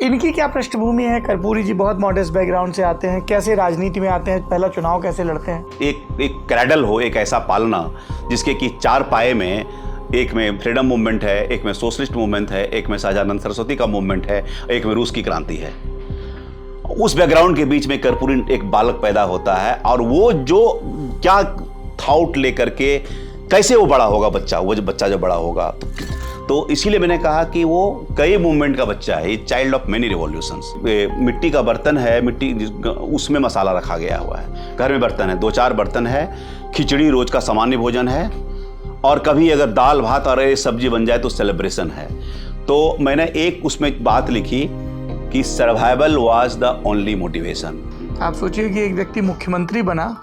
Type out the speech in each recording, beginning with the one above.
इनकी क्या पृष्ठभूमि है? कर्पूरी जी बहुत मॉडेस्ट बैकग्राउंड से आते हैं, कैसे राजनीति में आते हैं, पहला चुनाव कैसे लड़ते हैं? एक क्रैडल हो, एक ऐसा पालना जिसके कि 4 पाए में, एक में फ्रीडम मूवमेंट है, एक में सोशलिस्ट मूवमेंट है, एक में शाहजानंद सरस्वती का मूवमेंट है, एक में रूस की क्रांति है। उस बैकग्राउंड के बीच में कर्पूरी एक बालक पैदा होता है और वो जो क्या थॉट लेकर के कैसे वो बड़ा होगा बच्चा, वो जो बच्चा बड़ा होगा, तो इसीलिए मैंने कहा कि वो कई मूवमेंट का बच्चा है, चाइल्ड ऑफ मेनी रिवॉल्यूशंस। मिट्टी का बर्तन है, मिट्टी उसमें मसाला रखा गया हुआ है, घर में बर्तन है, 2-4 बर्तन है, खिचड़ी रोज का सामान्य भोजन है, और कभी अगर दाल भात और सब्जी बन जाए तो सेलिब्रेशन है। तो मैंने एक उसमें बात लिखी कि survival was the only motivation. आप सोचिए कि एक व्यक्ति मुख्यमंत्री बना,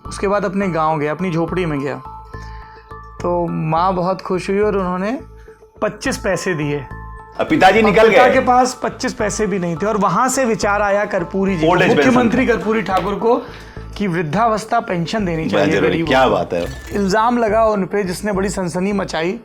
उसके बाद अपने गांव गया, अपनी झोपड़ी में गया, तो माँ बहुत खुश हुई और उन्होंने 25 पैसे दिए। पिताजी निकल गए, पिता के पास 25 पैसे भी नहीं थे, और वहां से विचार आया कर्पूरी जी, मुख्यमंत्री कर्पूरी ठाकुर को, कि वृद्धावस्था पेंशन देनी चाहिए। क्या बात है। इल्जाम लगा उन पे जिसने बड़ी सनसनी मचाई,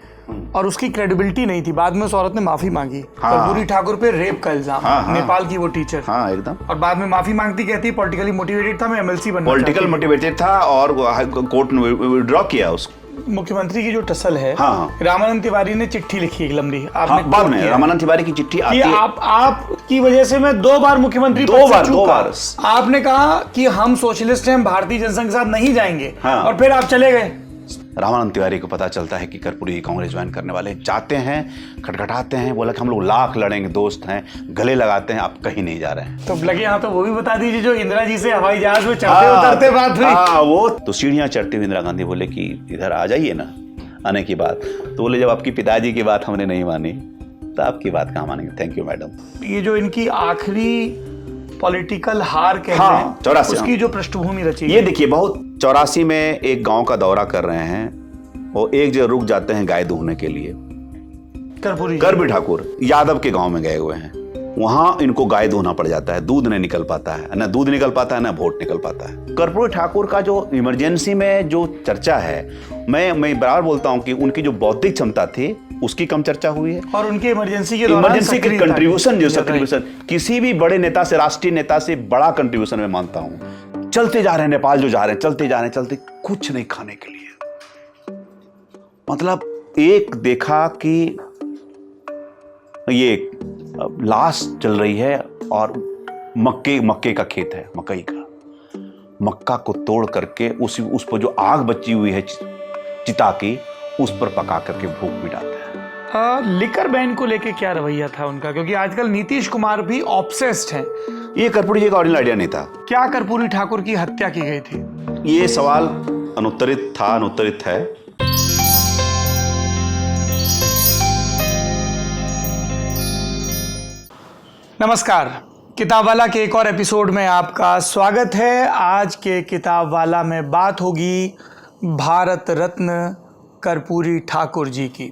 और उसकी क्रेडिबिलिटी नहीं थी। बाद में उस औरत ने माफी मांगी। कर्पूरी ठाकुर पे रेप का इल्जाम, नेपाल की वो टीचर, एकदम, और बाद में माफी मांगती, कहती पॉलिटिकली मोटिवेटेड था, मैं एमएलसी बनना, पॉलिटिकल मोटिवेटेड था, और कोर्ट ने विड्रॉ किया उसको। मुख्यमंत्री की जो टसल है, रामानंद तिवारी ने चिट्ठी लिखी एक लंबी, आपने बाद में रामानंद तिवारी की चिट्ठी आती है, आप की वजह से मैं 2 बार मुख्यमंत्री दो बार आपने कहा कि हम सोशलिस्ट हैं, हम भारतीय जनसंघ के साथ नहीं जाएंगे, और फिर आप चले गए। रामानंद तिवारी को पता चलता है कि कर्पूरी कांग्रेस ज्वाइन करने वाले, जाते हैं, खटखटाते हैं, बोला कि हम लोग लाख लड़ेंगे, दोस्त हैं, गले लगाते हैं, आप कहीं नहीं जा रहे हैं। तो लगे हाँ, तो वो भी बता दीजिए जो इंदिरा जी से हवाई जहाज में चढ़ते उतरते बात हुई। वो तो सीढ़ियां चढ़ती हुई इंदिरा गांधी बोले कि इधर आ जाइए ना, आने की बात। तो बोले जब आपकी पिताजी की बात हमने नहीं मानी तो आपकी बात कहाँ मानेंगे, थैंक यू मैडम। ये जो इनकी आखिरी पॉलिटिकल हार कह रहे हैं, 84, उसकी जो पृष्ठभूमि रची, ये देखिए, बहुत 84 में एक गांव का दौरा कर रहे हैं, वो एक जगह रुक जाते हैं गाय दूहने के लिए। कर्पूरी ठाकुर यादव के गांव में गए हुए हैं, वहां इनको गाय दूहना पड़ जाता है, दूध नहीं निकल पाता है, ना दूध निकल पाता है, ना वोट निकल पाता है। कर्पूरी ठाकुर का जो इमरजेंसी में जो चर्चा है, मैं बराबर बोलता हूं कि उनकी जो बौद्धिक क्षमता थी उसकी कम चर्चा हुई है, और उनके इमरजेंसी के कंट्रीब्यूशन, जो कंट्रीब्यूशन किसी भी बड़े नेता से, राष्ट्रीय नेता से बड़ा कंट्रीब्यूशन मैं मानता हूं। चलते जा रहे हैं नेपाल, जो जा रहे हैं, चलते जा रहे हैं, चलते, कुछ नहीं खाने के लिए। मतलब एक देखा कि ये लाश चल रही है और मक्के का खेत है, मकई का, मक्का को तोड़ करके उस पर जो आग बची हुई है चिता की, उस पर पका करके भूख मिटाते हैं। लिकर बैन को लेके क्या रवैया था उनका? क्योंकि आजकल नीतीश कुमार भी ऑब्सेस्ड हैं। ये कर्पूरी जी का ओरिजिनल आइडिया नहीं था। क्या कर्पूरी ठाकुर की हत्या की गई थी? ये सवाल अनुत्तरित है। नमस्कार, किताबवाला के एक और एपिसोड में आपका स्वागत है। आज के किताबवाला में बात होगी भारत रत्न कर्पूरी ठाकुर जी की।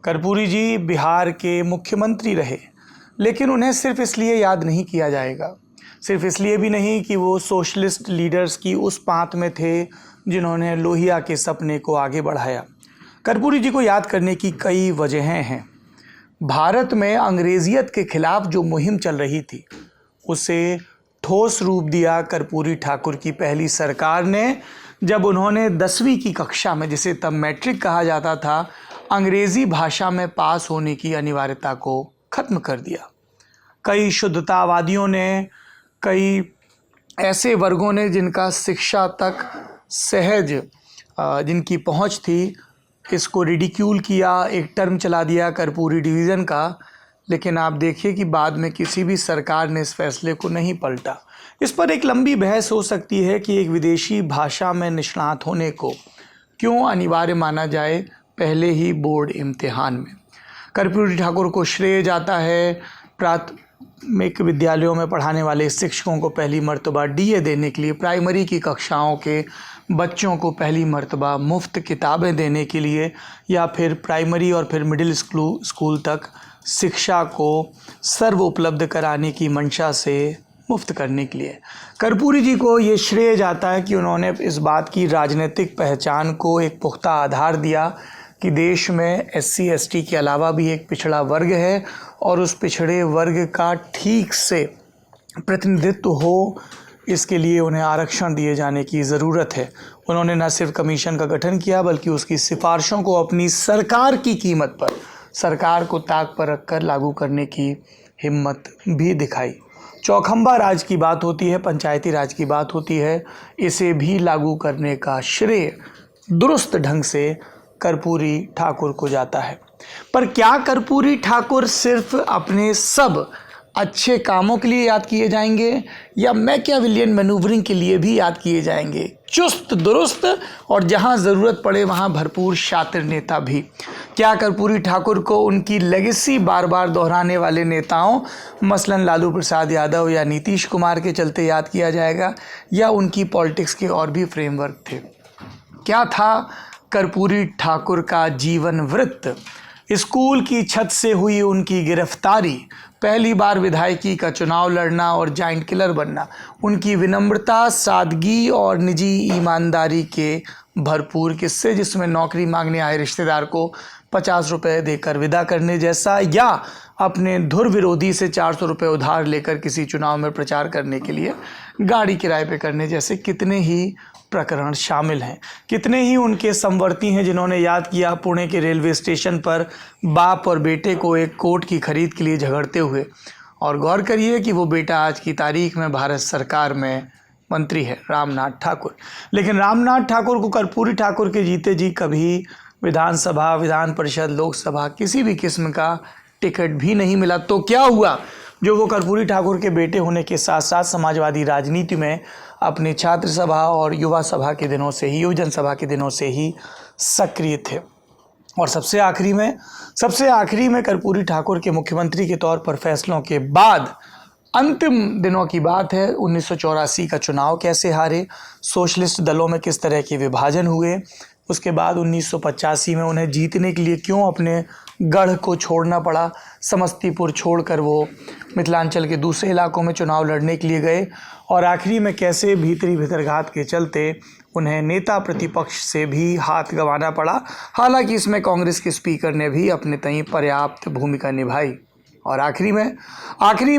कर्पूरी जी बिहार के मुख्यमंत्री रहे, लेकिन उन्हें सिर्फ इसलिए याद नहीं किया जाएगा, सिर्फ इसलिए भी नहीं कि वो सोशलिस्ट लीडर्स की उस पांत में थे जिन्होंने लोहिया के सपने को आगे बढ़ाया। कर्पूरी जी को याद करने की कई वजहें हैं। भारत में अंग्रेजियत के खिलाफ जो मुहिम चल रही थी, उसे ठोस रूप दिया कर्पूरी ठाकुर की पहली सरकार ने, जब उन्होंने 10वीं की कक्षा में, जिसे तब मैट्रिक कहा जाता था, अंग्रेज़ी भाषा में पास होने की अनिवार्यता को ख़त्म कर दिया। कई शुद्धतावादियों ने, कई ऐसे वर्गों ने जिनका शिक्षा तक सहज, जिनकी पहुंच थी, इसको रिडिक्यूल किया, एक टर्म चला दिया कर्पूरी डिवीज़न का। लेकिन आप देखिए कि बाद में किसी भी सरकार ने इस फैसले को नहीं पलटा। इस पर एक लंबी बहस हो सकती है कि एक विदेशी भाषा में निष्णात होने को क्यों अनिवार्य माना जाए पहले ही बोर्ड इम्तिहान में। कर्पूरी ठाकुर को श्रेय जाता है प्राथमिक विद्यालयों में पढ़ाने वाले शिक्षकों को पहली मर्तबा डीए देने के लिए, प्राइमरी की कक्षाओं के बच्चों को पहली मर्तबा मुफ्त किताबें देने के लिए, या फिर प्राइमरी और फिर मिडिल स्कूल तक शिक्षा को सर्व उपलब्ध कराने की मंशा से मुफ्त करने के लिए। कर्पूरी जी को ये श्रेय जाता है कि उन्होंने इस बात की राजनीतिक पहचान को एक पुख्ता आधार दिया कि देश में SC ST के अलावा भी एक पिछड़ा वर्ग है और उस पिछड़े वर्ग का ठीक से प्रतिनिधित्व हो, इसके लिए उन्हें आरक्षण दिए जाने की ज़रूरत है। उन्होंने न सिर्फ कमीशन का गठन किया बल्कि उसकी सिफारिशों को अपनी सरकार की कीमत पर, सरकार को ताक पर रखकर लागू करने की हिम्मत भी दिखाई। चौखंबा राज की बात होती है, पंचायती राज की बात होती है, इसे भी लागू करने का श्रेय दुरुस्त ढंग से कर्पूरी ठाकुर को जाता है। पर क्या कर्पूरी ठाकुर सिर्फ अपने सब अच्छे कामों के लिए याद किए जाएंगे या मैकियावेलियन मैनूवरिंग के लिए भी याद किए जाएंगे? चुस्त दुरुस्त और जहां ज़रूरत पड़े वहां भरपूर शातिर नेता भी। क्या कर्पूरी ठाकुर को उनकी लेगेसी बार बार दोहराने वाले नेताओं मसलन लालू प्रसाद यादव या नीतीश कुमार के चलते याद किया जाएगा, या उनकी पॉलिटिक्स के और भी फ्रेमवर्क थे? क्या था कर्पूरी ठाकुर का जीवन वृत्त? स्कूल की छत से हुई उनकी गिरफ्तारी, पहली बार विधायकी का चुनाव लड़ना और जाइंट किलर बनना, उनकी विनम्रता, सादगी और निजी ईमानदारी के भरपूर किस्से, जिसमें नौकरी मांगने आए रिश्तेदार को 50 रुपये देकर विदा करने जैसा, या अपने धुर विरोधी से 400 रुपये उधार लेकर किसी चुनाव में प्रचार करने के लिए गाड़ी किराए पे करने जैसे कितने ही प्रकरण शामिल हैं। कितने ही उनके समवर्ती हैं जिन्होंने याद किया पुणे के रेलवे स्टेशन पर बाप और बेटे को एक कोट की खरीद के लिए झगड़ते हुए, और गौर करिए कि वो बेटा आज की तारीख में भारत सरकार में मंत्री है, रामनाथ ठाकुर। लेकिन रामनाथ ठाकुर को कर्पूरी ठाकुर के जीते जी कभी विधानसभा, विधान परिषद, लोकसभा किसी भी किस्म का टिकट भी नहीं मिला। तो क्या हुआ जो वो कर्पूरी ठाकुर के बेटे होने के साथ साथ समाजवादी राजनीति में अपनी छात्र सभा और युवा सभा के दिनों से ही, युवजन सभा के दिनों से ही सक्रिय थे। और सबसे आखिरी में कर्पूरी ठाकुर के मुख्यमंत्री के तौर पर फैसलों के बाद अंतिम दिनों की बात है, 1984 का चुनाव कैसे हारे, सोशलिस्ट दलों में किस तरह के विभाजन हुए, उसके बाद 1985 में उन्हें जीतने के लिए क्यों अपने गढ़ को छोड़ना पड़ा, समस्तीपुर छोड़कर वो मिथिलांचल के दूसरे इलाकों में चुनाव लड़ने के लिए गए, और आखिरी में कैसे भीतरी भीतरघात के चलते उन्हें नेता प्रतिपक्ष से भी हाथ गंवाना पड़ा। हालांकि इसमें कांग्रेस के स्पीकर ने भी अपने तय पर्याप्त भूमिका निभाई। और आखिरी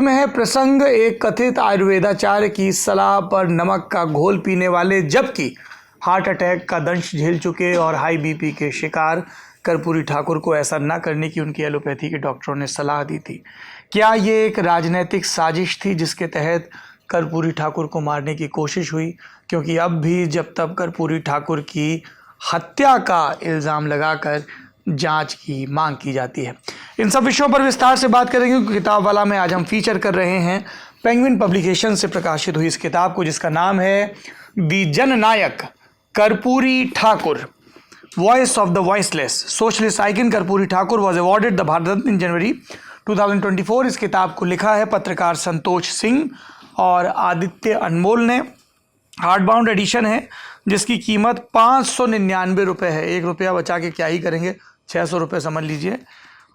में है प्रसंग एक कथित आयुर्वेदाचार्य की सलाह पर नमक का घोल पीने वाले, जबकि हार्ट अटैक का दंश झेल चुके और हाई BP के शिकार कर्पूरी ठाकुर को ऐसा न करने की उनकी एलोपैथी के डॉक्टरों ने सलाह दी थी। क्या ये एक राजनीतिक साजिश थी जिसके तहत कर्पूरी ठाकुर को मारने की कोशिश हुई? क्योंकि अब भी जब तक कर्पूरी ठाकुर की हत्या का इल्ज़ाम लगाकर जांच की मांग की जाती है। इन सब विषयों पर विस्तार से बात करेंगे क्योंकि किताब वाला में आज हम फीचर कर रहे हैं पेंगुइन पब्लिकेशन से प्रकाशित हुई इस किताब को, जिसका नाम है the Jannayak Karpoori Thakur, voice of the voiceless, socialist icon Karpoori Thakur was awarded the Bharat Ratna in January 2024। इस किताब को लिखा है पत्रकार संतोष सिंह और आदित्य अनमोल ने। हार्ड बाउंड एडिशन है जिसकी कीमत 599 रुपये है। 1 रुपया बचा के क्या ही करेंगे, 600 रुपये समझ लीजिए।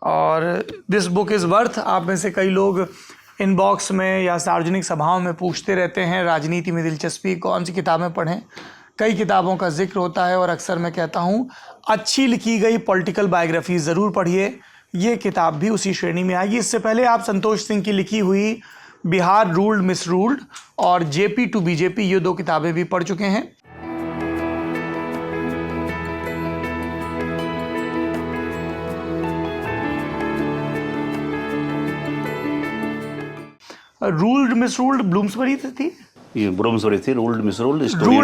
और दिस बुक इज़ वर्थ, आप में से कई लोग इनबॉक्स में या सार्वजनिक सभाओं में पूछते रहते हैं राजनीति में दिलचस्पी, कौन सी किताबें पढ़ें। कई किताबों का जिक्र होता है और अक्सर मैं कहता हूँ अच्छी लिखी गई पॉलिटिकल बायोग्राफी ज़रूर पढ़िए, ये किताब भी उसी श्रेणी में आएगी। इससे पहले आप संतोष सिंह की लिखी हुई बिहार रूल्ड मिस रूल्ड और JP to BJP, ये 2 किताबें भी पढ़ चुके हैं। रूल्ड मिस रूल्ड ब्लूम्सबरी थी, ये ब्रोम्सबरी थी। रूल्ड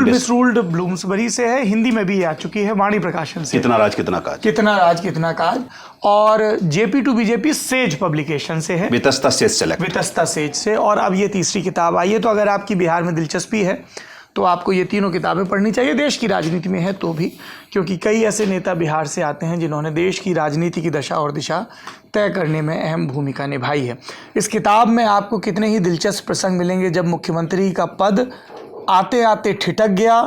मिस रूल्ड ब्लूम्सबरी से है, हिंदी में भी आ चुकी है वाणी प्रकाशन से। कितना राज कितना काज। और JP to BJP says publication से है, वितस्ता सेज से। और अब ये तीसरी किताब आई है। तो अगर आपकी बिहार में दिलचस्पी है तो आपको ये तीनों किताबें पढ़नी चाहिए, देश की राजनीति में है तो भी, क्योंकि कई ऐसे नेता बिहार से आते हैं जिन्होंने देश की राजनीति की दशा और दिशा तय करने में अहम भूमिका निभाई है। इस किताब में आपको कितने ही दिलचस्प प्रसंग मिलेंगे जब मुख्यमंत्री का पद आते आते ठिठक गया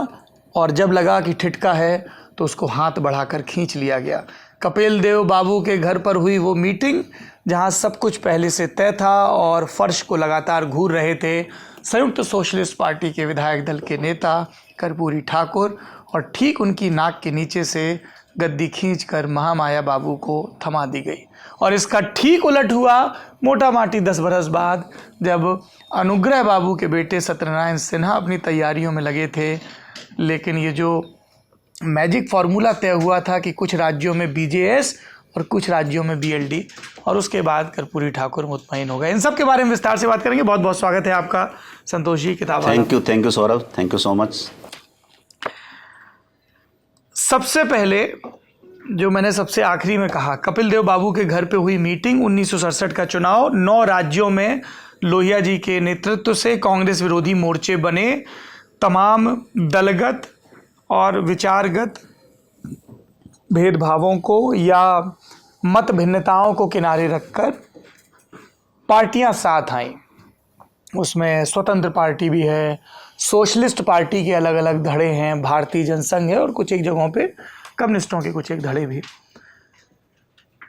और जब लगा कि ठिठका है तो उसको हाथ बढ़ाकर खींच लिया गया। कपिल देव बाबू के घर पर हुई वो मीटिंग जहां सब कुछ पहले से तय था और फर्श को लगातार घूर रहे थे संयुक्त सोशलिस्ट पार्टी के विधायक दल के नेता कर्पूरी ठाकुर, और ठीक उनकी नाक के नीचे से गद्दी खींचकर महामाया बाबू को थमा दी गई। और इसका ठीक उलट हुआ मोटा माटी 10 बरस बाद, जब अनुग्रह बाबू के बेटे सत्यनारायण सिन्हा अपनी तैयारियों में लगे थे। लेकिन ये जो मैजिक फार्मूला तय हुआ था कि कुछ राज्यों में बीजेएस और कुछ राज्यों में बीएलडी, और उसके बाद कर्पूरी ठाकुर मुतमईन हो गए। इन सब के बारे में विस्तार से बात करेंगे। बहुत बहुत स्वागत है आपका संतोष जी किताब। Thank you Saurabh, thank you so much. सबसे पहले जो मैंने सबसे आखिरी में कहा, कपिल देव बाबू के घर पे हुई मीटिंग, 1967 का चुनाव, 9 राज्यों में लोहिया जी के नेतृत्व से कांग्रेस विरोधी मोर्चे बने, तमाम दलगत और विचारगत भेदभावों को या मत भिन्नताओं को किनारे रखकर पार्टियां साथ आईं। उसमें स्वतंत्र पार्टी भी है, सोशलिस्ट पार्टी के अलग अलग धड़े हैं, भारतीय जनसंघ है, और कुछ एक जगहों पे कम्युनिस्टों के कुछ एक धड़े भी।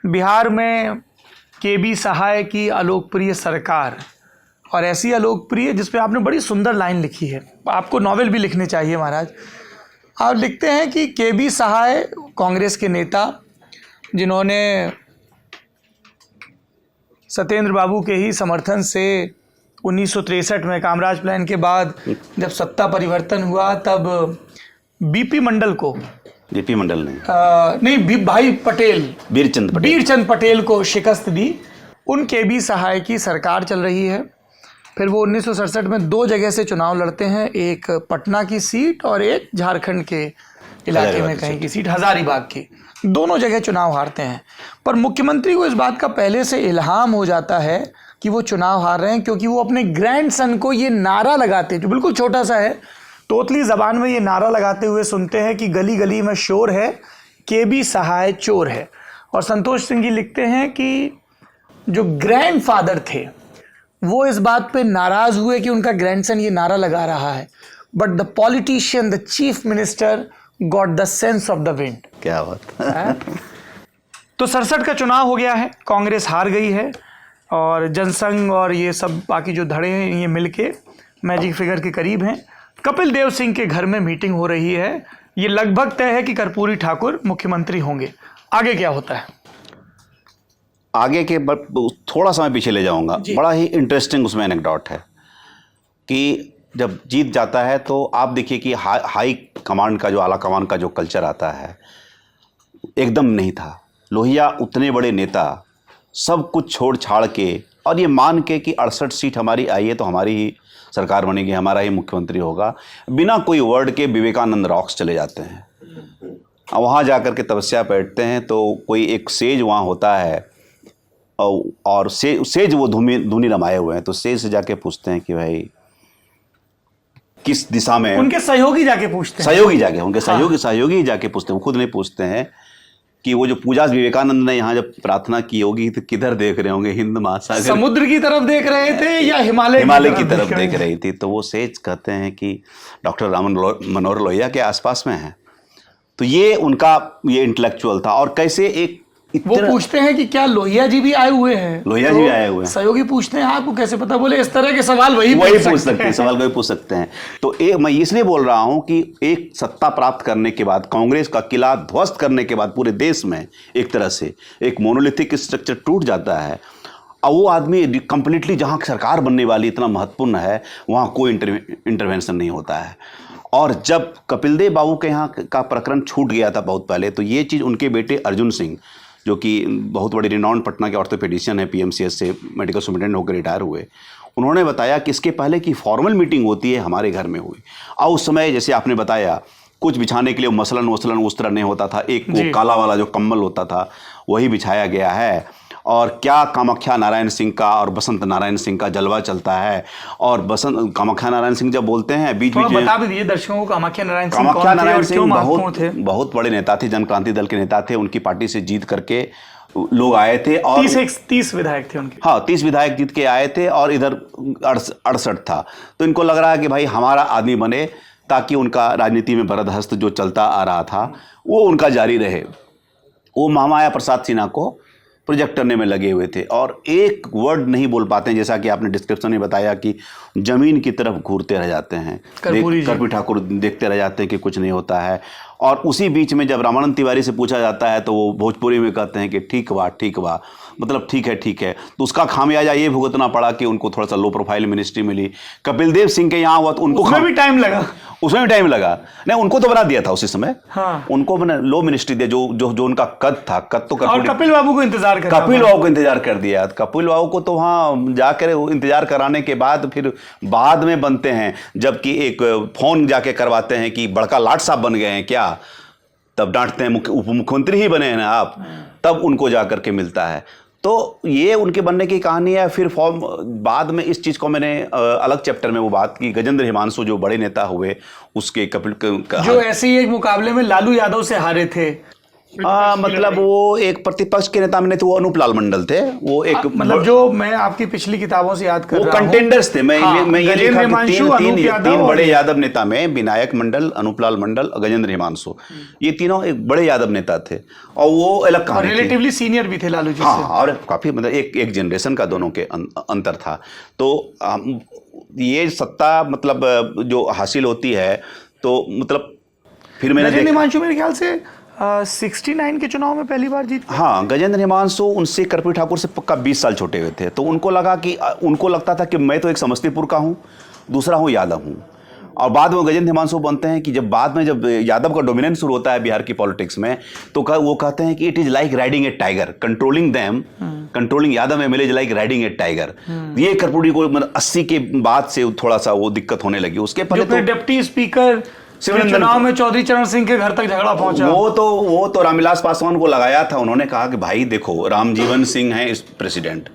बिहार में केबी सहाय की अलोकप्रिय सरकार, और ऐसी अलोकप्रिय जिस पे आपने बड़ी सुंदर लाइन लिखी है, आपको नॉवेल भी लिखने चाहिए महाराज। आप लिखते हैं कि केबी सहाय कांग्रेस के नेता, जिन्होंने सत्येंद्र बाबू के ही समर्थन से 1963 में कामराज प्लान के बाद जब सत्ता परिवर्तन हुआ, तब बीपी मंडल को, बीपी मंडल नहीं भाई पटेल, वीरचंद पटेल को शिकस्त दी। उन केबी सहाय की सरकार चल रही है। फिर वो 1967 में 2 जगह से चुनाव लड़ते हैं, एक पटना की सीट और एक झारखंड के इलाके में कहीं की सीट, हजारीबाग की। दोनों जगह चुनाव हारते हैं, पर मुख्यमंत्री को इस बात का पहले से इल्हाम हो जाता है कि वो चुनाव हार रहे हैं, क्योंकि वो अपने ग्रैंडसन को ये नारा लगाते हैं, जो बिल्कुल छोटा सा है, तोतली जबान में ये नारा लगाते हुए सुनते हैं कि गली गली में शोर है, केबी सहाय चोर है। और संतोष सिंह जी लिखते हैं कि जो ग्रैंडफादर थे वो इस बात पे नाराज हुए कि उनका ग्रैंडसन ये नारा लगा रहा है, but the politician, the chief minister got the sense of the wind. क्या बात। तो 67 का चुनाव हो गया है, कांग्रेस हार गई है, और जनसंघ और ये सब बाकी जो धड़े हैं ये मिलके मैजिक फिगर के करीब हैं। कपिल देव सिंह के घर में मीटिंग हो रही है। ये लगभग तय है कि कर्पूरी ठाकुर मुख्यमंत्री होंगे। आगे क्या होता है? आगे के थोड़ा सा मैं पीछे ले जाऊंगा। बड़ा ही इंटरेस्टिंग उसमें एनेक्डोट है कि जब जीत जाता है तो आप देखिए कि हाई कमांड का, जो आला कमान का जो कल्चर आता है, एकदम नहीं था। लोहिया उतने बड़े नेता सब कुछ छोड़ छाड़ के, और ये मान के कि 68 सीट हमारी आई है तो हमारी ही सरकार बनेगी, हमारा ही मुख्यमंत्री होगा, बिना कोई वर्ड के विवेकानंद रॉक्स चले जाते हैं। वहाँ जाकर के तपस्या बैठते हैं तो कोई एक सेज वहाँ होता है, और सेज वो धुनी रमाए हुए हैं, तो सेज से जाके पूछते हैं कि भाई किस दिशा में। उनके सहयोगी जाके पूछते हैं, उनके सहयोगी जाके पूछते हैं, वो खुद नहीं पूछते हैं कि वो जो पूजा विवेकानंद ने यहाँ जब प्रार्थना की होगी तो किधर देख रहे होंगे, हिंद महासागर, समुद्र की तरफ देख रहे थे या हिमालय की तरफ देख रही थी। तो वो सेज कहते हैं कि डॉक्टर राम मनोहर लोहिया के आसपास में है। तो ये उनका ये इंटेलेक्चुअल था। और कैसे एक वो पूछते हैं कि क्या लोहिया जी भी आए हुए हैं, लोहिया जी भी आए हुए हैं। सहयोगी पूछते हैं आपको कैसे पता, बोले इस तरह के सवाल वही पूछ सकते हैं, सवाल वही पूछ सकते हैं। तो मैं इसलिए बोल रहा हूं कि एक सत्ता प्राप्त करने के बाद, कांग्रेस का किला ध्वस्त करने के बाद पूरे देश में एक तरह से एक मोनोलिथिक स्ट्रक्चर टूट जाता है, और वो आदमी कंप्लीटली जहां सरकार बनने वाली इतना महत्वपूर्ण है, वहां कोई इंटरवेंशन नहीं होता है। और जब कपिल देव बाबू के यहाँ का प्रकरण छूट गया था बहुत पहले, तो ये चीज़ उनके बेटे अर्जुन सिंह, जो कि बहुत बड़े रिनाउंड पटना के ऑर्थोपेडिशियन है, पीएमसीएच से मेडिकल सुपरिटेंडेंट होकर रिटायर हुए, उन्होंने बताया कि इसके पहले की फॉर्मल मीटिंग होती है हमारे घर में हुई, और उस समय जैसे आपने बताया कुछ बिछाने के लिए मसलन उस तरह नहीं होता था, एक वो काला वाला जो कम्बल होता था वही बिछाया गया है। और क्या कामाख्या नारायण सिंह का और बसंत नारायण सिंह का जलवा चलता है। और कामाख्या नारायण सिंह जब बोलते हैं बीच बीच में, बता भी दिए दर्शकों को कामाख्या नारायण सिंह बहुत बड़े नेता थे, जन क्रांति दल के नेता थे, उनकी पार्टी से जीत करके लोग आए थे, और 30 विधायक थे उनके। हाँ, 30 विधायक जीत के आए थे, और इधर 68 था। तो इनको लग रहा है कि भाई हमारा आदमी बने, ताकि उनका राजनीति में बरदहस्त जो चलता आ रहा था वो उनका जारी रहे। वो महामाया प्रसाद सिन्हा को प्रोजेक्ट करने में लगे हुए थे, और एक वर्ड नहीं बोल पाते हैं, जैसा कि आपने डिस्क्रिप्शन में बताया कि जमीन की तरफ घूरते रह जाते हैं, कर्पूरी ठाकुर देखते रह जाते हैं कि कुछ नहीं होता है। और उसी बीच में जब रामानंद तिवारी से पूछा जाता है तो वो भोजपुरी में कहते हैं कि ठीक बा, मतलब ठीक है। तो उसका खामियाजा ये भुगतना पड़ा कि उनको थोड़ा सा लो प्रोफाइल मिनिस्ट्री मिली। कपिल देव सिंह के यहाँ हुआ तो उनको उसमें भी टाइम लगा। नहीं, उनको तो बना दिया था उसी समय। हाँ। उनको मैंने लो मिनिस्ट्री दिया, जो उनका कद तो और कपिल बाबू को इंतजार कर दिया। कपिल बाबू को तो वहाँ जाकर इंतजार कराने के बाद फिर बाद में बनते हैं, जबकि एक फोन जाके करवाते हैं कि बड़का लाट साहब बन गए हैं क्या, तब डांटते हैं उप मुख्यमंत्री ही बने हैं ना आप, तब उनको जाकर के मिलता है। तो ये उनके बनने की कहानी है। फिर फॉर्म बाद में इस चीज़ को मैंने अलग चैप्टर में वो बात की, गजेंद्र हिमांशु जो बड़े नेता हुए उसके कपिल जो ऐसे ही एक मुकाबले में लालू यादव से हारे थे। मतलब वो एक प्रतिपक्ष के नेता में थे, वो अनूप लाल मंडल थे। वो एक मतलब जो मैं आपकी पिछली किताबों से याद कर रहा हूं, वो कंटेंडर्स थे। मैं ये लिखा कि तीन बड़े यादव नेता में विनायक मंडल, अनूप लाल मंडल और गजेंद्र हिमांशु, ये तीनों एक बड़े यादव नेता थे और वो अलग कहानी थी। रिलेटिवली सीनियर भी थे लालू जी से। हाँ, और काफी मतलब एक जनरेशन का दोनों के अंतर था। तो ये सत्ता मतलब जो हासिल होती है तो मतलब फिर मैंने गजेंद्र हिमांशु मेरे ख्याल से 69 के चुनाव में पहली बार जीत। हाँ, गजेंद्र हिमांशु उनसे कर्पूरी ठाकुर से पक्का 20 साल छोटे हुए थे। तो उनको लगता था कि मैं तो एक समस्तीपुर का हूँ, दूसरा हूँ यादव हूँ। और बाद में गजेंद्र हिमांशु बनते हैं कि जब यादव का डोमिनेंस शुरू होता है बिहार की पॉलिटिक्स में, तो वो कहते हैं कि it is like riding A tiger, controlling Yadav MLA is like riding A tiger. ये कर्पूरी को मतलब 80 के बाद से थोड़ा सा वो दिक्कत होने लगी। उसके पहले तो डिप्टी स्पीकर चुनाव में चौधरी चरण सिंह के घर तक झगड़ा पहुंचा। वो तो रामविलास पासवान को लगाया था। उन्होंने कहा कि भाई देखो, रामजीवन सिंह है इस president,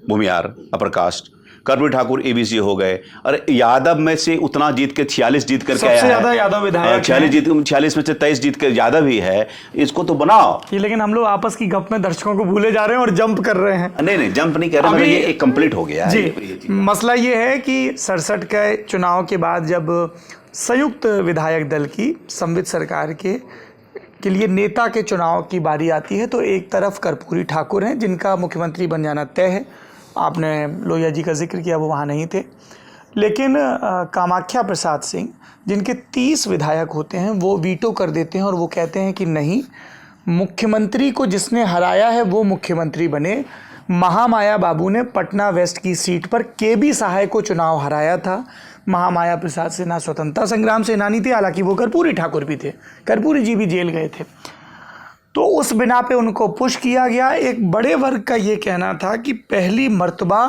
Bhumihar upper caste, Karpoori Thakur ABC हो गए, और यादव में से उतना जीत के 46 जीत करके आया है, सबसे ज्यादा यादव विधायक 46 में से 23 जीत के यादव ही है। इसको तो बनाओ। लेकिन हम लोग आपस की गप में दर्शकों को भूले जा रहे हैं और जंप कर रहे हैं। नहीं, जंप नहीं कर रहे, मतलब ये एक कंप्लीट हो गया जी। मसला ये है कि 67 के चुनाव के बाद जब संयुक्त विधायक दल की संवित सरकार के लिए नेता के चुनाव की बारी आती है, तो एक तरफ कर्पूरी ठाकुर हैं जिनका मुख्यमंत्री बन जाना तय है। आपने लोहिया जी का जिक्र किया, वो वहाँ नहीं थे। लेकिन कामाख्या प्रसाद सिंह, जिनके 30 विधायक होते हैं, वो वीटो कर देते हैं और वो कहते हैं कि नहीं, मुख्यमंत्री को जिसने हराया है वो मुख्यमंत्री बने। महामाया बाबू ने पटना वेस्ट की सीट पर केबी सहाय को चुनाव हराया था। महामाया प्रसाद सिन्हा स्वतंत्रता संग्राम सेनानी थे, हालांकि वो कर्पूरी ठाकुर भी थे, कर्पूरी जी भी जेल गए थे। तो उस बिना पे उनको पुश किया गया। एक बड़े वर्ग का ये कहना था कि पहली मर्तबा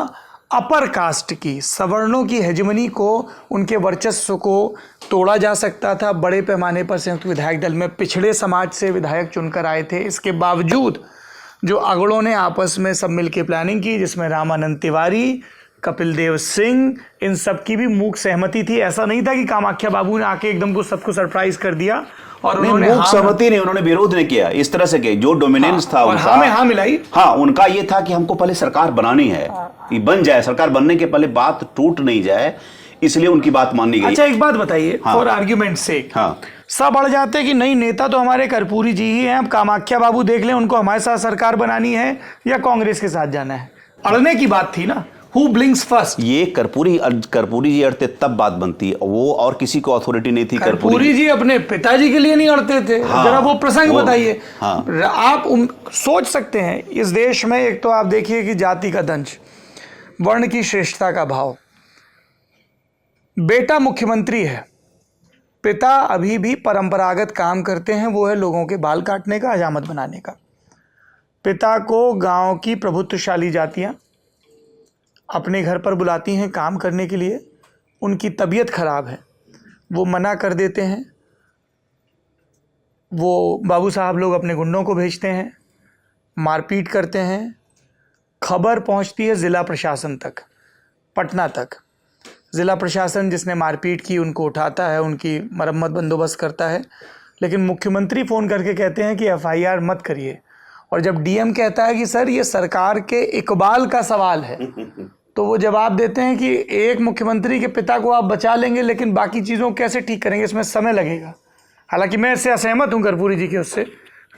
अपर कास्ट की, सवर्णों की हेजमनी को, उनके वर्चस्व को तोड़ा जा सकता था। बड़े पैमाने पर संयुक्त विधायक दल में पिछड़े समाज से विधायक चुनकर आए थे। इसके बावजूद जो अगड़ों ने आपस में सब मिलकर प्लानिंग की, जिसमें रामानंद तिवारी, कपिल देव सिंह, इन सब की भी मूक सहमति थी। ऐसा नहीं था कि कामाख्या बाबू ने आके एकदम को सबको सरप्राइज कर दिया और उन्होंने सहमति नहीं, उन्होंने विरोध नहीं किया इस तरह से कि जो डोमिनेंस था उनका, हाँ मिलाई। हाँ, उनका ये था कि हमको पहले सरकार बनानी है, ये बन जाए, सरकार बनने के पहले बात टूट नहीं जाए, इसलिए उनकी बात मानी गई। अच्छा, एक बात बताइए, फॉर आर्ग्यूमेंट से सब अड़ जाते हैं कि नहीं, नेता तो हमारे कर्पूरी जी ही हैं, अब कामाख्या बाबू देख लें, उनको हमारे साथ सरकार बनानी है या कांग्रेस के साथ जाना है। अड़ने की बात थी ना, Who blinks first? ये कर्पूरी जी अड़ते तब बात बनती है, वो और किसी को अथॉरिटी नहीं थी। कर्पूरी जी अपने पिताजी के लिए नहीं अड़ते थे। हाँ, जरा वो प्रसंग बताइए। हाँ। आप सोच सकते हैं, इस देश में एक तो आप देखिए कि जाति का दंश, वर्ण की श्रेष्ठता का भाव, बेटा मुख्यमंत्री है, पिता अभी भी परंपरागत काम करते हैं, वो है लोगों के बाल काटने का, हजामत बनाने का। पिता को गांव की प्रभुत्वशाली जातियां अपने घर पर बुलाती हैं काम करने के लिए, उनकी तबीयत खराब है, वो मना कर देते हैं, वो बाबू साहब लोग अपने गुंडों को भेजते हैं, मारपीट करते हैं। खबर पहुंचती है ज़िला प्रशासन तक, पटना तक। ज़िला प्रशासन जिसने मारपीट की उनको उठाता है, उनकी मरम्मत बंदोबस्त करता है, लेकिन मुख्यमंत्री फ़ोन करके कहते हैं कि एफआईआर मत करिए। और जब डीएम कहता है कि सर ये सरकार के इकबाल का सवाल है, तो वो जवाब देते हैं कि एक मुख्यमंत्री के पिता को आप बचा लेंगे, लेकिन बाकी चीज़ों को कैसे ठीक करेंगे, इसमें समय लगेगा। हालांकि मैं इससे असहमत हूं कर्पूरी जी के उससे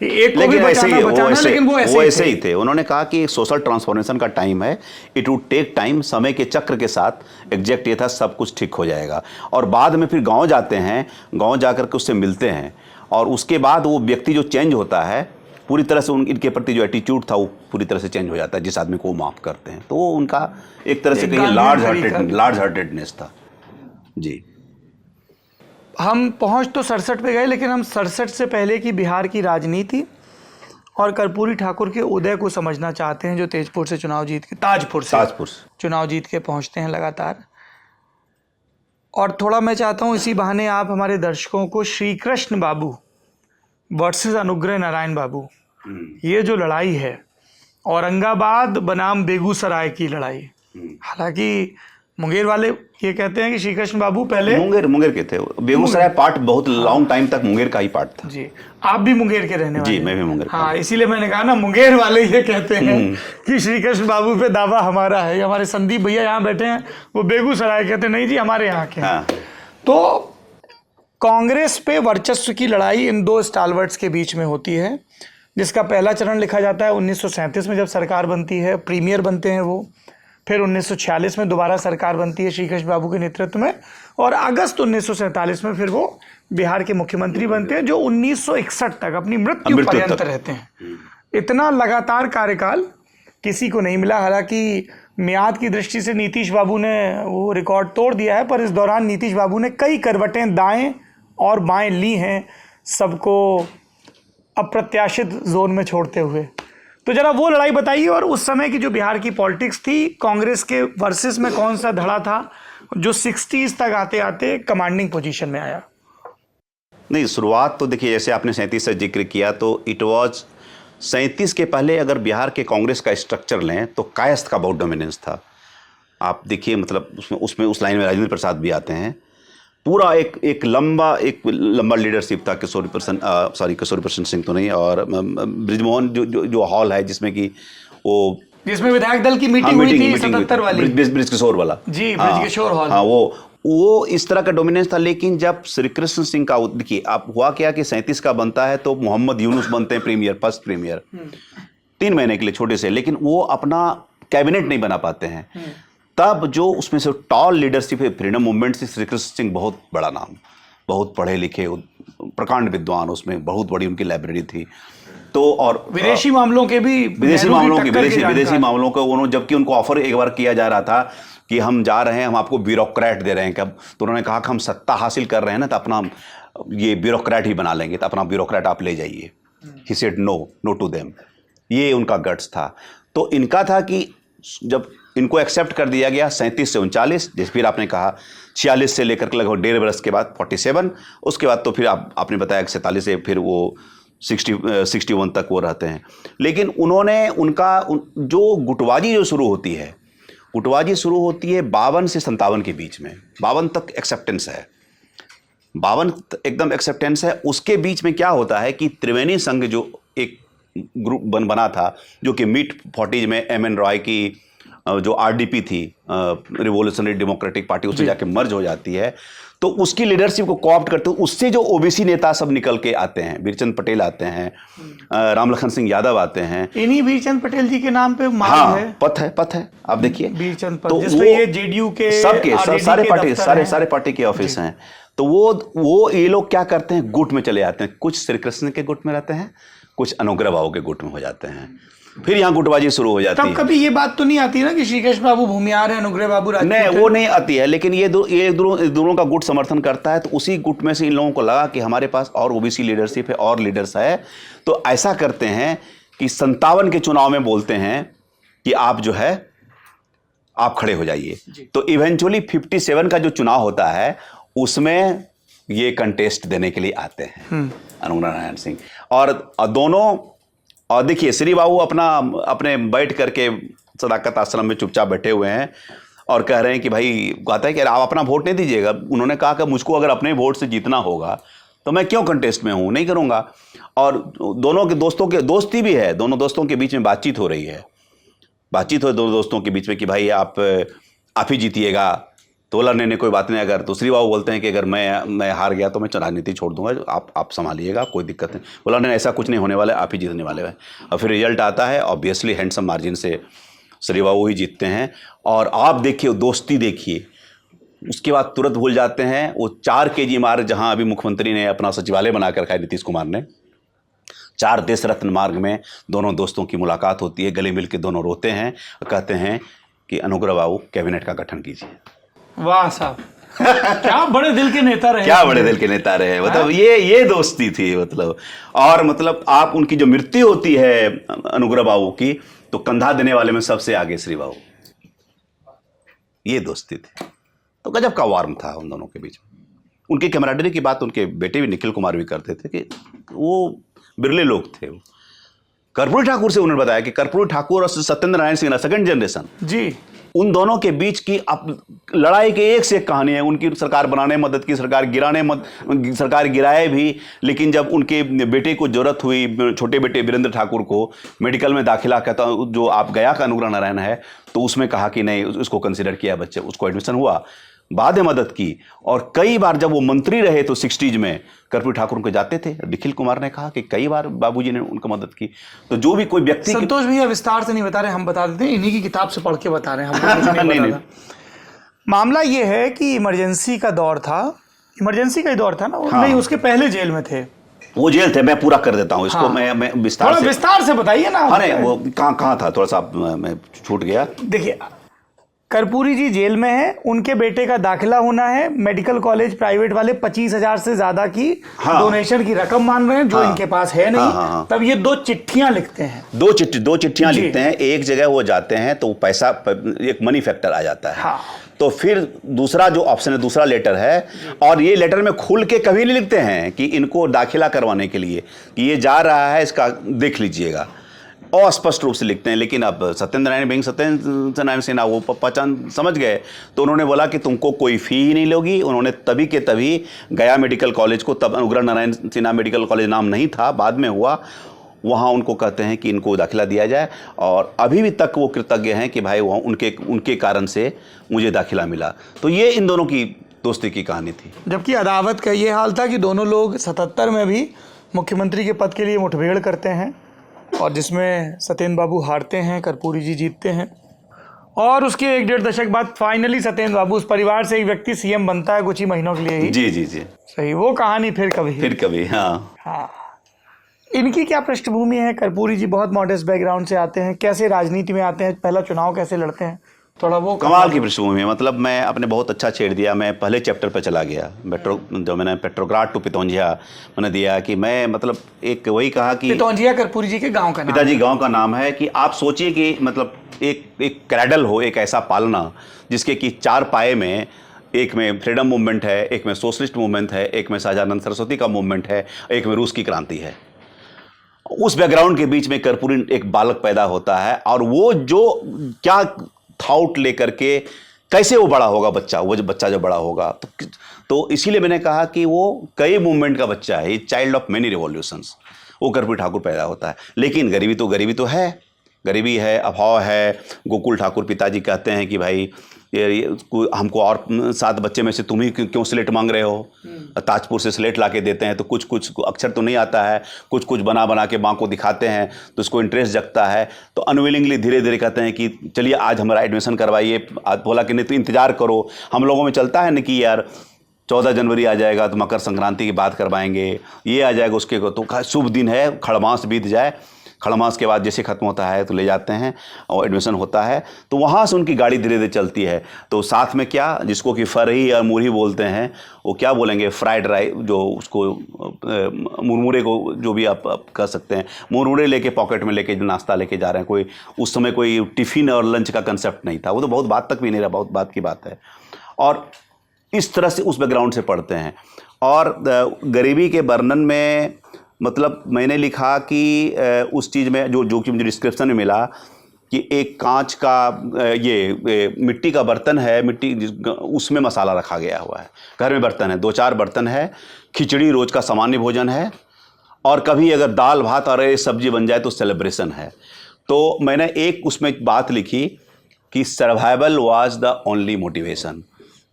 कि एक को भी बचाना, लेकिन वो ऐसे ही थे। उन्होंने कहा कि सोशल ट्रांसफॉर्मेशन का टाइम है, इट वुड टेक टाइम, समय के चक्र के साथ एग्जैक्ट ये था सब कुछ ठीक हो जाएगा। और बाद में फिर गांव जाते हैं, गांव जाकर के उससे मिलते हैं और उसके बाद वो व्यक्ति जो चेंज होता है पूरी तरह से इनके प्रति जो एटीट्यूड था वो पूरी तरह से चेंज हो जाता है जिस आदमी को वो माफ़ करते हैं। तो वो उनका एक तरह से कहिए लार्ज हार्टेडनेस था। जी, हम पहुंच तो 67 पे गए, लेकिन हम 67 से पहले की बिहार की राजनीति और कर्पूरी ठाकुर के उदय को समझना चाहते हैं, जो तेजपुर से चुनाव जीत के ताजपुर से चुनाव जीत के पहुंचते हैं लगातार। और थोड़ा मैं चाहता हूं इसी बहाने आप हमारे दर्शकों को श्री कृष्ण बाबू वर्सेस अनुग्रह नारायण बाबू, ये जो लड़ाई है औरंगाबाद बनाम बेगूसराय की लड़ाई, हालांकि मुंगेर वाले ये कहते हैं कि श्री कृष्ण बाबू पहले मुंगेर के थे, बेगूसराय पार्ट बहुत लॉन्ग टाइम तक मुंगेर का ही पार्ट था। जी, आप भी मुंगेर के रहने वाले? जी, मैं भी मुंगेर। हाँ, इसीलिए मैंने कहा ना, मुंगेर वाले ये कहते हैं कि श्री कृष्ण बाबू पे दावा हमारा है। हमारे संदीप भैया यहाँ बैठे हैं, वो बेगूसराय कहते नहीं जी हमारे यहाँ के। हाँ। तो कांग्रेस पे वर्चस्व की लड़ाई इन दो स्टालवर्ट्स के बीच में होती है, जिसका पहला चरण लिखा जाता है 1937 में जब सरकार बनती है, प्रीमियर बनते हैं वो। फिर 1946 में दोबारा सरकार बनती है श्री कृष्ण बाबू के नेतृत्व में, और अगस्त 1947 में फिर वो बिहार के मुख्यमंत्री बनते हैं, जो 1961 तक अपनी मृत्यु पर्यंत रहते हैं। इतना लगातार कार्यकाल किसी को नहीं मिला। हालांकि मियाद की दृष्टि से नीतीश बाबू ने वो रिकॉर्ड तोड़ दिया है, पर इस दौरान नीतीश बाबू ने कई करवटें दाएं और बाएं ली हैं, सबको अप्रत्याशित जोन में छोड़ते हुए। तो जरा वो लड़ाई बताइए, और उस समय की जो बिहार की पॉलिटिक्स थी, कांग्रेस के वर्सेस में कौन सा धड़ा था जो 60s तक आते आते कमांडिंग पोजीशन में आया? नहीं, शुरुआत तो देखिए, जैसे आपने 37 से जिक्र किया, तो इट वाज 37 के पहले अगर बिहार के कांग्रेस का स्ट्रक्चर लें तो कायस्थ का बहुत डोमिनेंस था। आप देखिए, मतलब उसमें उस लाइन में राजेंद्र प्रसाद भी आते हैं। पूरा एक लंबा लीडरशिप था। किशोरी प्रसन्न सिंह तो नहीं, और ब्रिजमोहन जो हॉल है जिसमें कि वो जिसमें विधायक दल की मीटिंग हुई थी 77 वाली, ब्रिज किशोर वाला। जी, ब्रिज किशोर हॉल। हाँ, वो इस तरह का डोमिनेंस था। लेकिन जब श्री कृष्ण सिंह का, देखिए आप हुआ क्या कि 37 का बनता है तो मोहम्मद यूनुस बनते हैं प्रीमियर, फर्स्ट प्रीमियर 3 महीने के लिए, छोटे से, लेकिन वो अपना कैबिनेट नहीं बना पाते हैं। तब जो उसमें से टॉल लीडरशिप है फ्रीडम मूवमेंट से, श्री कृष्ण सिंह बहुत बड़ा नाम, बहुत पढ़े लिखे, प्रकांड विद्वान, उसमें बहुत बड़ी उनकी लाइब्रेरी थी। तो और विदेशी मामलों के विदेशी मामलों को उन्होंने, जबकि उनको ऑफर एक बार किया जा रहा था कि हम जा रहे हैं, हम आपको ब्यूरोक्रेट दे रहे हैं कब, तो उन्होंने कहा कि हम सत्ता हासिल कर रहे हैं ना, तो अपना ये ब्यूरोक्रेट ही बना लेंगे, तो अपना ब्यूरोक्रेट आप ले जाइए। He said no to them. ये उनका गट्स था। तो इनका था कि जब इनको एक्सेप्ट कर दिया गया 37 से 39, जैसे फिर आपने कहा 46 से लेकर लगभग 1.5 बरस के बाद 47, उसके बाद तो फिर आपने बताया कि 47 से फिर वो 61 तक वो रहते हैं। लेकिन उन्होंने जो गुटबाजी जो शुरू होती है, गुटबाजी शुरू होती है 52 से 57 के बीच में। 52 तक एक्सेप्टेंस है, 52 एकदम एक्सेप्टेंस है। उसके बीच में क्या होता है कि त्रिवेणी संघ जो एक ग्रुप बना था, जो कि मिड 40s में MN रॉय की जो RDP थी, रिवोल्यूशनरी डेमोक्रेटिक पार्टी, उससे जाके मर्ज हो जाती है। तो उसकी लीडरशिप को कोऑप्ट करते हुए उससे जो OBC नेता सब निकल के आते हैं, वीरचंद पटेल आते हैं, रामलखन सिंह यादव आते हैं। इन्हीं वीरचंद पटेल जी के नाम पे हाँ, है पथ है आप देखिए, वीरचंद पटेल, जिसपे ये JDU के सारे पार्टी के ऑफिस हैं। तो वो ये लोग क्या करते हैं, गुट में चले जाते हैं। कुछ श्री कृष्ण के गुट में रहते हैं, कुछ अनुग्रह बाबू के गुट में हो जाते हैं। फिर यहाँ गुटबाजी शुरू हो जाती है। तब कभी ये बात तो नहीं आती ना कि श्री कृष्ण बाबू भूमिहार है, अनुग्रह बाबू राजपूत है? नहीं, वो नहीं आती है। लेकिन ये दोनों का गुट समर्थन करता है। तो उसी गुट में से इन लोगों को लगा कि हमारे पास और OBC लीडरशिप है और लीडर्स है, तो ऐसा करते हैं कि 57 के चुनाव में बोलते हैं कि आप जो है आप खड़े हो जाइए। तो इवेंचुअली 57 का जो चुनाव होता है उसमें ये कंटेस्ट देने के लिए आते हैं अनुग्रह नारायण सिंह और दोनों। और देखिए, श्री बाबू अपने बैठ करके सदाकत आश्रम में चुपचाप बैठे हुए हैं और कह रहे हैं कि भाई, कहता है कि आप अपना वोट नहीं दीजिएगा। उन्होंने कहा कि मुझको अगर अपने वोट से जीतना होगा तो मैं क्यों कंटेस्ट में हूँ, नहीं करूँगा। और दोनों के दोस्ती भी है, दोनों दोस्तों के बीच में बातचीत हो रही है। दोनों दोस्तों के बीच में कि भाई आप ही जीतिएगा। तो बोला नहीं कोई बात नहीं। अगर तो श्री बाबू बोलते हैं कि अगर मैं हार गया तो मैं राजनीति छोड़ दूंगा, आप संभालिएगा, कोई दिक्कत नहीं। बोला नहीं, ऐसा कुछ नहीं होने वाला है, आप ही जीतने वाले हैं। और फिर रिजल्ट आता है, ऑब्वियसली हैंडसम मार्जिन से श्री बाबू ही जीतते हैं। और आप देखिए, दोस्ती देखिए, उसके बाद तुरंत भूल जाते हैं वो 4 kg मार्ग, जहां अभी मुख्यमंत्री ने अपना सचिवालय बनाकर रखा है नीतीश कुमार ने। 4 देश रत्न मार्ग में दोनों दोस्तों की मुलाकात होती है, गले मिल के दोनों रोते हैं और कहते हैं कि अनुग्रह बाबू कैबिनेट का गठन कीजिए। वाह साहब, क्या बड़े दिल के नेता रहे, क्या बड़े दिल के नेता रहे। मतलब ये दोस्ती थी मतलब। और मतलब आप उनकी जो मृत्यु होती है अनुग्रह बाबू की, तो कंधा देने वाले में सबसे आगे श्री बाबू, ये दोस्ती थी। तो गजब का वार्म था उन दोनों के बीच में। उनकी कैमराडरी की बात उनके बेटे भी निखिल कुमार भी करते थे कि वो बिरले लोग थे। कर्पूरी ठाकुर से उन्होंने बताया कि कर्पूरी ठाकुर और सत्येंद्र नारायण सिन्हा सेकंड जनरेशन जी, उन दोनों के बीच की अब लड़ाई की एक से एक कहानी है। उनकी सरकार बनाने में मदद की, सरकार गिराने सरकार गिराए भी, लेकिन जब उनके बेटे को जरूरत हुई, छोटे बेटे वीरेंद्र ठाकुर को मेडिकल में दाखिला, कहता जो आप गया का अनुग्रह नारायण है, तो उसमें कहा कि नहीं, उसको कंसिडर किया, बच्चे उसको एडमिशन हुआ, बाद में मदद की। और कई बार जब वो मंत्री रहे तो 60s में कर्पूरी ठाकुर उनके जाते थे। निखिल कुमार ने कहा कि कई बार बाबूजी ने उनका मदद की। तो जो भी कोई व्यक्ति, संतोष भैया विस्तार से नहीं बता रहे, हम बता देते हैं, इन्हीं की किताब से पढ़ के बता रहे हैं हम। नहीं, मामला ये है कि इमरजेंसी का दौर था, इमरजेंसी का ही दौर था ना। नहीं, उसके पहले जेल में थे वो। जेल थे, मैं पूरा कर देता हूँ इसको। मैं विस्तार से बताइए ना। अरे वो कहाँ था, थोड़ा सा मैं छूट गया। देखिए, कर्पूरी जी जेल में है, उनके बेटे का दाखिला होना है, मेडिकल कॉलेज प्राइवेट वाले 25,000 से ज्यादा की डोनेशन की रकम मान रहे हैं, जो इनके पास है नहीं। तब ये 2 चिट्ठियां लिखते हैं, दो चिट्ठियां लिखते हैं। एक जगह वो जाते हैं तो पैसा, एक मनी फैक्टर आ जाता है। तो फिर दूसरा जो ऑप्शन है, दूसरा लेटर है, और ये लेटर में खुल के कभी नहीं लिखते हैं कि इनको दाखिला करवाने के लिए कि ये जा रहा है, इसका देख लीजिएगा, अस्पष्ट रूप से लिखते हैं। लेकिन अब सत्येंद्र नारायण सिन्हा वो पहचान समझ गए, तो उन्होंने बोला कि तुमको कोई फी ही नहीं लोगी। उन्होंने तभी के तभी गया मेडिकल कॉलेज को, तब अनुग्रह नारायण सिन्हा मेडिकल कॉलेज नाम नहीं था, बाद में हुआ, वहाँ उनको कहते हैं कि इनको दाखिला दिया जाए। और अभी भी तक वो कृतज्ञ हैं कि भाई वहाँ उनके कारण से मुझे दाखिला मिला। तो ये इन दोनों की दोस्ती की कहानी थी। जबकि अदावत का ये हाल था कि दोनों लोग 77 में भी मुख्यमंत्री के पद के लिए मुठभेड़ करते हैं, और जिसमें सत्येंद्र बाबू हारते हैं, कर्पूरी जी जीतते हैं। और उसके 1-1.5 दशक बाद फाइनली सत्येंद्र बाबू, उस परिवार से एक व्यक्ति सीएम बनता है कुछ ही महीनों के लिए ही। जी जी जी, सही। वो कहानी फिर कभी। हाँ। इनकी क्या पृष्ठभूमि है? कर्पूरी जी बहुत मॉडेस्ट बैकग्राउंड से आते हैं, कैसे राजनीति में आते हैं, पहला चुनाव कैसे लड़ते हैं, थोड़ा वो कमाल की पृष्ठभूमि है। मतलब मैं अपने बहुत अच्छा छेड़ दिया। मैं पहले चैप्टर पे चला गया, जो मैंने पेट्रोग्राड टू पितौंजिया मैंने दिया कि मैं मतलब एक वही कहा कि पितौंजिया कर्पूरी जी के गांव का नाम, पिताजी गांव का नाम है। कि आप सोचिए कि मतलब एक क्रैडल हो, एक ऐसा पालना जिसके कि 4 पाए में, एक में फ्रीडम मूवमेंट है, एक में सोशलिस्ट मूवमेंट है, एक में शाहजानंद सरस्वती का मूवमेंट है, एक में रूस की क्रांति है। उस बैकग्राउंड के बीच में कर्पूरी एक बालक पैदा होता है, और वो जो क्या थाउट लेकर के कैसे वो बड़ा होगा बच्चा, वो जो बच्चा जो बड़ा होगा, तो इसीलिए मैंने कहा कि वो कई मूवमेंट का बच्चा है, चाइल्ड ऑफ मेनी रिवॉल्यूशंस। वो कर्पूरी ठाकुर पैदा होता है। लेकिन गरीबी तो है, गरीबी है, अभाव है। गोकुल ठाकुर पिताजी कहते हैं कि भाई हमको और 7 बच्चे में से तुम ही क्यों स्लेट मांग रहे हो? ताजपुर से स्लेट ला के देते हैं तो कुछ अक्षर तो नहीं आता है, कुछ बना के माँ को दिखाते हैं तो उसको इंटरेस्ट जगता है। तो अनविलिंगली धीरे धीरे कहते हैं कि चलिए आज हमारा एडमिशन करवाइए। बोला कि नहीं तो इंतज़ार करो। हम लोगों में चलता है ना कि यार 14 जनवरी आ जाएगा तो मकर संक्रांति की बात करवाएंगे, ये आ जाएगा उसके को, तो शुभ दिन है, खड़मास बीत जाए, खड़मास के बाद जैसे ख़त्म होता है तो ले जाते हैं और एडमिशन होता है। तो वहाँ से उनकी गाड़ी धीरे धीरे चलती है। तो साथ में क्या, जिसको कि फरही या मुरही बोलते हैं, वो क्या बोलेंगे, फ्राइड राइस, जो उसको मुरमुरे को जो भी आप कह सकते हैं, मुरमुरे लेके पॉकेट में लेके नाश्ता लेके जा रहे हैं। कोई उस समय कोई टिफ़िन और लंच का कंसेप्ट नहीं था, वो तो बहुत बात तक भी नहीं रहा, बहुत बात की बात है। और इस तरह से उस बैकग्राउंड से पढ़ते हैं। और गरीबी के वर्णन में मतलब मैंने लिखा कि उस चीज़ में जो कि मुझे डिस्क्रिप्शन में मिला कि एक कांच का ये मिट्टी का बर्तन है, उसमें मसाला रखा गया हुआ है। घर में बर्तन है, 2-4 बर्तन है, खिचड़ी रोज़ का सामान्य भोजन है, और कभी अगर दाल भात और सब्जी बन जाए तो सेलिब्रेशन है। तो मैंने एक उसमें बात लिखी कि survival was the only motivation.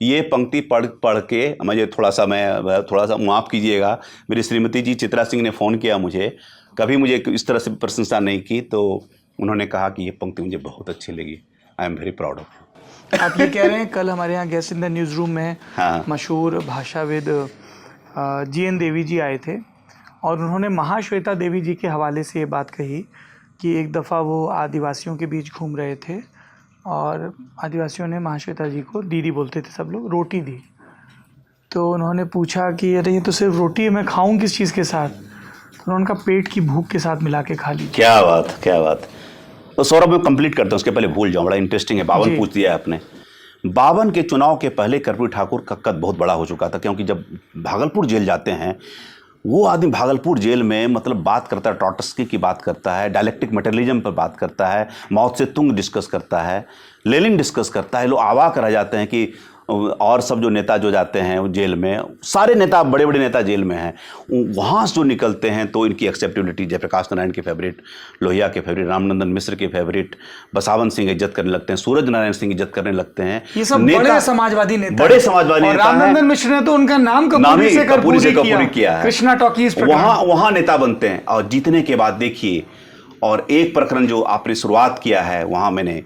ये पंक्ति पढ़ के मुझे थोड़ा सा माफ़ कीजिएगा, मेरी श्रीमती जी चित्रा सिंह ने फ़ोन किया मुझे, कभी मुझे इस तरह से प्रशंसा नहीं की, तो उन्होंने कहा कि ये पंक्ति मुझे बहुत अच्छी लगी, I am very proud of you. आप ये कह रहे हैं, कल हमारे यहाँ guest in the news room में हाँ। मशहूर भाषाविद GN देवी जी आए थे और उन्होंने महाश्वेता देवी जी के हवाले से ये बात कही कि एक दफ़ा वो आदिवासियों के बीच घूम रहे थे और आदिवासियों ने महाश्वेता जी को दीदी बोलते थे सब लोग, रोटी दी। तो उन्होंने पूछा कि अरे ये तो सिर्फ रोटी है, मैं खाऊं किस चीज़ के साथ? तो उन्होंने कहा पेट की भूख के साथ मिला के खा ली। क्या बात, क्या बात। तो सौरभ मैं कंप्लीट करता हूँ, उसके पहले भूल जाऊँ, बड़ा इंटरेस्टिंग है। 52 पूछ दिया है आपने। 52 के चुनाव के पहले कर्पूरी ठाकुर का कद बहुत बड़ा हो चुका था, क्योंकि जब भागलपुर जेल जाते हैं वो आदमी भागलपुर जेल में मतलब बात करता है, ट्रॉट्स्की की बात करता है, डायलेक्टिक मटेरियलिज्म पर बात करता है, माओ से तुंग डिस्कस करता है, लेनिन डिस्कस करता है। लोग अवाक रह जाते हैं कि और सब जो नेता जो जाते हैं जेल में, सारे नेता, बड़े बड़े नेता जेल में हैं, वहाँ से जो निकलते हैं तो इनकी एक्सेप्टेबिलिटी, जयप्रकाश नारायण के फेवरेट, लोहिया के फेवरेट, रामनंदन मिश्र के फेवरेट, बसावन सिंह इज्जत करने लगते हैं, सूरज नारायण सिंह इज्जत करने लगते हैं। ये सब बड़े समाजवादी नेता, बड़े समाजवादी नेता। रामनंदन मिश्र ने तो उनका नाम कपूरी से कपूरी किया है, कृष्णा टॉकीज, वहाँ नेता बनते हैं। और जीतने के बाद देखिए, और एक प्रकरण जो आपने शुरुआत किया है, वहाँ मैंने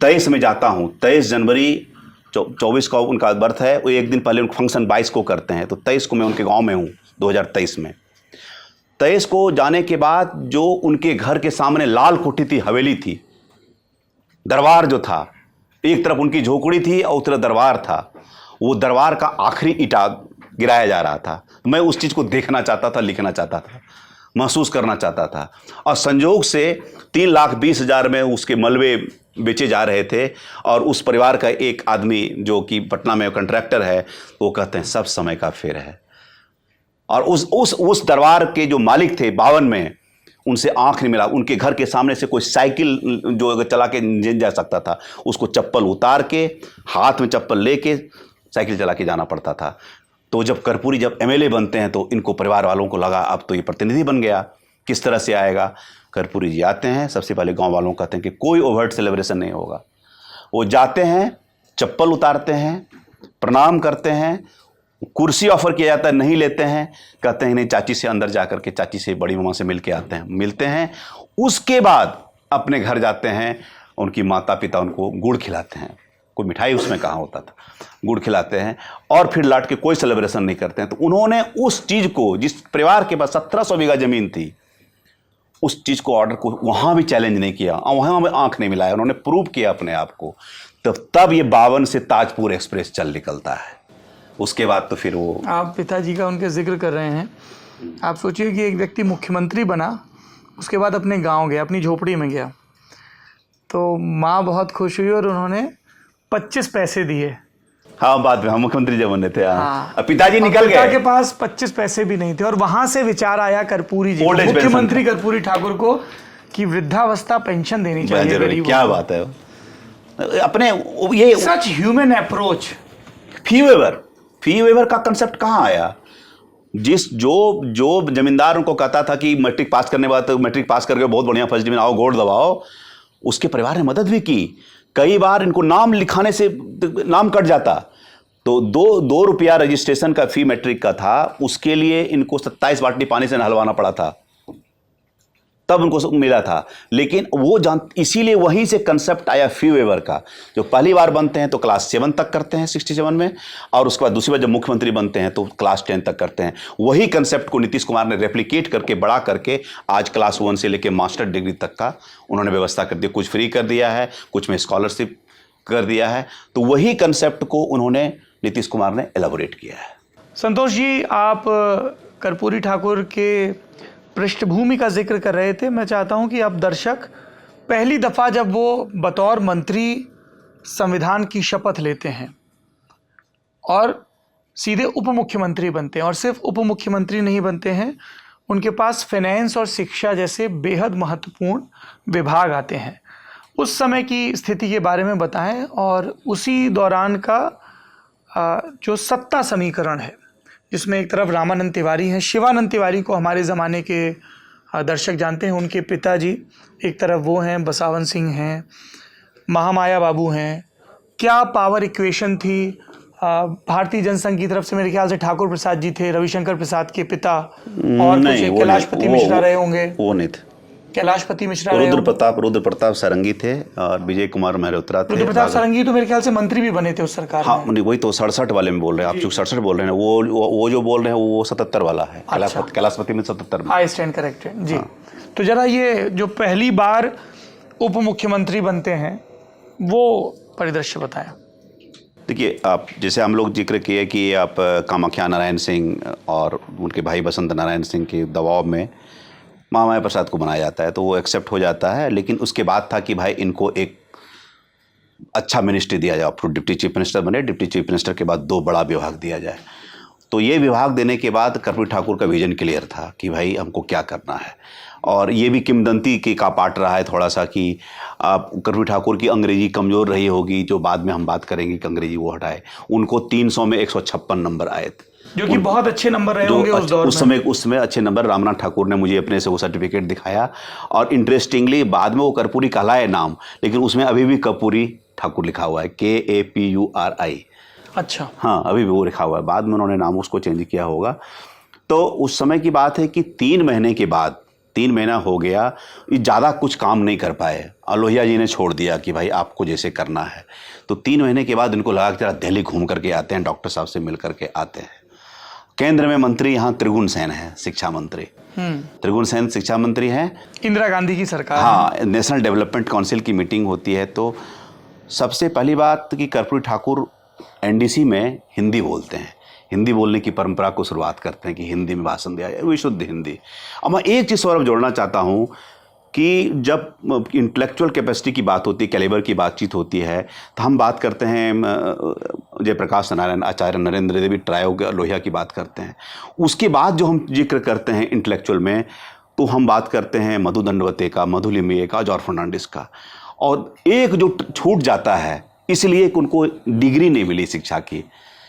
23 में जाता हूँ, 23 जनवरी 24 का उनका बर्थ है, वो एक दिन पहले उनका फंक्शन 22 को करते हैं, तो 23 को मैं उनके गांव में हूँ 2023 में। 23 को जाने के बाद जो उनके घर के सामने लाल कोठी थी, हवेली थी, दरबार जो था, एक तरफ उनकी झोपड़ी थी और उस तरफ दरबार था, वो दरबार का आखिरी ईंटा गिराया जा रहा था। मैं उस चीज़ को देखना चाहता था, लिखना चाहता था, महसूस करना चाहता था। और संजोग से 3,20,000 में उसके मलबे बेचे जा रहे थे, और उस परिवार का एक आदमी जो कि पटना में कंट्रैक्टर है, वो कहते हैं सब समय का फेर है। और उस दरबार के जो मालिक थे 52 में, उनसे आंख नहीं मिला। उनके घर के सामने से कोई साइकिल जो अगर चला के जा सकता था, उसको चप्पल उतार के, हाथ में चप्पल लेके साइकिल चला के जाना पड़ता था। तो जब कर्पूरी जब MLA बनते हैं तो इनको परिवार वालों को लगा अब तो ये प्रतिनिधि बन गया, किस तरह से आएगा। कर्पूरी जी आते हैं, सबसे पहले गांव वालों को कहते हैं कि कोई ओवर्ट सेलिब्रेशन नहीं होगा। वो जाते हैं, चप्पल उतारते हैं, प्रणाम करते हैं, कुर्सी ऑफर किया जाता है, नहीं लेते हैं, कहते हैं नहीं, चाची से अंदर जाकर के, चाची से, बड़ी मामा से मिल के आते हैं, मिलते हैं। उसके बाद अपने घर जाते हैं, उनकी माता पिता उनको गुड़ खिलाते हैं, कोई मिठाई उसमें कहाँ होता था, गुड़ खिलाते हैं, और फिर लौट के कोई सेलिब्रेशन नहीं करते हैं। तो उन्होंने उस चीज़ को, जिस परिवार के पास 1700 बीघा ज़मीन थी, उस चीज़ को, ऑर्डर को वहाँ भी चैलेंज नहीं किया, वहाँ में आंख नहीं मिलाया, उन्होंने प्रूव किया अपने आप को। तब ये 52 से ताजपुर एक्सप्रेस चल निकलता है। उसके बाद तो फिर वो, आप पिताजी का उनके जिक्र कर रहे हैं, आप सोचिए कि एक व्यक्ति मुख्यमंत्री बना, उसके बाद अपने गांव गया, अपनी झोपड़ी में गया, तो माँ बहुत खुश हुई और उन्होंने 25 पैसे दिए। हाँ, बाद में हम मुख्यमंत्री जब बने थे। हाँ। पिताजी निकल गए, पिता के पास 25 पैसे भी नहीं थे, और वहां से विचार आया कर्पूरी जी, मुख्यमंत्री कर्पूरी ठाकुर को, कि वृद्धावस्था पेंशन देनी चाहिए गरीबों को। क्या बात है, अपने ये सच ह्यूमन अप्रोच। फी वेवर का कंसेप्ट कहाँ आया? जो जमींदार उनको कहता था कि मैट्रिक पास करने बाद, तो मैट्रिक पास करके बहुत बढ़िया फर्स्ट डिवीजन आओ, गोड़ दबाओ, उसके परिवार ने मदद भी की। कई बार इनको नाम लिखाने से नाम कट जाता, तो 2 रुपया रजिस्ट्रेशन का फी मैट्रिक का था, उसके लिए इनको 27 बाल्टी पानी से नहलवाना पड़ा था, तब उनको मिला था। लेकिन वो इसीलिए वहीं से कंसेप्ट आया फी वेवर का। जो पहली बार बनते हैं तो क्लास 7 तक करते हैं 67 में, और उसके बाद दूसरी बार जब मुख्यमंत्री बनते हैं तो क्लास 10 तक करते हैं। वही कंसेप्ट को नीतीश कुमार ने रेप्लिकेट करके बड़ा करके आज क्लास 1 से लेकर मास्टर डिग्री तक का उन्होंने व्यवस्था कर दी। कुछ फ्री कर दिया है, कुछ में स्कॉलरशिप कर दिया है। तो वही कंसेप्ट को उन्होंने, नीतीश कुमार ने एलाबोरेट किया है। संतोष जी, आप कर्पूरी ठाकुर के पृष्ठभूमि का जिक्र कर रहे थे। मैं चाहता हूं कि अब दर्शक पहली दफ़ा जब वो बतौर मंत्री संविधान की शपथ लेते हैं और सीधे उप मुख्यमंत्री बनते हैं, और सिर्फ उप मुख्यमंत्री नहीं बनते हैं, उनके पास फाइनेंस और शिक्षा जैसे बेहद महत्वपूर्ण विभाग आते हैं, उस समय की स्थिति के बारे में बताएं। और उसी दौरान का जो सत्ता समीकरण है, जिसमें एक तरफ रामानंद तिवारी हैं, शिवानंद तिवारी को हमारे ज़माने के दर्शक जानते हैं, उनके पिताजी, एक तरफ वो हैं, बसावन सिंह हैं, महामाया बाबू हैं। क्या पावर इक्वेशन थी? भारतीय जनसंघ की तरफ से मेरे ख्याल से ठाकुर प्रसाद जी थे, रविशंकर प्रसाद के पिता, और कुछ कैलाशपति मिश्रा रहे होंगे। वो नहीं थे, कैलाशपति मिश्रा रहे रुद्र प्रताप सारंगी थे और विजय कुमार मेहरोत्रा थे। रुद्र प्रताप सारंगी तो मेरे ख्याल से मंत्री भी बने थे उस सरकार हाँ, में। वही तो 67 वाले में बोल रहे हैं आप, 67 बोल रहे हैं, वो जो बोल रहे हैं वो 77 वाला है। अच्छा। कैलाशपति में 77 में। आई स्टैंड करेक्टेड जी। तो जरा ये जो पहली बार उप मुख्यमंत्री बनते हैं वो परिदृश्य बताएं। देखिए, आप जैसे हम लोग जिक्र किए कि आप कामाख्या नारायण सिंह और उनके भाई बसंत नारायण सिंह के दबाव में महामाया प्रसाद को बनाया जाता है, तो वो एक्सेप्ट हो जाता है। लेकिन उसके बाद था कि भाई इनको एक अच्छा मिनिस्ट्री दिया जाए, फिर डिप्टी चीफ मिनिस्टर बने। डिप्टी चीफ मिनिस्टर के बाद 2 बड़ा विभाग दिया जाए। तो ये विभाग देने के बाद कर्पूरी ठाकुर का विजन क्लियर था कि भाई हमको क्या करना है। और ये भी किंवदंती का पार्ट रहा है थोड़ा सा कि आप कर्पूरी ठाकुर की अंग्रेजी कमज़ोर रही होगी, जो बाद में हम बात करेंगे कि अंग्रेजी वो हटाए। उनको 300 में 156 नंबर आए थे, जो कि बहुत अच्छे नंबर रहे होंगे उस दौर में। उस समय अच्छे नंबर। रामनाथ ठाकुर ने मुझे अपने से वो सर्टिफिकेट दिखाया। और इंटरेस्टिंगली बाद में वो कर्पूरी कहलाए नाम, लेकिन उसमें अभी भी कर्पूरी ठाकुर लिखा हुआ है, KAPURI। अच्छा, हाँ, अभी भी वो लिखा हुआ है। बाद में उन्होंने नाम उसको चेंज किया होगा। तो उस समय की बात है कि 3 महीने के बाद, 3 महीना हो गया, ये ज़्यादा कुछ काम नहीं कर पाए। लोहिया जी ने छोड़ दिया कि भाई आपको जैसे करना है। तो 3 महीने के बाद इनको लगा कि जरा दिल्ली घूम करके आते हैं, डॉक्टर साहब से मिल करके आते हैं। केंद्र में मंत्री यहाँ त्रिगुण सेन है, शिक्षा मंत्री। त्रिगुण सेन शिक्षा मंत्री हैं, इंदिरा गांधी की सरकार। हाँ, नेशनल डेवलपमेंट काउंसिल की मीटिंग होती है। तो सबसे पहली बात कि कर्पूरी ठाकुर NDC में हिंदी बोलते हैं, हिंदी बोलने की परंपरा को शुरुआत करते हैं कि हिंदी में भाषण दिया जाए, विशुद्ध हिंदी। अब मैं एक चीज़ और जोड़ना चाहता हूँ कि जब इंटेलेक्चुअल कैपेसिटी की बात होती है, कैलिबर की बातचीत होती है, तो हम बात करते हैं जयप्रकाश नारायण, आचार्य नरेंद्र देवी ट्रायो लोहिया की बात करते हैं। उसके बाद जो हम जिक्र करते हैं इंटेलेक्चुअल में, तो हम बात करते हैं मधु दंडवते का, मधु लिमये का, जॉर्ज फर्नांडिस का। और एक जो छूट जाता है, इसलिए उनको डिग्री नहीं मिली शिक्षा की।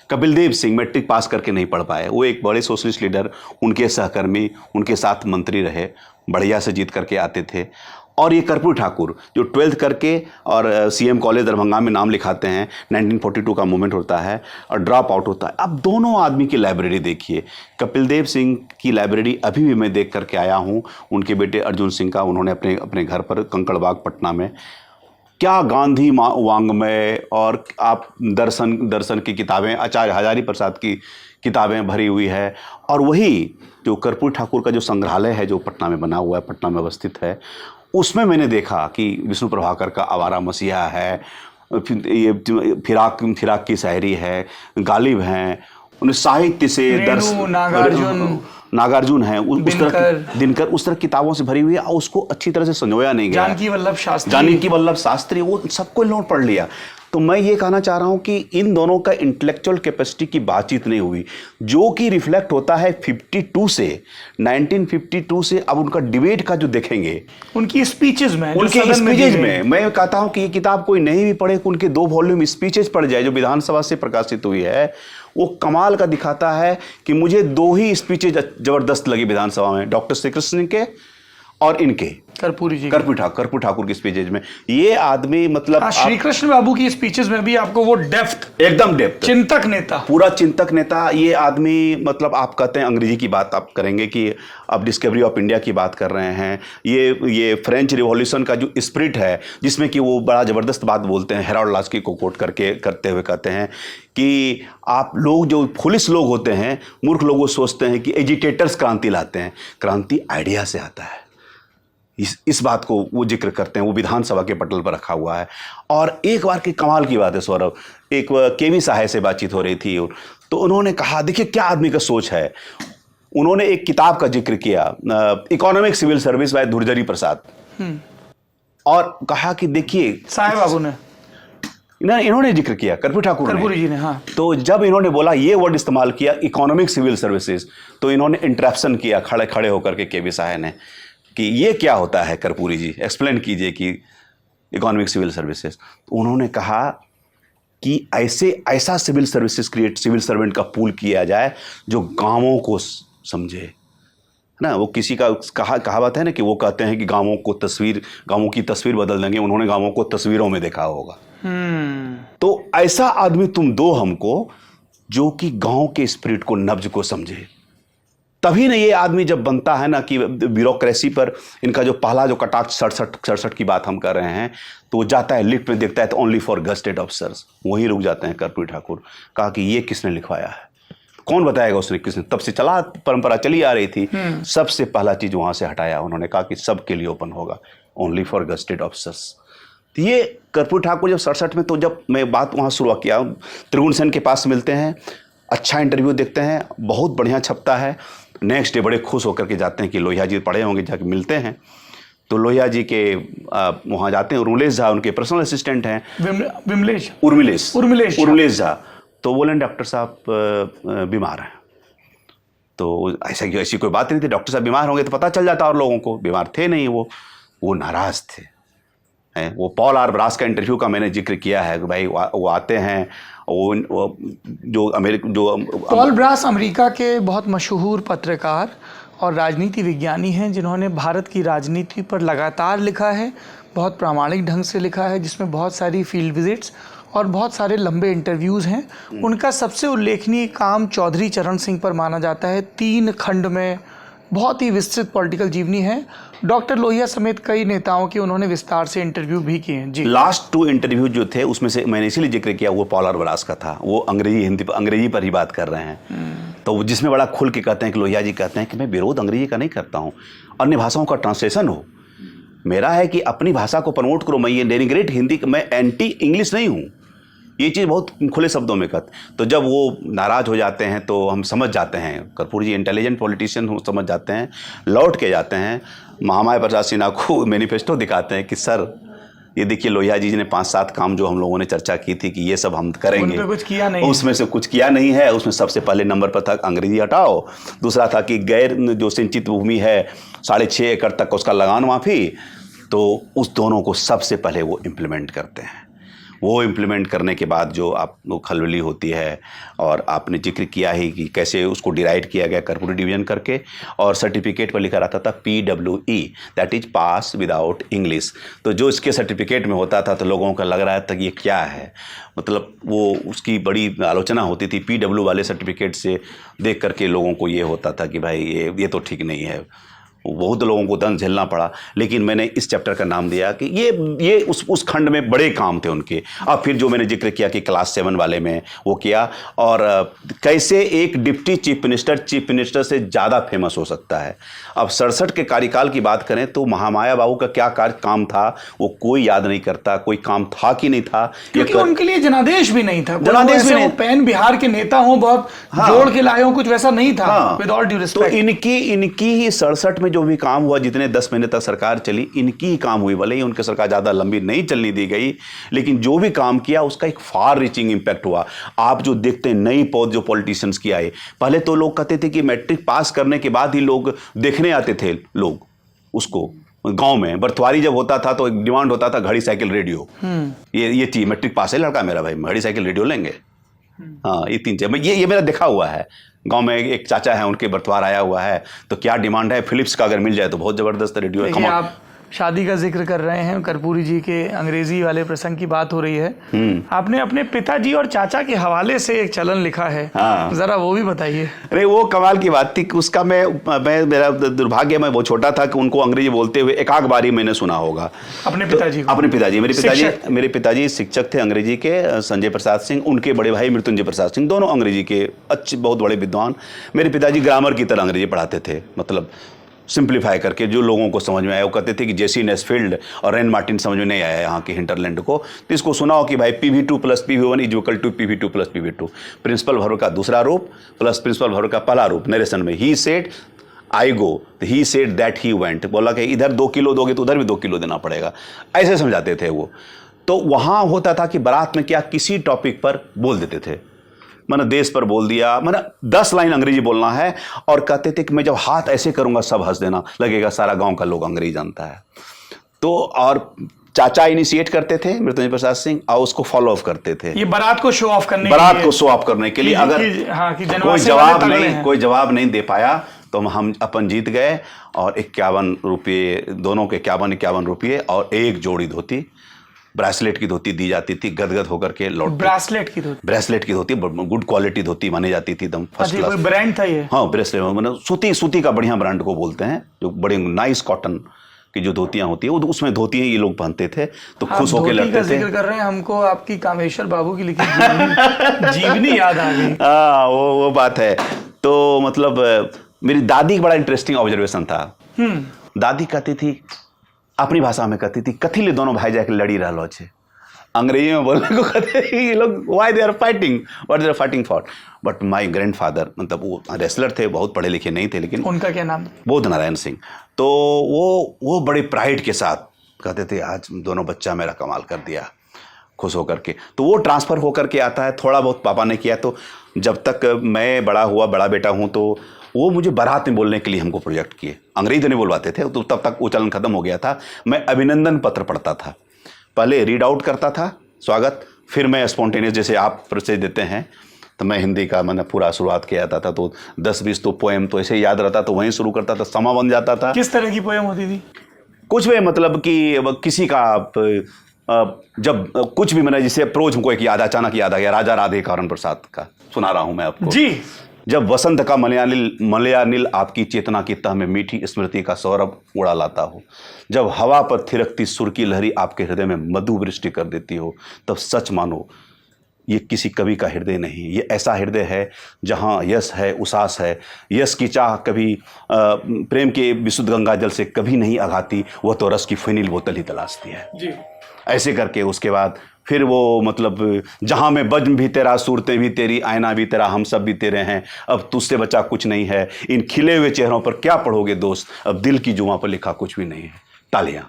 कपिल देव सिंह मैट्रिक पास करके नहीं पढ़ पाए। वो एक बड़े सोशलिस्ट लीडर, उनके सहकर्मी उनके साथ मंत्री रहे, बढ़िया से जीत करके आते थे। और ये कर्पूरी ठाकुर जो 12th करके और CM कॉलेज दरभंगा में नाम लिखाते हैं, 1942 का मूवमेंट होता है और ड्रॉप आउट होता है। अब दोनों आदमी की लाइब्रेरी देखिए। कपिल देव सिंह की लाइब्रेरी अभी भी मैं देख करके आया हूँ, उनके बेटे अर्जुन सिंह का। उन्होंने अपने घर पर कंकड़बाग पटना में क्या गांधी वांग्मय और आप दर्शन की किताबें, आचार्य हजारी प्रसाद की किताबें भरी हुई है। और वही जो कर्पूरी ठाकुर का जो संग्रहालय है जो पटना में बना हुआ है, पटना में अवस्थित है, उसमें मैंने देखा कि विष्णु प्रभाकर का आवारा मसीहा है, ये फिराक की शायरी है, गालिब हैं, उन्हें साहित्य से नागार्जुन है, दिनकर, उस तरह किताबों से भरी हुई है। उसको अच्छी तरह से संजोया नहीं गया। जानकी वल्लभ शास्त्री वो सबको नोट पढ़ लिया। तो मैं ये कहना चाह रहा हूं कि इन दोनों का इंटेलेक्चुअल कैपेसिटी की बातचीत नहीं हुई, जो कि रिफ्लेक्ट होता है 1952 से। अब उनका डिबेट का जो देखेंगे, उनकी स्पीचेज में, मैं कहता हूं कि ये किताब कोई नहीं भी पढ़े, उनके 2 वॉल्यूम स्पीचेज पढ़ जाए जो विधानसभा से प्रकाशित हुई है। वो कमाल का दिखाता है कि मुझे 2 ही स्पीचेज जबरदस्त लगी विधानसभा में, डॉक्टर श्री कृष्ण के और इनके कर्पूरी ठाकुर की स्पीचेज में। ये आदमी मतलब श्री कृष्ण बाबू की स्पीचेज में भी आपको वो एकदम डेप्थ, चिंतक नेता, पूरा चिंतक नेता। ये आदमी मतलब आप कहते हैं अंग्रेजी की बात आप करेंगे कि आप डिस्कवरी ऑफ इंडिया की बात कर रहे हैं। ये फ्रेंच रिवॉल्यूशन का जो स्पिरिट है, जिसमें कि वो बड़ा ज़बरदस्त बात बोलते हैं, हेराल्ड लास्की को कोट करते हुए कहते हैं कि आप लोग जो फुलिश लोग होते हैं, मूर्ख लोग, वो सोचते हैं कि एजिटेटर्स क्रांति लाते हैं। क्रांति आइडिया से आता है। इस बात को वो जिक्र करते हैं, वो विधानसभा के पटल पर रखा हुआ है। और एक बार की कमाल की बात है सौरभ, एक KV साहे से बातचीत हो रही थी, तो उन्होंने कहा, देखिए क्या आदमी का सोच है। उन्होंने एक किताब का जिक्र किया, इकोनॉमिक सिविल सर्विस बाय धुरजरी प्रसाद, और कहा कि देखिए साहे बाबू ने, इन्होंने जिक्र किया, कर्पूरी जी ने, हाँ। तो जब इन्होंने बोला, ये वर्ड इस्तेमाल किया, इकोनॉमिक सिविल सर्विसेज, तो इन्होंने इंटरप्शन किया खड़े होकर के KV साहे ने कि ये क्या होता है कर्पूरी जी, एक्सप्लेन कीजिए कि इकोनॉमिक सिविल सर्विसेज। तो उन्होंने कहा कि ऐसा सिविल सर्वेंट का पूल किया जाए जो गांवों को समझे ना। वो किसी का कहावत है ना कि वो कहते हैं कि गांवों की तस्वीर बदल देंगे। उन्होंने गांवों को तस्वीरों में देखा होगा। तो ऐसा आदमी तुम दो हमको, जो कि गांव के स्पिरिट को, नब्ज को समझे, तभी ना ये आदमी जब बनता है ना कि ब्यूरोक्रेसी पर इनका जो पहला जो कटाक्ष 67 की बात हम कर रहे हैं, तो वो जाता है लिफ्ट में, देखता है तो ओनली फॉर गस्टेड ऑफिसर्स, वहीं रुक जाते हैं कर्पूरी ठाकुर। कहा कि ये किसने लिखवाया है, कौन बताएगा उसने किसने, तब से चला परंपरा चली आ रही थी। सबसे पहला चीज वहां से हटाया उन्होंने, कहा कि सबके लिए ओपन होगा, ओनली फॉर गस्टेड ऑफिसर्स। तो ये कर्पूरी ठाकुर जब 67 में, तो जब मैं बात वहाँ शुरू किया, त्रिगुण सेन के पास मिलते हैं, अच्छा इंटरव्यू देखते हैं, बहुत बढ़िया छपता है। नेक्स्ट डे बड़े खुश होकर के जाते हैं कि लोहिया जी पढ़े होंगे, जाके मिलते हैं। तो लोहिया जी के वहाँ जाते हैं, उर्मिलेश झा उनके पर्सनल असिस्टेंट हैं। उर्मिलेश झा। तो बोले डॉक्टर साहब बीमार हैं। तो ऐसी कोई बात नहीं थी, डॉक्टर साहब बीमार होंगे तो पता चल जाता, और लोगों को बीमार थे नहीं, वो नाराज थे। वो पॉल आर ब्रास का इंटरव्यू का मैंने जिक्र किया है कि भाई वो आते हैं, वो जो पॉल ब्रास अमेरिका के बहुत मशहूर पत्रकार और राजनीति विज्ञानी हैं, जिन्होंने भारत की राजनीति पर लगातार लिखा है, बहुत प्रामाणिक ढंग से लिखा है, जिसमें बहुत सारी फील्ड विजिट्स और बहुत सारे लंबे इंटरव्यूज़ हैं। उनका सबसे उल्लेखनीय काम चौधरी चरण सिंह पर माना जाता है। 3 खंड में बहुत ही विस्तृत पॉलिटिकल जीवनी है। डॉक्टर लोहिया समेत कई नेताओं के उन्होंने विस्तार से इंटरव्यू भी किए हैं। जी, लास्ट 2 इंटरव्यू जो थे उसमें से मैंने इसीलिए जिक्र किया, वो पॉल आर ब्रास का था। वो अंग्रेजी पर ही बात कर रहे हैं, तो जिसमें बड़ा खुल के कहते हैं कि लोहिया जी कहते हैं कि मैं विरोध अंग्रेजी का नहीं करता हूँ, अन्य भाषाओं का ट्रांसलेशन हो, मेरा है कि अपनी भाषा को प्रमोट करो, मैं ये डेनिग्रेट हिंदी, मैं एंटी इंग्लिश नहीं हूँ। ये चीज़ बहुत खुले शब्दों में कहते। तो जब वो नाराज़ हो जाते हैं तो हम समझ जाते हैं, कर्पूरी जी इंटेलिजेंट पॉलिटिशियन हो, समझ जाते हैं, लौट के जाते हैं, महामाया प्रसाद सिन्हा को मैनिफेस्टो दिखाते हैं कि सर ये देखिए लोहिया जी ने 5-7 काम जो हम लोगों ने चर्चा की थी कि ये सब हम करेंगे, कुछ किया नहीं, उसमें से कुछ किया नहीं है। उसमें सबसे पहले नंबर पर था अंग्रेजी हटाओ, दूसरा था कि गैर जो सिंचित भूमि है 6.5 एकड़ तक उसका लगान माफ़ी, तो उस दोनों को सबसे पहले वो इम्प्लीमेंट करते हैं। वो इम्प्लीमेंट करने के बाद जो आप खलबली होती है, और आपने जिक्र किया ही कि कैसे उसको डिराइड किया गया कर्पूरी डिवीजन करके, और सर्टिफिकेट पर लिखा रहता था PWE, that is pass without English. तो जो इसके सर्टिफिकेट में होता था तो लोगों का लग रहा था कि ये क्या है, मतलब वो उसकी बड़ी आलोचना होती थी। PW वाले सर्टिफिकेट से देख करके लोगों को ये होता था कि भाई ये तो ठीक नहीं है, बहुत लोगों को दंड झेलना पड़ा। लेकिन मैंने इस चैप्टर का नाम दिया कि ये उस खंड में बड़े काम थे उनके। अब फिर जो मैंने जिक्र किया कि क्लास 7 वाले में वो किया, और कैसे एक डिप्टी चीफ मिनिस्टर से ज़्यादा फेमस हो सकता है। अब 67 के कार्यकाल की बात करें तो महामाया बाबू का क्या काम था वो कोई याद नहीं करता, कोई काम था कि नहीं था, क्योंकि उनके लिए जनादेश भी नहीं था। जनादेश भी नहीं, पैन बिहार के नेता हों, बहुत जोड़ के लाए हों, कुछ वैसा नहीं था। विद ऑल ड्यू रिस्पेक्ट, तो इनकी ही 67 में जो भी काम हुआ, जितने 10 महीने तक सरकार चली, इनकी ही काम हुई। भले ही उनकी सरकार ज़्यादा लंबी नहीं चलने दी गई, लेकिन जो भी काम किया उसका एक फार रीचिंग इम्पैक्ट हुआ। आप जो देखते हैं नई पौध जो पॉलिटिशियंस की आए, पहले तो लोग कहते थे कि मैट्रिक पास करने के बाद ही लोग देखने आते थे, लोग उसको गांव में बर्थवारी जब होता था तो एक डिमांड होता था घड़ी साइकिल रेडियो। ये चीज मैट्रिक पास है लड़का मेरा, भाई घड़ी साइकिल रेडियो लेंगे। हाँ, ये 3 चीज ये मेरा देखा हुआ है। गांव में एक चाचा है, उनके बर्थवार आया हुआ है, तो क्या डिमांड है, फिलिप्स का अगर मिल जाए तो बहुत जबरदस्त रेडियो है। आप शादी का जिक्र कर रहे हैं, कर्पूरी जी के अंग्रेजी वाले प्रसंग की बात हो रही है। आपने अपने पिताजी और चाचा के हवाले से एक चलन लिखा है। हाँ। जरा वो भी बताइए। अरे वो कमाल की बात थी कि उसका मैं मेरा दुर्भाग्य, मैं वो छोटा था कि उनको अंग्रेजी बोलते हुए एक आध बारी मैंने सुना होगा। अपने पिताजी को? अपने पिताजी, मेरे पिताजी शिक्षक थे अंग्रेजी के, संजय प्रसाद सिंह, उनके बड़े भाई मृत्युंजय प्रसाद सिंह, दोनों अंग्रेजी के अच्छे बहुत बड़े विद्वान। मेरे पिताजी ग्रामर की तरह अंग्रेजी पढ़ाते थे, मतलब सिंप्लीफाई करके जो लोगों को समझ में आया। वो कहते थे कि जेसी नेस्फील्ड और रेन मार्टिन समझ में नहीं आया यहाँ के हिंटरलैंड को, तो इसको सुनाओ कि भाई PV2 + PV1 is equal to PV2 + PV2। Principal verb का दूसरा रूप प्लस प्रिंसिपल वर्ब का पहला रूप नरेशन में। He said I go, he said that he went, बोला कि इधर 2 किलो दोगे तो उधर भी 2 किलो देना पड़ेगा, ऐसे समझाते थे वो। तो वहाँ होता था कि बारात में क्या किसी टॉपिक पर बोल देते थे, मैंने देश पर बोल दिया, मैंने 10 लाइन अंग्रेजी बोलना है, और कहते थे कि मैं जब हाथ ऐसे करूंगा सब हंस देना, लगेगा सारा गांव का लोग अंग्रेजी जानता है। तो और चाचा इनिशिएट करते थे मृत्युंजय प्रसाद सिंह, और उसको फॉलो अप करते थे। ये बारात को शो ऑफ करने के लिए अगर कोई जवाब नहीं दे पाया तो हम अपन जीत गए, और 51 रुपये, दोनों के 51 रुपये और 1 जोड़ी धोती ब्रेसलेट की धोती दी जाती थी, गदगद होकर के लौट ब्रेसलेट की धोती? ब्रेसलेट की धोती गुड क्वालिटी धोती मानी जाती थी, एकदम फर्स्ट अच्छा, क्लास। कोई ब्रांड था ये? हाँ, ब्रेसलेट मतलब सूती का बढ़िया ब्रांड को बोलते हैं, जो बड़े नाइस कॉटन की जो धोतियां होती है, वो उसमें धोतियां ये लोग पहनते थे, तो खुश होकर लड़ते थे। जिक्र कर रहे हैं, हमको आपकी कामेश्वर बाबू की लिखी जीवनी याद आ गई। हाँ, वो बात है। तो मतलब मेरी दादी का बड़ा इंटरेस्टिंग ऑब्जर्वेशन था। दादी कहती थी, अपनी भाषा में कहती थी, कथी ले दोनों भाई जाके लड़ी रहा छे। अंग्रेजी में बोलने को कहते हैं ये लोग, why they are fighting, what they are fighting for. But my grandfather, मतलब वो रेसलर थे, बहुत पढ़े लिखे नहीं थे, लेकिन उनका क्या नाम? बोध नारायण सिंह। तो वो बड़े प्राइड के साथ कहते थे, आज दोनों बच्चा मेरा कमाल कर दिया, खुश होकर के। तो वो ट्रांसफ़र होकर के आता है, थोड़ा बहुत पापा ने किया। तो जब तक मैं बड़ा हुआ, बड़ा बेटा हूँ, तो वो मुझे बारात में बोलने के लिए हमको प्रोजेक्ट किए। अंग्रेजी तो नहीं बोलवाते थे, तो तब तक वो चलन खत्म हो गया था। मैं अभिनंदन पत्र पढ़ता था, पहले रीड आउट करता था स्वागत, फिर मैं स्पॉन्टेनियस जैसे आप परिचय देते हैं, तो मैं हिंदी का मैंने पूरा शुरुआत किया था। तो 10-20 तो पोएम तो ऐसे ही याद रहता, तो वहीं शुरू करता था, समा बन जाता था। किस तरह की पोएम होती थी? कुछ भी, मतलब कि किसी का जब कुछ भी, मैंने जिसे प्रोज हमको एक याद अचानक याद आ गया, राजा राधे कारण प्रसाद का सुना रहा हूँ मैं आपको जी। जब वसंत का मलयानिल आपकी चेतना की तह में मीठी स्मृति का सौरभ उड़ा लाता हो, जब हवा पर थिरकती सुर की लहरी आपके हृदय में मधु वृष्टि कर देती हो, तब सच मानो ये किसी कवि का हृदय नहीं, ये ऐसा हृदय है जहाँ यश है, उसास है। यश की चाह कभी प्रेम के विशुद्ध गंगा जल से कभी नहीं आघाती, वह तो रस की फिनिल बोतल ही तलाशती है। जी। ऐसे करके उसके बाद फिर वो, मतलब जहाँ में बज्म भी तेरा, सूरतें भी तेरी, आईना भी तेरा, हम सब भी तेरे हैं, अब तुझसे बचा कुछ नहीं है, इन खिले हुए चेहरों पर क्या पढ़ोगे दोस्त, अब दिल की जुबां पर लिखा कुछ भी नहीं है। तालियां।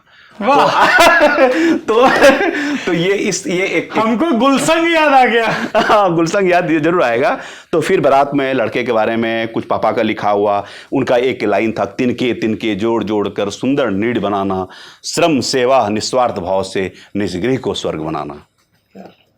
तो ये एक हमको गुलशन याद आ गया। हाँ, गुलशन याद जरूर आएगा। तो फिर बारात में लड़के के बारे में कुछ पापा का लिखा हुआ, उनका एक लाइन था, तिनके तिनके जोड़ जोड़ कर सुंदर नीड़ बनाना, श्रम सेवा निस्वार्थ भाव से निजगृह को स्वर्ग बनाना।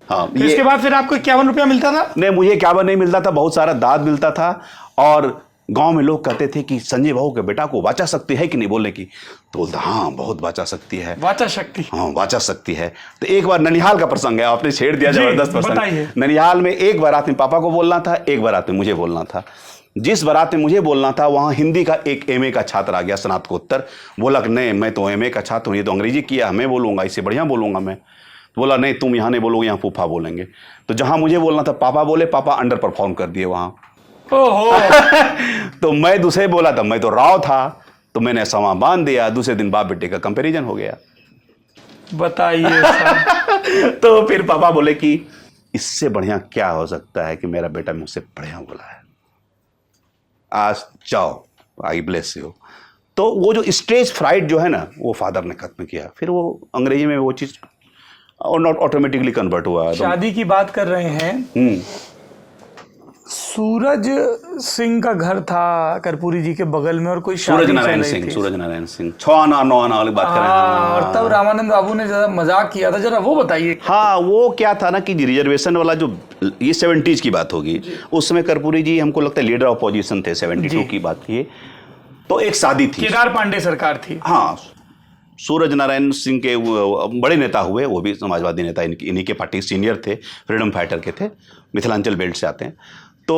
हाँ, इसके बाद फिर आपको 51 रुपया मिलता था? नहीं, मुझे 51 नहीं मिलता था, बहुत सारा दाद मिलता था। और गांव में लोग कहते थे कि संजय बहू के बेटा को वाचा शक्ति है कि नहीं बोलने की, तो बोलता हाँ बहुत वाचा शक्ति है। वाचा शक्ति? हाँ, वाचा शक्ति है। तो एक बार ननिहाल का प्रसंग है, आपने छेड़ दिया, जबरदस्त प्रसंग। ननिहाल में एक बारात में पापा को बोलना था, एक बारात में मुझे बोलना था। जिस बारात में मुझे बोलना था वहाँ हिंदी का एक एमए का छात्र आ गया, स्नातकोत्तर। बोला कि नहीं, मैं तो एमए का छात्र हूँ, ये तो अंग्रेजी किया, मैं बोलूँगा, इससे बढ़िया बोलूँगा मैं। बोला नहीं, तुम यहाँ नहीं बोलोगे, यहाँ फूफा बोलेंगे। तो जहाँ मुझे बोलना था पापा बोले, पापा अंडर परफॉर्म कर दिए वहाँ। ओहो। तो मैं दूसरे बोला था, मैं तो राव था, तो मैंने समा बांध दिया। दूसरे दिन बाप बेटे का कंपैरिजन हो गया। बताइए। तो फिर पापा बोले कि इससे बढ़िया क्या हो सकता है कि मेरा बेटा मुझसे बढ़िया बोला है, आज जाओ, आई ब्लेस यू। तो वो जो स्टेज फ्राइट जो है ना, वो फादर ने खत्म किया। फिर वो अंग्रेजी में वो चीज और नॉट ऑटोमेटिकली कन्वर्ट हुआ। शादी की बात कर रहे हैं, सूरज सिंह का घर था कर्पूरी जी के बगल में, और कोई सूरज नारायण सिंह 6 आना 9 आना वाली बात कर रहे हैं। और तब रामानंद बाबू ने ज्यादा मजाक किया था, जरा वो बताइए। हाँ, वो क्या था ना कि रिजर्वेशन वाला जो, ये 70s की बात होगी, उस समय कर्पूरी जी हमको लगता है लीडर ऑफ अपोजिशन थे, 72 की बात की। तो एक शादी थी, केदार पांडे सरकार थी। हाँ, सूरज नारायण सिंह के बड़े नेता हुए, वो भी समाजवादी नेता, इन्हीं के पार्टी सीनियर थे, फ्रीडम फाइटर के थे, मिथिलांचल बेल्ट से आते हैं। तो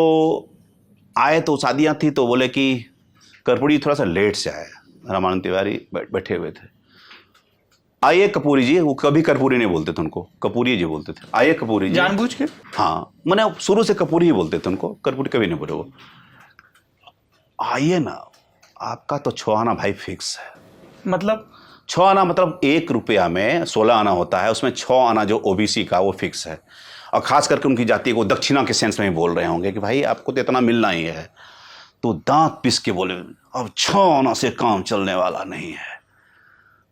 आए, तो शादियाँ थी, तो बोले कि कर्पूरी थोड़ा सा लेट से आए। रामानंद तिवारी बैठे हुए थे। आइए कपूरी जी, वो कभी कर्पूरी नहीं बोलते थे उनको, कपूरी जी बोलते थे। आइए कपूरी जी, जानबूझ के। हाँ, मैंने शुरू से कपूरी ही बोलते थे उनको, कर्पूरी कभी नहीं बोले वो। आइए ना, आपका तो 6 आना भाई फिक्स है। मतलब 6 आना मतलब 1 रुपया में 16 आना होता है, उसमें 6 आना जो ओबीसी का वो फिक्स है। और खास करके उनकी जाति को दक्षिणा के सेंस में ही बोल रहे होंगे कि भाई आपको तो इतना मिलना ही है। तो दांत पिस के बोले, अब 6 आना से काम चलने वाला नहीं है।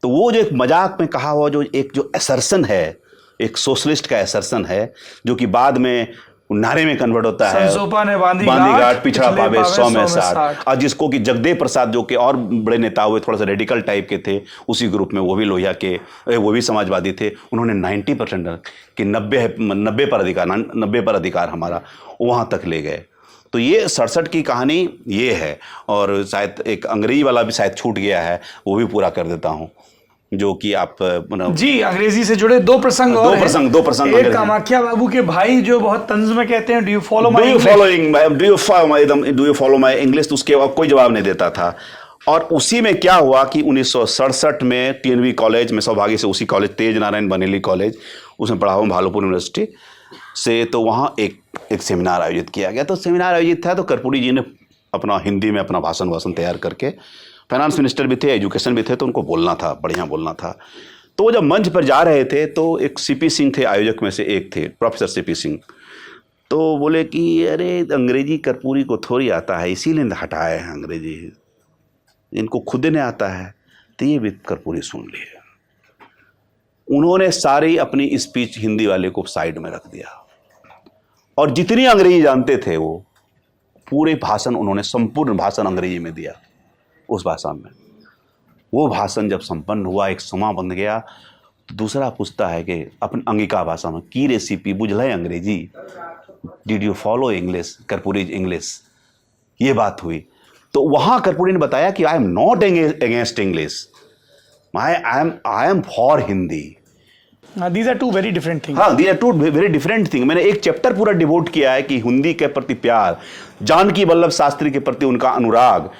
तो वो जो एक मजाक में कहा हुआ जो एक जो असर्शन है, एक सोशलिस्ट का असर्शन है, जो कि बाद में नारे में कन्वर्ट होता है, संसोपा ने बांधी घाट पिछड़ा पावे 100 में 60। और जिसको कि जगदेव प्रसाद जो कि और बड़े नेता हुए, थोड़ा सा रेडिकल टाइप के थे उसी ग्रुप में, वो भी लोहिया के, वो भी समाजवादी थे। उन्होंने 90% कि 90 पर अधिकार हमारा, वहाँ तक ले गए। तो ये 67 की कहानी ये है। और शायद एक अंग्रेजी वाला भी शायद छूट गया है, वो भी पूरा कर देता हूँ। जो कि आप मतलब जी, अंग्रेजी से जुड़े दो प्रसंग और हैं। दो प्रसंग एक अंग्रेजी। कामाख्या बाबू के भाई जो बहुत तंज में कहते हैं, do you follow my do you follow my English, तो उसके बाद कोई जवाब नहीं देता था। और उसी में क्या हुआ कि 1967 में टीएनवी कॉलेज में, सौभाग्य से उसी कॉलेज, तेज नारायण बनेली कॉलेज, उसमें पढ़ा हूँ भागलपुर यूनिवर्सिटी से, तो वहाँ एक सेमिनार आयोजित किया गया। तो सेमिनार आयोजित था तो कर्पूरी जी ने अपना हिंदी में अपना भाषण तैयार करके, फाइनेंस मिनिस्टर भी थे, एजुकेशन भी थे, तो उनको बोलना था, बढ़िया बोलना था। तो वो जब मंच पर जा रहे थे तो एक सीपी सिंह थे, आयोजक में से एक थे, प्रोफेसर सीपी सिंह। तो बोले कि अरे अंग्रेजी कर्पूरी को थोड़ी आता है, इसीलिए हटाए हैं अंग्रेजी, इनको खुद नहीं आता है, तो ये भी कर्पूरी सुन लिए। उन्होंने सारी अपनी स्पीच हिंदी वाले को साइड में रख दिया और जितनी अंग्रेजी जानते थे वो पूरे भाषण, उन्होंने संपूर्ण भाषण अंग्रेजी में दिया। उस भाषण में वो भाषण जब संपन्न हुआ, एक समा बन गया, तो दूसरा पूछता है कि अपन अंगिका भाषा में की रेसिपी बुझल अंग्रेजी, did you follow English, Karpoori English, ये बात हुई। तो वहाँ कर्पूरी ने बताया कि I am not against English, I am for Hindi. These are two very different thing. हाँ, these are two very different thing. मैंने एक चैप्टर पूरा डिवोट किया है कि हिंदी के प्रति प्यार, जानकी वल्लभ शास्त्री के प्रति उनका अनुराग,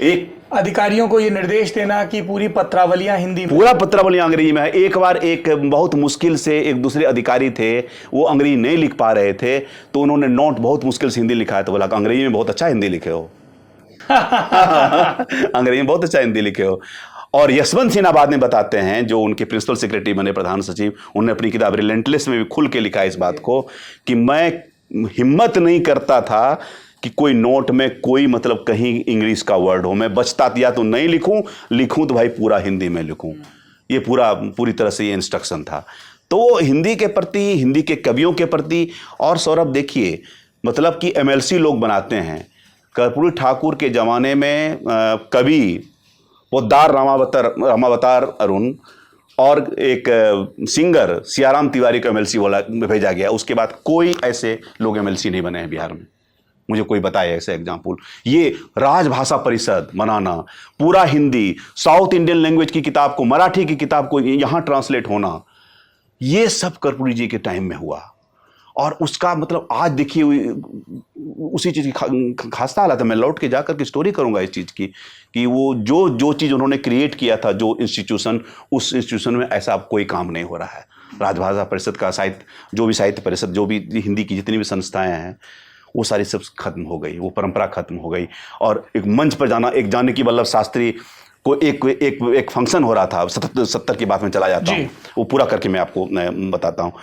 एक अधिकारियों को ये निर्देश देना कि पूरी पत्रावलियां हिंदी में, पूरा पत्रावलियां अंग्रेजी में है। एक बार एक बहुत मुश्किल से एक दूसरे अधिकारी थे, वो अंग्रेजी नहीं लिख पा रहे थे, तो उन्होंने नोट बहुत मुश्किल से हिंदी लिखा है, तो बोला अंग्रेजी में बहुत अच्छा हिंदी लिखे हो अंग्रेजी में बहुत अच्छा हिंदी लिखे हो। और यशवंत सिन्हा बाद में बताते हैं, जो उनके प्रिंसिपल सेक्रेटरी बने, प्रधान सचिव, उन्होंने अपनी किताब रिलेंटलेस में भी खुल के लिखा इस बात को कि मैं हिम्मत नहीं करता था कि कोई नोट में कोई मतलब कहीं इंग्लिश का वर्ड हो, मैं बचता या तो नहीं लिखूं तो भाई पूरा हिंदी में लिखूं। ये पूरी तरह से ये इंस्ट्रक्शन था। तो हिंदी के प्रति, हिंदी के कवियों के प्रति, और सौरभ देखिए मतलब कि एमएलसी लोग बनाते हैं। कर्पूरी ठाकुर के ज़माने में कवि पोद्दार रामावतार अरुण और एक सिंगर सियाराम तिवारी को एमएलसी भेजा गया। उसके बाद कोई ऐसे लोग एमएलसी नहीं बने हैं बिहार में, मुझे कोई बताए ऐसे एग्जाम्पल। ये राजभाषा परिषद बनाना, पूरा हिंदी, साउथ इंडियन लैंग्वेज की किताब को, मराठी की किताब को यहाँ ट्रांसलेट होना, ये सब कर्पूरी जी के टाइम में हुआ। और उसका मतलब आज देखिए उसी चीज़ की खास्ता हालत है। मैं लौट के जाकर के स्टोरी करूंगा इस चीज़ की कि वो जो चीज़ उन्होंने क्रिएट किया था, जो इंस्टीट्यूशन, उस इंस्टीट्यूशन में ऐसा कोई काम नहीं हो रहा है। राजभाषा परिषद का जो भी साहित्य परिषद, जो भी हिंदी की जितनी भी संस्थाएं हैं, वो सारी सब खत्म हो गई, वो परंपरा खत्म हो गई। और एक मंच पर जाना, एक जानकी वल्लभ शास्त्री को एक फंक्शन हो रहा था, 70 की बात में चला जाता हूँ, वो पूरा करके मैं आपको बताता हूँ।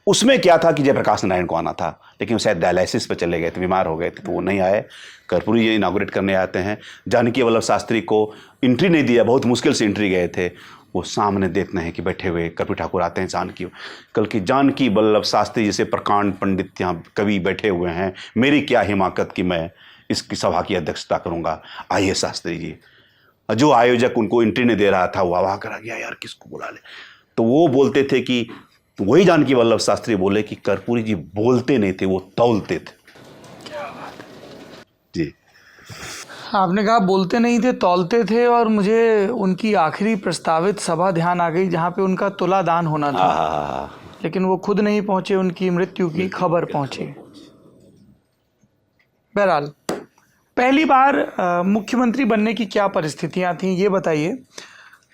उसमें क्या था कि जयप्रकाश नारायण को आना था, लेकिन वो शायद डायलिसिस पे चले गए थे, बीमार हो गए थे, तो वो नहीं आए। कर्पूरी जी इनागुरेट करने आते हैं। जानकी वल्लभ शास्त्री को एंट्री नहीं दिया, बहुत मुश्किल से एंट्री गए थे। वो सामने देखते हैं कि बैठे हुए कर्पूरी ठाकुर आते हैं जानकी, कल की जानकी वल्लभ शास्त्री जैसे प्रकांड पंडित यहाँ कवि बैठे हुए हैं, मेरी क्या हिमाकत कि मैं इसकी सभा की अध्यक्षता करूँगा, आइए शास्त्री जी। जो आयोजक उनको एंट्री नहीं दे रहा था, वो आवाह करा गया, यार किसको बुला ले। तो वो बोलते थे कि वही जानकी वल्लभ शास्त्री बोले कि कर्पूरी जी बोलते नहीं थे, वो तौलते थे। क्या बात जी, आपने कहा बोलते नहीं थे, तौलते थे, और मुझे उनकी आखिरी प्रस्तावित सभा ध्यान आ गई जहाँ पे उनका तुला दान होना था, लेकिन वो खुद नहीं पहुंचे, उनकी मृत्यु की खबर पहुंची। बहरहाल, पहली बार मुख्यमंत्री बनने की क्या परिस्थितियां थीं, ये बताइए।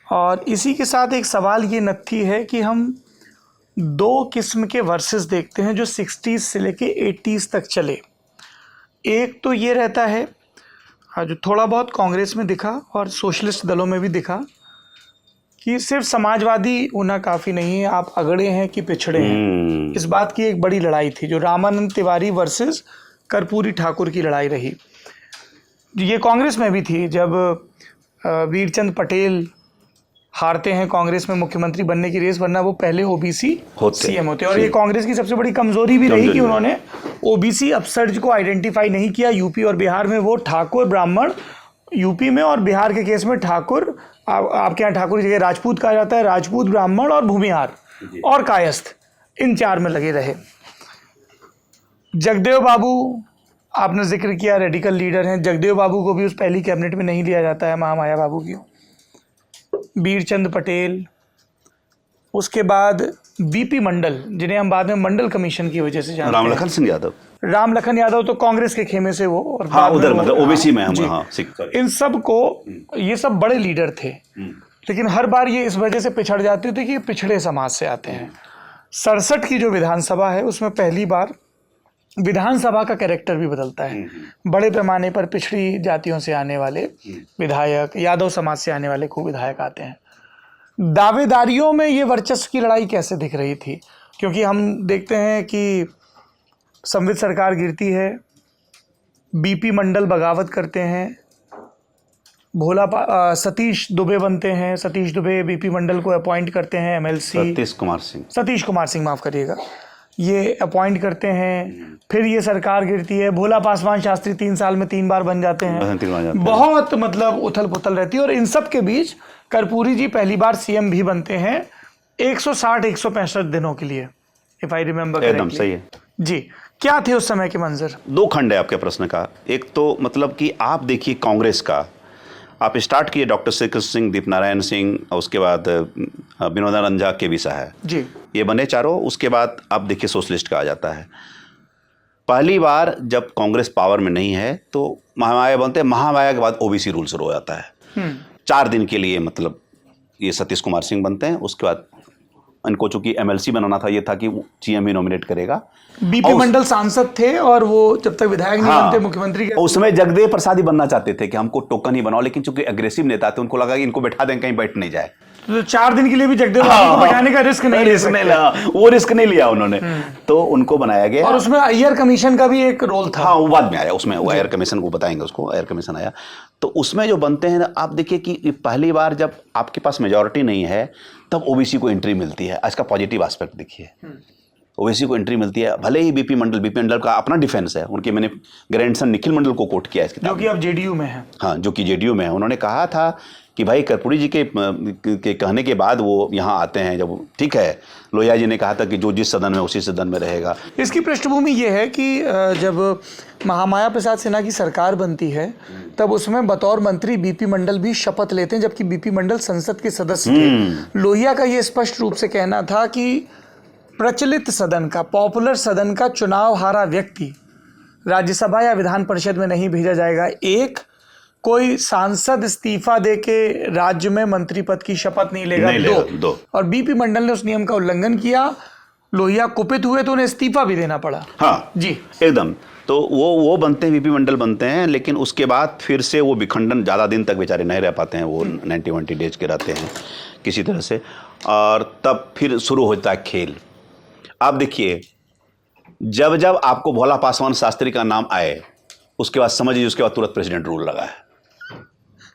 और इसी के साथ एक सवाल ये नत्थी है कि हम दो किस्म के वर्सेस देखते हैं जो 60s से लेके 80s तक चले। एक तो ये रहता है जो थोड़ा बहुत कांग्रेस में दिखा और सोशलिस्ट दलों में भी दिखा कि सिर्फ समाजवादी होना काफ़ी नहीं है, आप अगड़े हैं कि पिछड़े हैं। इस बात की एक बड़ी लड़ाई थी जो रामानंद तिवारी वर्सेस कर्पूरी ठाकुर की लड़ाई रही। ये कांग्रेस में भी थी, जब वीरचंद पटेल हारते हैं कांग्रेस में मुख्यमंत्री बनने की रेस, वरना वो पहले ओबीसी सीएम होते। और ये कांग्रेस की सबसे बड़ी कमजोरी भी रही कि उन्होंने ओबीसी अपसर्ज को आइडेंटिफाई नहीं किया। यूपी और बिहार में वो ठाकुर ब्राह्मण, यूपी में और बिहार के केस में ठाकुर, आपके यहाँ ठाकुर की जगह राजपूत कहा जाता है, राजपूत, ब्राह्मण और भूमिहार और कायस्थ, इन चार में लगे रहे। जगदेव बाबू आपने जिक्र किया, रेडिकल लीडर हैं। जगदेव बाबू को भी उस पहली कैबिनेट में नहीं लिया जाता है, महामाया बाबू की। वीरचंद पटेल, उसके बाद बीपी मंडल, जिन्हें हम बाद में मंडल कमीशन की वजह से जानते हैं। रामलखन सिंह यादव। रामलखन यादव तो कांग्रेस के खेमे से वो, और हाँ, बाद में उधर वो- मतलब ओबीसी में हम, जी। हाँ, सिख। इन सब को, ये सब बड़े लीडर थे, लेकिन हर बार ये इस वजह से पिछड़ जाते थे कि ये पिछड़े समाज से आते हैं। 67 की जो विधानसभा है उसमें पहली बार विधानसभा का कैरेक्टर भी बदलता है। बड़े पैमाने पर पिछड़ी जातियों से आने वाले विधायक, यादव समाज से आने वाले खूब विधायक आते हैं। दावेदारियों में ये वर्चस्व की लड़ाई कैसे दिख रही थी? क्योंकि हम देखते हैं कि संवित सरकार गिरती है, बीपी मंडल बगावत करते हैं, सतीश दुबे बनते हैं, सतीश दुबे बीपी मंडल को अपॉइंट करते हैं एमएलसी। सतीश कुमार सिंह माफ करिएगा, ये अपॉइंट करते हैं। फिर ये सरकार गिरती है, भोला पासवान शास्त्री 3 साल में 3 बार बन जाते हैं। बहुत मतलब उथल पुथल रहती है। और इन सब के बीच कर्पूरी जी पहली बार सीएम भी बनते हैं 160-165 दिनों के लिए, इफ आई रिमेम्बर एकदम सही है जी। क्या थे उस समय के मंजर? 2 खंड है आपके प्रश्न का। एक तो मतलब कि आप देखिए कांग्रेस का, आप स्टार्ट किए डॉक्टर श्री कृष्ण सिंह, दीप नारायण सिंह, और उसके बाद विनोदानंद झा, के वी सहाय जी, ये बने चारों। उसके बाद आप देखिए सोशलिस्ट का आ जाता है। पहली बार जब कांग्रेस पावर में नहीं है तो महामाया बनते हैं। महामाया के बाद ओबीसी रूल शुरू हो जाता है 4 दिन के लिए। मतलब ये सतीश कुमार सिंह बनते हैं। उसके बाद इनको चूंकि एमएलसी बनाना था, ये था कि सीएम ही नॉमिनेट करेगा। बीपी मंडल सांसद थे और वो जब तक विधायक नहीं बनते मुख्यमंत्री के। उस समय जगदेव प्रसाद ही बनना चाहते थे कि हमको टोकन ही बनाओ, लेकिन चूंकि अग्रेसिव नेता थे, उनको लगा कि इनको बैठा दें, कहीं बैठ नहीं जाए। तो 4 दिन के लिए भी जगदेव को बैठाने का रिस्क नहीं लिया, वो रिस्क नहीं लिया उन्होंने, तो उनको बनाया गया। और उसमें अय्यर कमीशन का भी एक रोल था। हाँ, वो बाद में आया, उसमें वो अय्यर कमीशन को बताएंगे, उसको अय्यर कमीशन आया। तो उसमें जो बनते हैं, आप देखिए कि पहली बार जब आपके पास मेजॉरिटी नहीं है तब ओबीसी को एंट्री मिलती है। आज का पॉजिटिव एस्पेक्ट देखिए, ओबीसी को एंट्री मिलती है। भले ही बीपी मंडल का अपना डिफेंस है, उनके मैंने ग्रैंडसन निखिल मंडल को कोट किया है, जो कि अब जेडीयू में है। हाँ, जो कि जेडीयू में है। उन्होंने कहा था कि भाई कर्पूरी जी के कहने के बाद वो यहाँ आते हैं, जब ठीक है, लोहिया जी ने कहा था कि जो जिस सदन में उसी सदन में रहेगा। इसकी पृष्ठभूमि ये है कि जब महामाया प्रसाद सिन्हा की सरकार बनती है तब उसमें बतौर मंत्री बीपी मंडल भी शपथ लेते हैं, जबकि बीपी मंडल संसद के सदस्य थे। लोहिया का ये स्पष्ट रूप से कहना था कि प्रचलित सदन का, पॉपुलर सदन का चुनाव हारा व्यक्ति राज्यसभा या विधान परिषद में नहीं भेजा जाएगा। एक, कोई सांसद इस्तीफा देके राज्य में मंत्री पद की शपथ नहीं लेगा। दो। और बीपी मंडल ने उस नियम का उल्लंघन किया। लोहिया कुपित हुए तो उन्हें इस्तीफा भी देना पड़ा। हाँ जी, एकदम। तो वो बनते हैं, बीपी मंडल बनते हैं, लेकिन उसके बाद फिर से वो विखंडन, ज़्यादा दिन तक बेचारे नहीं रह पाते हैं, वो 90-120 डेज के रहते हैं किसी तरह से, और तब फिर शुरू होता है खेल। आप देखिए, जब जब आपको भोला पासवान शास्त्री का नाम आए, उसके बाद समझिए उसके बाद तुरंत प्रेसिडेंट रूल लगा है।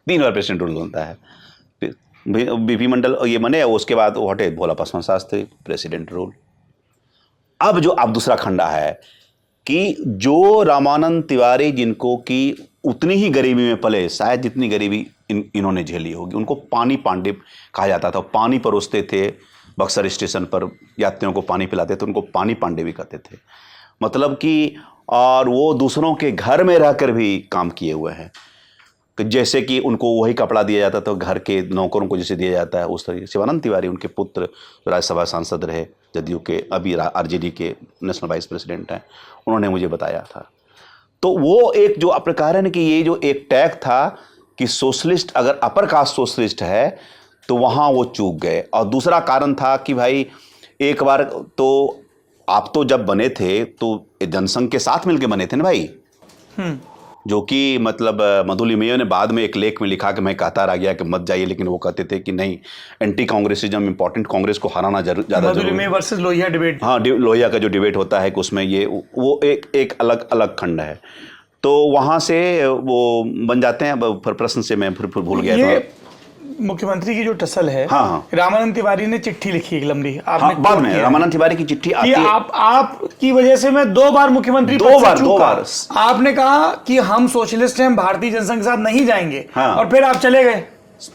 3 बार प्रेसिडेंट रूल बनता है। बीपी मंडल ये बने, उसके बाद वो हटे, भोला पासवान शास्त्री, प्रेसिडेंट रूल। अब जो अब दूसरा खंडा है कि जो रामानंद तिवारी, जिनको कि उतनी ही गरीबी में पले, शायद जितनी गरीबी इन्होंने झेली होगी, उनको पानी पांडे कहा जाता था। पानी परोसते थे बक्सर स्टेशन पर, यात्रियों को पानी पिलाते थे, उनको पानी पांडे भी कहते थे। मतलब कि, और वो दूसरों के घर में रहकर भी काम किए हुए हैं। जैसे कि उनको वही कपड़ा दिया जाता था घर के नौकरों को जैसे दिया जाता है, उस तरीके। शिवानंद तिवारी उनके पुत्र राज्यसभा सांसद रहे, जदयू के, अभी आरजेडी के नेशनल वाइस प्रेसिडेंट हैं, उन्होंने मुझे बताया था। तो वो एक जो कारण कि ये जो एक टैग था कि सोशलिस्ट, अगर अपर कास्ट सोशलिस्ट है तो वहाँ वो चूक गए। और दूसरा कारण था कि भाई एक बार तो आप तो जब बने थे तो जनसंघ के साथ मिलके बने थे ना भाई, जो कि मतलब मधुलिमैया ने बाद में एक लेख में लिखा कि मैं कहता रह गया कि मत जाइए, लेकिन वो कहते थे कि नहीं, एंटी कांग्रेसिज्म इंपॉर्टेंट, कांग्रेस को हराना ज़्यादा मधुलिमैया वर्सेस लोहिया डिबेट। हाँ, लोहिया का जो डिबेट होता है कि उसमें ये वो एक अलग अलग खंड है। तो वहाँ से वो बन जाते हैं। फिर प्रश्न से मैं फिर भूल गया था। मुख्यमंत्री की जो टसल है, हाँ, रामानंद तिवारी ने चिट्ठी लिखी एक लंबी, आपने हाँ, बाद में रामानंद तिवारी की चिट्ठी आती है, आप की वजह से मैं 2 बार मुख्यमंत्री दो बार आपने कहा कि हम सोशलिस्ट हैं, भारतीय जनसंघ के साथ नहीं जाएंगे। हाँ, और फिर आप चले गए।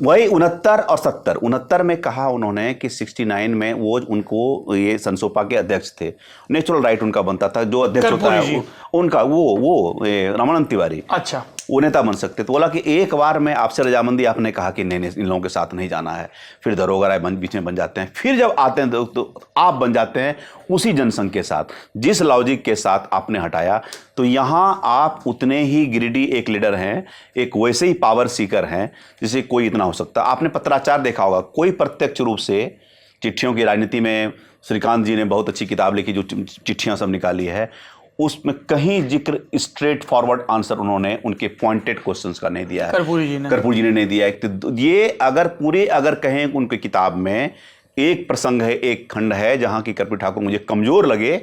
वही 69 और 70। 69 में कहा उन्होंने कि 69 में वो उनको ये संसोपा के अध्यक्ष थे, नेचुरल राइट उनका बनता था, जो अध्यक्ष होता है उनका, वो रामानंद तिवारी। अच्छा, वो नेता बन सकते। तो बोला कि एक बार में आपसे रजामंदी, आपने कहा कि नहीं इन लोगों के साथ नहीं जाना है, फिर दरोगा राय बीच में बन जाते हैं, फिर जब आते हैं तो आप बन जाते हैं उसी जनसंघ के साथ, जिस लॉजिक के साथ आपने हटाया। तो यहाँ आप उतने ही गिरिडी एक लीडर हैं, एक वैसे ही पावर सीकर हैं जिसे कोई इतना हो सकता। आपने पत्राचार देखा होगा, कोई प्रत्यक्ष रूप से चिट्ठियों की राजनीति में श्रीकांत जी ने बहुत अच्छी किताब लिखी जो चिट्ठियां सब निकाली है, उसमें कहीं जिक्र स्ट्रेट फॉरवर्ड आंसर उन्होंने उनके पॉइंटेड क्वेश्चंस का नहीं दिया है। कर्पूरी जी ने नहीं दिया है। तो ये अगर कहें उनकी किताब में एक प्रसंग है, एक खंड है जहां की कर्पूरी ठाकुर मुझे कमजोर लगे,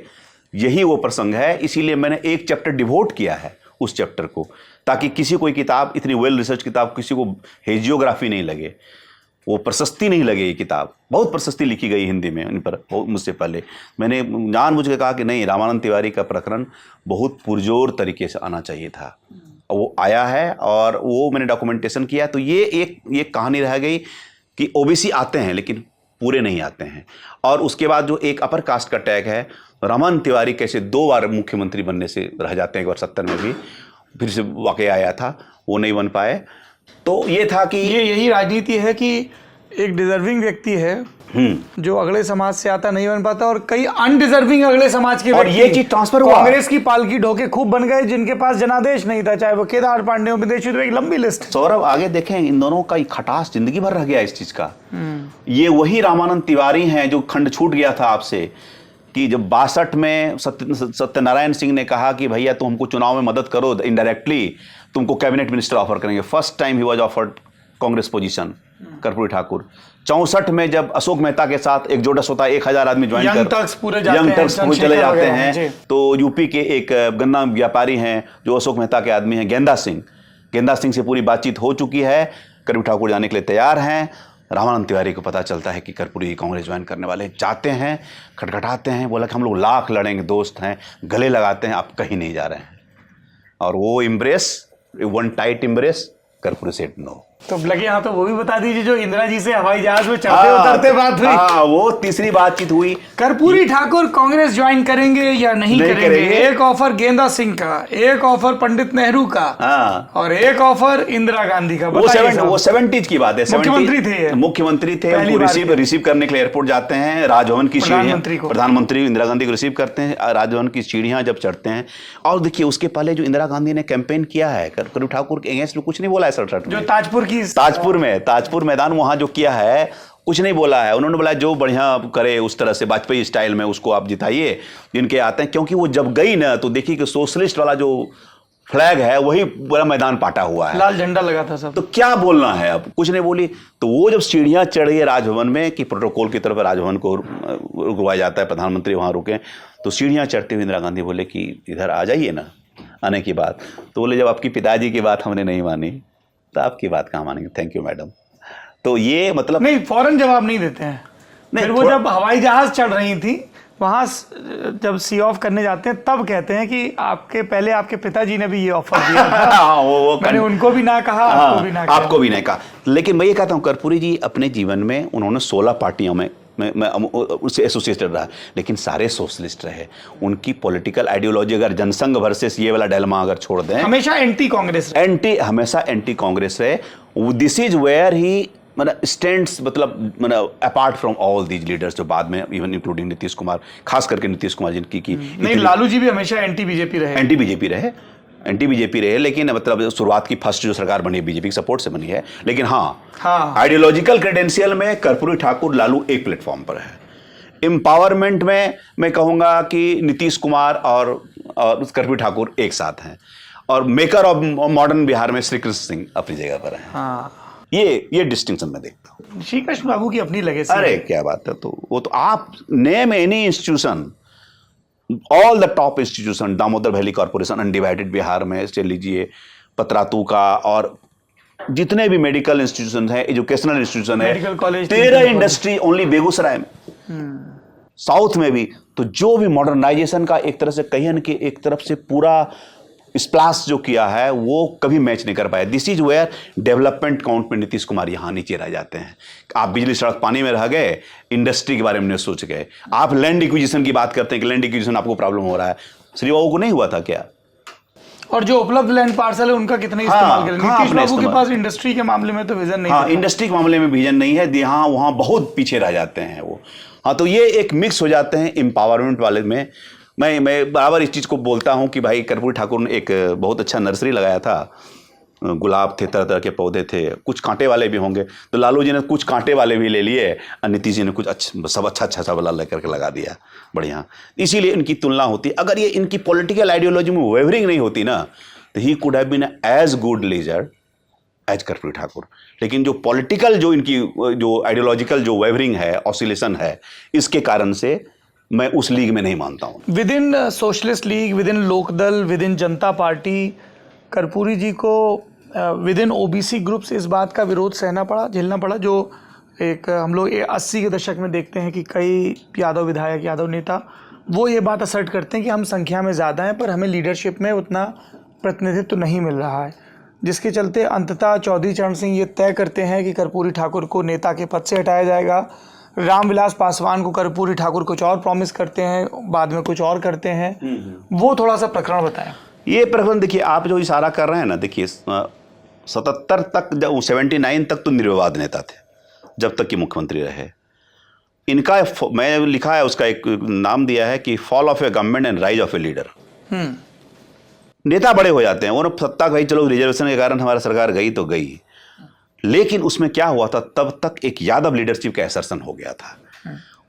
यही वो प्रसंग है। इसीलिए मैंने एक चैप्टर डिवोट किया है उस चैप्टर को, ताकि किसी कोई किताब, इतनी वेल रिसर्च किताब, किसी को हेजियोग्राफी नहीं लगे, वो प्रशस्ति नहीं लगे। ये किताब बहुत प्रशस्ति लिखी गई हिंदी में इन पर मुझसे पहले। मैंने जानबूझ के कहा कि नहीं, रामानंद तिवारी का प्रकरण बहुत पुरजोर तरीके से आना चाहिए था, वो आया है और वो मैंने डॉक्यूमेंटेशन किया। तो ये एक कहानी रह गई कि ओबीसी आते हैं लेकिन पूरे नहीं आते हैं। और उसके बाद जो एक अपर कास्ट का टैग है, रामानंद तिवारी कैसे 2 बार मुख्यमंत्री बनने से रह जाते हैं, एक बार 70 में भी फिर से वाकया आया था, वो नहीं बन पाए। तो ये था कि यही राजनीति है कि एक डिजर्विंग व्यक्ति है जो अगले समाज से आता नहीं बन पाता, और कई अनडिजर्विंग अगले समाज के, और ये चीज ट्रांसफर हुआ। कांग्रेस की पालकी ढोके खूब बन गए जिनके पास जनादेश नहीं था, चाहे वो केदार पांडे हो, विदेशी, तो एक लंबी लिस्ट। सौरभ आगे देखें, इन दोनों का खटास जिंदगी भर रह गया इस चीज का। ये वही रामानंद तिवारी हैं जो खंड छूट गया था आपसे, कि जब 62 में सत्यनारायण सिंह ने कहा कि भैया तुम हमको चुनाव में मदद करो, इनडायरेक्टली तुमको कैबिनेट मिनिस्टर ऑफर करेंगे। First time he was offered Congress position Karpoori Thakur. 64 में जब अशोक मेहता के साथ एक जोड़ा होता है, 1000 आदमी ज्वाइन कर, यंग टर्क्स पूरे चले जाते हैं। तो यूपी के एक गन्ना व्यापारी हैं जो अशोक मेहता के आदमी हैं, गेंदा सिंह से पूरी बातचीत हो चुकी है, कर्पूरी ठाकुर जाने के लिए तैयार हैं। रामानंद तिवारी को पता चलता है कि कर्पूरी कांग्रेस ज्वाइन करने वाले, जाते हैं, खटखटाते हैं, बोला कि हम लोग लाख लड़ेंगे, दोस्त हैं, गले लगाते हैं, आप कहीं नहीं जा रहे हैं। और वो embrace, one tight embrace, Karpuri said no. तो लगे यहाँ तो वो भी बता दीजिए जो इंदिरा जी से हवाई जहाज में चढ़ते उतरते बात हुई। वो तीसरी बातचीत हुई, कर्पूरी ठाकुर कांग्रेस ज्वाइन करेंगे या नहीं करेंगे। एक ऑफर गेंदा सिंह का, एक ऑफर पंडित नेहरू का, और एक ऑफर इंदिरा गांधी का। वो 70s की बात है। मुख्यमंत्री थे, रिसीव करने के लिए एयरपोर्ट जाते हैं, राजभवन की सीढ़ियां, प्रधानमंत्री इंदिरा गांधी को रिसीव करते हैं, राजभवन की सीढ़ियां जब चढ़ते हैं। और देखिए उसके पहले जो इंदिरा गांधी ने कैंपेन किया है कर्पूरी ठाकुर के अगेंस्ट में, कुछ नहीं बोला है सर, जो ताजपुर मैदान वहां जो किया है कुछ नहीं बोला है। उन्होंने बोला जो बढ़िया करे उस तरह से वाजपेयी स्टाइल में उसको आप जिताइए जिनके आते हैं। क्योंकि वो जब गई ना तो देखिए कि सोशलिस्ट वाला जो फ्लैग है वही पूरा मैदान पाटा हुआ है, लाल झंडा लगा था सब। तो क्या बोलना है, अब कुछ नहीं बोली। तो वो जब सीढ़ियां चढ़ गई राजभवन में कि प्रोटोकॉल की तरफ राजभवन को रुकवाया जाता है, प्रधानमंत्री वहां रुके, तो सीढ़ियां चढ़ते हुए इंदिरा गांधी बोले कि इधर आ जाइए ना। आने की बात तो बोले जब आपकी पिताजी की बात हमने नहीं मानी तो आपकी बात कहाँ मानेंगे, थैंक यू मैडम। तो ये मतलब नहीं, फौरन जवाब नहीं देते हैं। फिर वो जब हवाई जहाज चढ़ रही थी वहां जब सी ऑफ करने जाते हैं तब कहते हैं कि आपके पिताजी ने भी ये ऑफर दिया था। मैंने उनको भी ना कहा, आपको भी नहीं कहा। लेकिन मैं ये कहता हूँ कर्पूरी जी अपने जीवन में उन्होंने 16 पार्टियों में उससे एसोसिएटेड रहा, लेकिन सारे सोशलिस्ट रहे। उनकी पॉलिटिकल आइडियोलॉजी अगर जनसंघ वर्सेस ये वाला डायलेमा अगर छोड़ दें, हमेशा एंटी कांग्रेस रहे। This is where he stands, मतलब apart from all these leaders जो बाद में इवन इंक्लूडिंग नीतीश कुमार, खास करके नीतीश कुमार जिनकी नहीं, लालू जी भी हमेशा एंटी बीजेपी रहे, लेकिन मतलब शुरुआत की फर्स्ट जो सरकार बनी है बीजेपी के सपोर्ट से बनी है। लेकिन हाँ आइडियोलॉजिकल क्रेडेंशियल में कर्पूरी ठाकुर लालू एक प्लेटफॉर्म पर है। एम्पावरमेंट में मैं कहूंगा कि नीतीश कुमार और कर्पूरी ठाकुर एक साथ हैं, और मेकर ऑफ मॉडर्न बिहार में श्री कृष्ण सिंह अपनी जगह पर है। ये डिस्टिंक्शन मैं देखता हूँ। श्री कृष्ण बाबू की अपनी लेगेसी। अरे क्या बात है। तो वो तो आप name any institution, all the top institution, Damodar valley corporation undivided Bihar में से लीजिए, पतरातू का, और जितने भी मेडिकल इंस्टीट्यूशन है, एजुकेशनल इंस्टीट्यूशन है, 13 इंडस्ट्री ओनली बेगूसराय में, साउथ में भी। तो जो भी मॉडर्नाइजेशन का एक तरह से कहिए कि एक तरफ से पूरा स्प्लैश जो किया है वो कभी मैच नहीं कर पाया। This is where development count में नीतीश कुमार यहाँ नीचे रह जाते हैं। आप बिजली सड़क पानी में रह गए, इंडस्ट्री के बारे में नहीं सोच गए। आप लैंड एक्विजिशन की बात करते हैं कि लैंड एक्विजिशन आपको प्रॉब्लम हो रहा है, श्री बाबू को नहीं हुआ था क्या? और जो उपलब्ध लैंड पार्सल है उनका कितना इस्तेमाल करें? नीतीश बाबू के पास इंडस्ट्री के मामले में तो विजन नहीं हाँ, इंडस्ट्री के मामले में विजन नहीं है, यहाँ वहाँ बहुत पीछे रह जाते हैं वो। हाँ, तो ये एक मिक्स हो जाते हैं एम्पावरमेंट वाले में। मैं बराबर इस चीज़ को बोलता हूँ कि भाई कर्पूरी ठाकुर ने एक बहुत अच्छा नर्सरी लगाया था, गुलाब थे, तरह तरह के पौधे थे, कुछ कांटे वाले भी होंगे, तो लालू जी ने कुछ कांटे वाले भी ले लिए और नीतीश जी ने कुछ अच्छा सब वाला लेकर के लगा दिया, बढ़िया। इसीलिए इनकी तुलना होती। अगर ये इनकी पॉलिटिकल आइडियोलॉजी में वेवरिंग नहीं होती ना, तो he could have been as good leader as Karpuri Thakur. लेकिन जो पॉलिटिकल जो इनकी जो आइडियोलॉजिकल जो वेवरिंग है, ऑसिलेशन है, इसके कारण से मैं उस लीग में नहीं मानता हूँ। Within Socialist League, within Lokdal, within Janata Party, Karpoori ji को विद इन ओबीसी ग्रुप्स इस बात का विरोध सहना पड़ा, झेलना पड़ा, जो एक हम लोग 80 के दशक में देखते हैं कि कई यादव विधायक, यादव नेता वो ये बात असर्ट करते हैं कि हम संख्या में ज़्यादा हैं पर हमें लीडरशिप में उतना प्रतिनिधित्व तो नहीं मिल रहा है, जिसके चलते अंततः चौधरी चरण सिंह ये तय करते हैं कि कर्पूरी ठाकुर को नेता के पद से हटाया जाएगा। रामविलास पासवान को कर्पूरी ठाकुर कुछ और प्रॉमिस करते हैं, बाद में कुछ और करते हैं। वो थोड़ा सा प्रकरण बताएं। ये प्रकरण देखिए, आप जो इशारा कर रहे हैं ना, देखिए 77 तक, जब 79 तक तो निर्विवाद नेता थे, जब तक कि मुख्यमंत्री रहे। इनका मैं लिखा है, उसका एक नाम दिया है कि fall of A government and rise of a leader. नेता बड़े हो जाते हैं, वो सत्ता गई, चलो रिजर्वेशन के कारण हमारी सरकार गई तो गई, लेकिन उसमें क्या हुआ था, तब तक एक यादव लीडरशिप का एसर्शन हो गया था।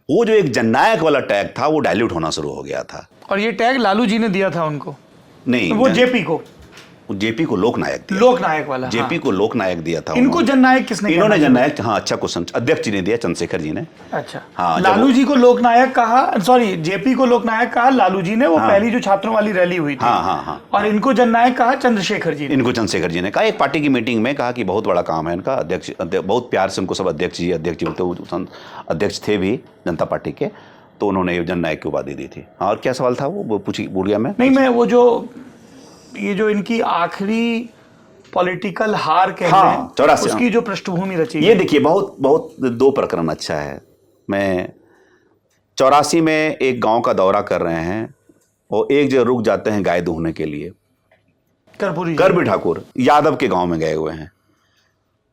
वो जो एक जननायक वाला टैग था वो डाइल्यूट होना शुरू हो गया था। और ये टैग लालू जी ने दिया था उनको? नहीं, वो जेपी को, जेपी को लोकनायक दिया, लोकनायक वाला। जेपी हाँ। को लोकनायक दिया था। इनको जननायक किसने? इन्होंने जननायक, हाँ अच्छा क्वेश्चन, अध्यक्ष जी ने दिया, चंद्रशेखर जी ने। अच्छा, हाँ, लालू जी को लोकनायक कहा, सॉरी जेपी को लोकनायक कहा लालू जी ने, वो हाँ, पहली जो छात्रों वाली रैली हुई थी। हाँ हाँ हाँ। और इनको जननायक कहा चंद्रशेखर जी ने। इनको चंद्रशेखर जी ने कहा, एक पार्टी की मीटिंग में कहा कि बहुत बड़ा काम है इनका, अध्यक्ष बहुत प्यार से उनको सब अध्यक्ष जी बोलते, अध्यक्ष थे भी जनता पार्टी के, तो उन्होंने जननायक की उपाधि दी थी। और क्या सवाल था वो पूछी, भूल गया मैं। नहीं, मैं वो जो ये जो इनकी आखिरी पॉलिटिकल हार कह रहे हैं, 84 उसकी जो पृष्ठभूमि रची, ये देखिए बहुत दो प्रकरण अच्छा है। मैं 84 में एक गांव का दौरा कर रहे हैं और एक जगह रुक जाते हैं गाय दूहने के लिए। कर्पूरी ठाकुर यादव के गांव में गए हुए हैं,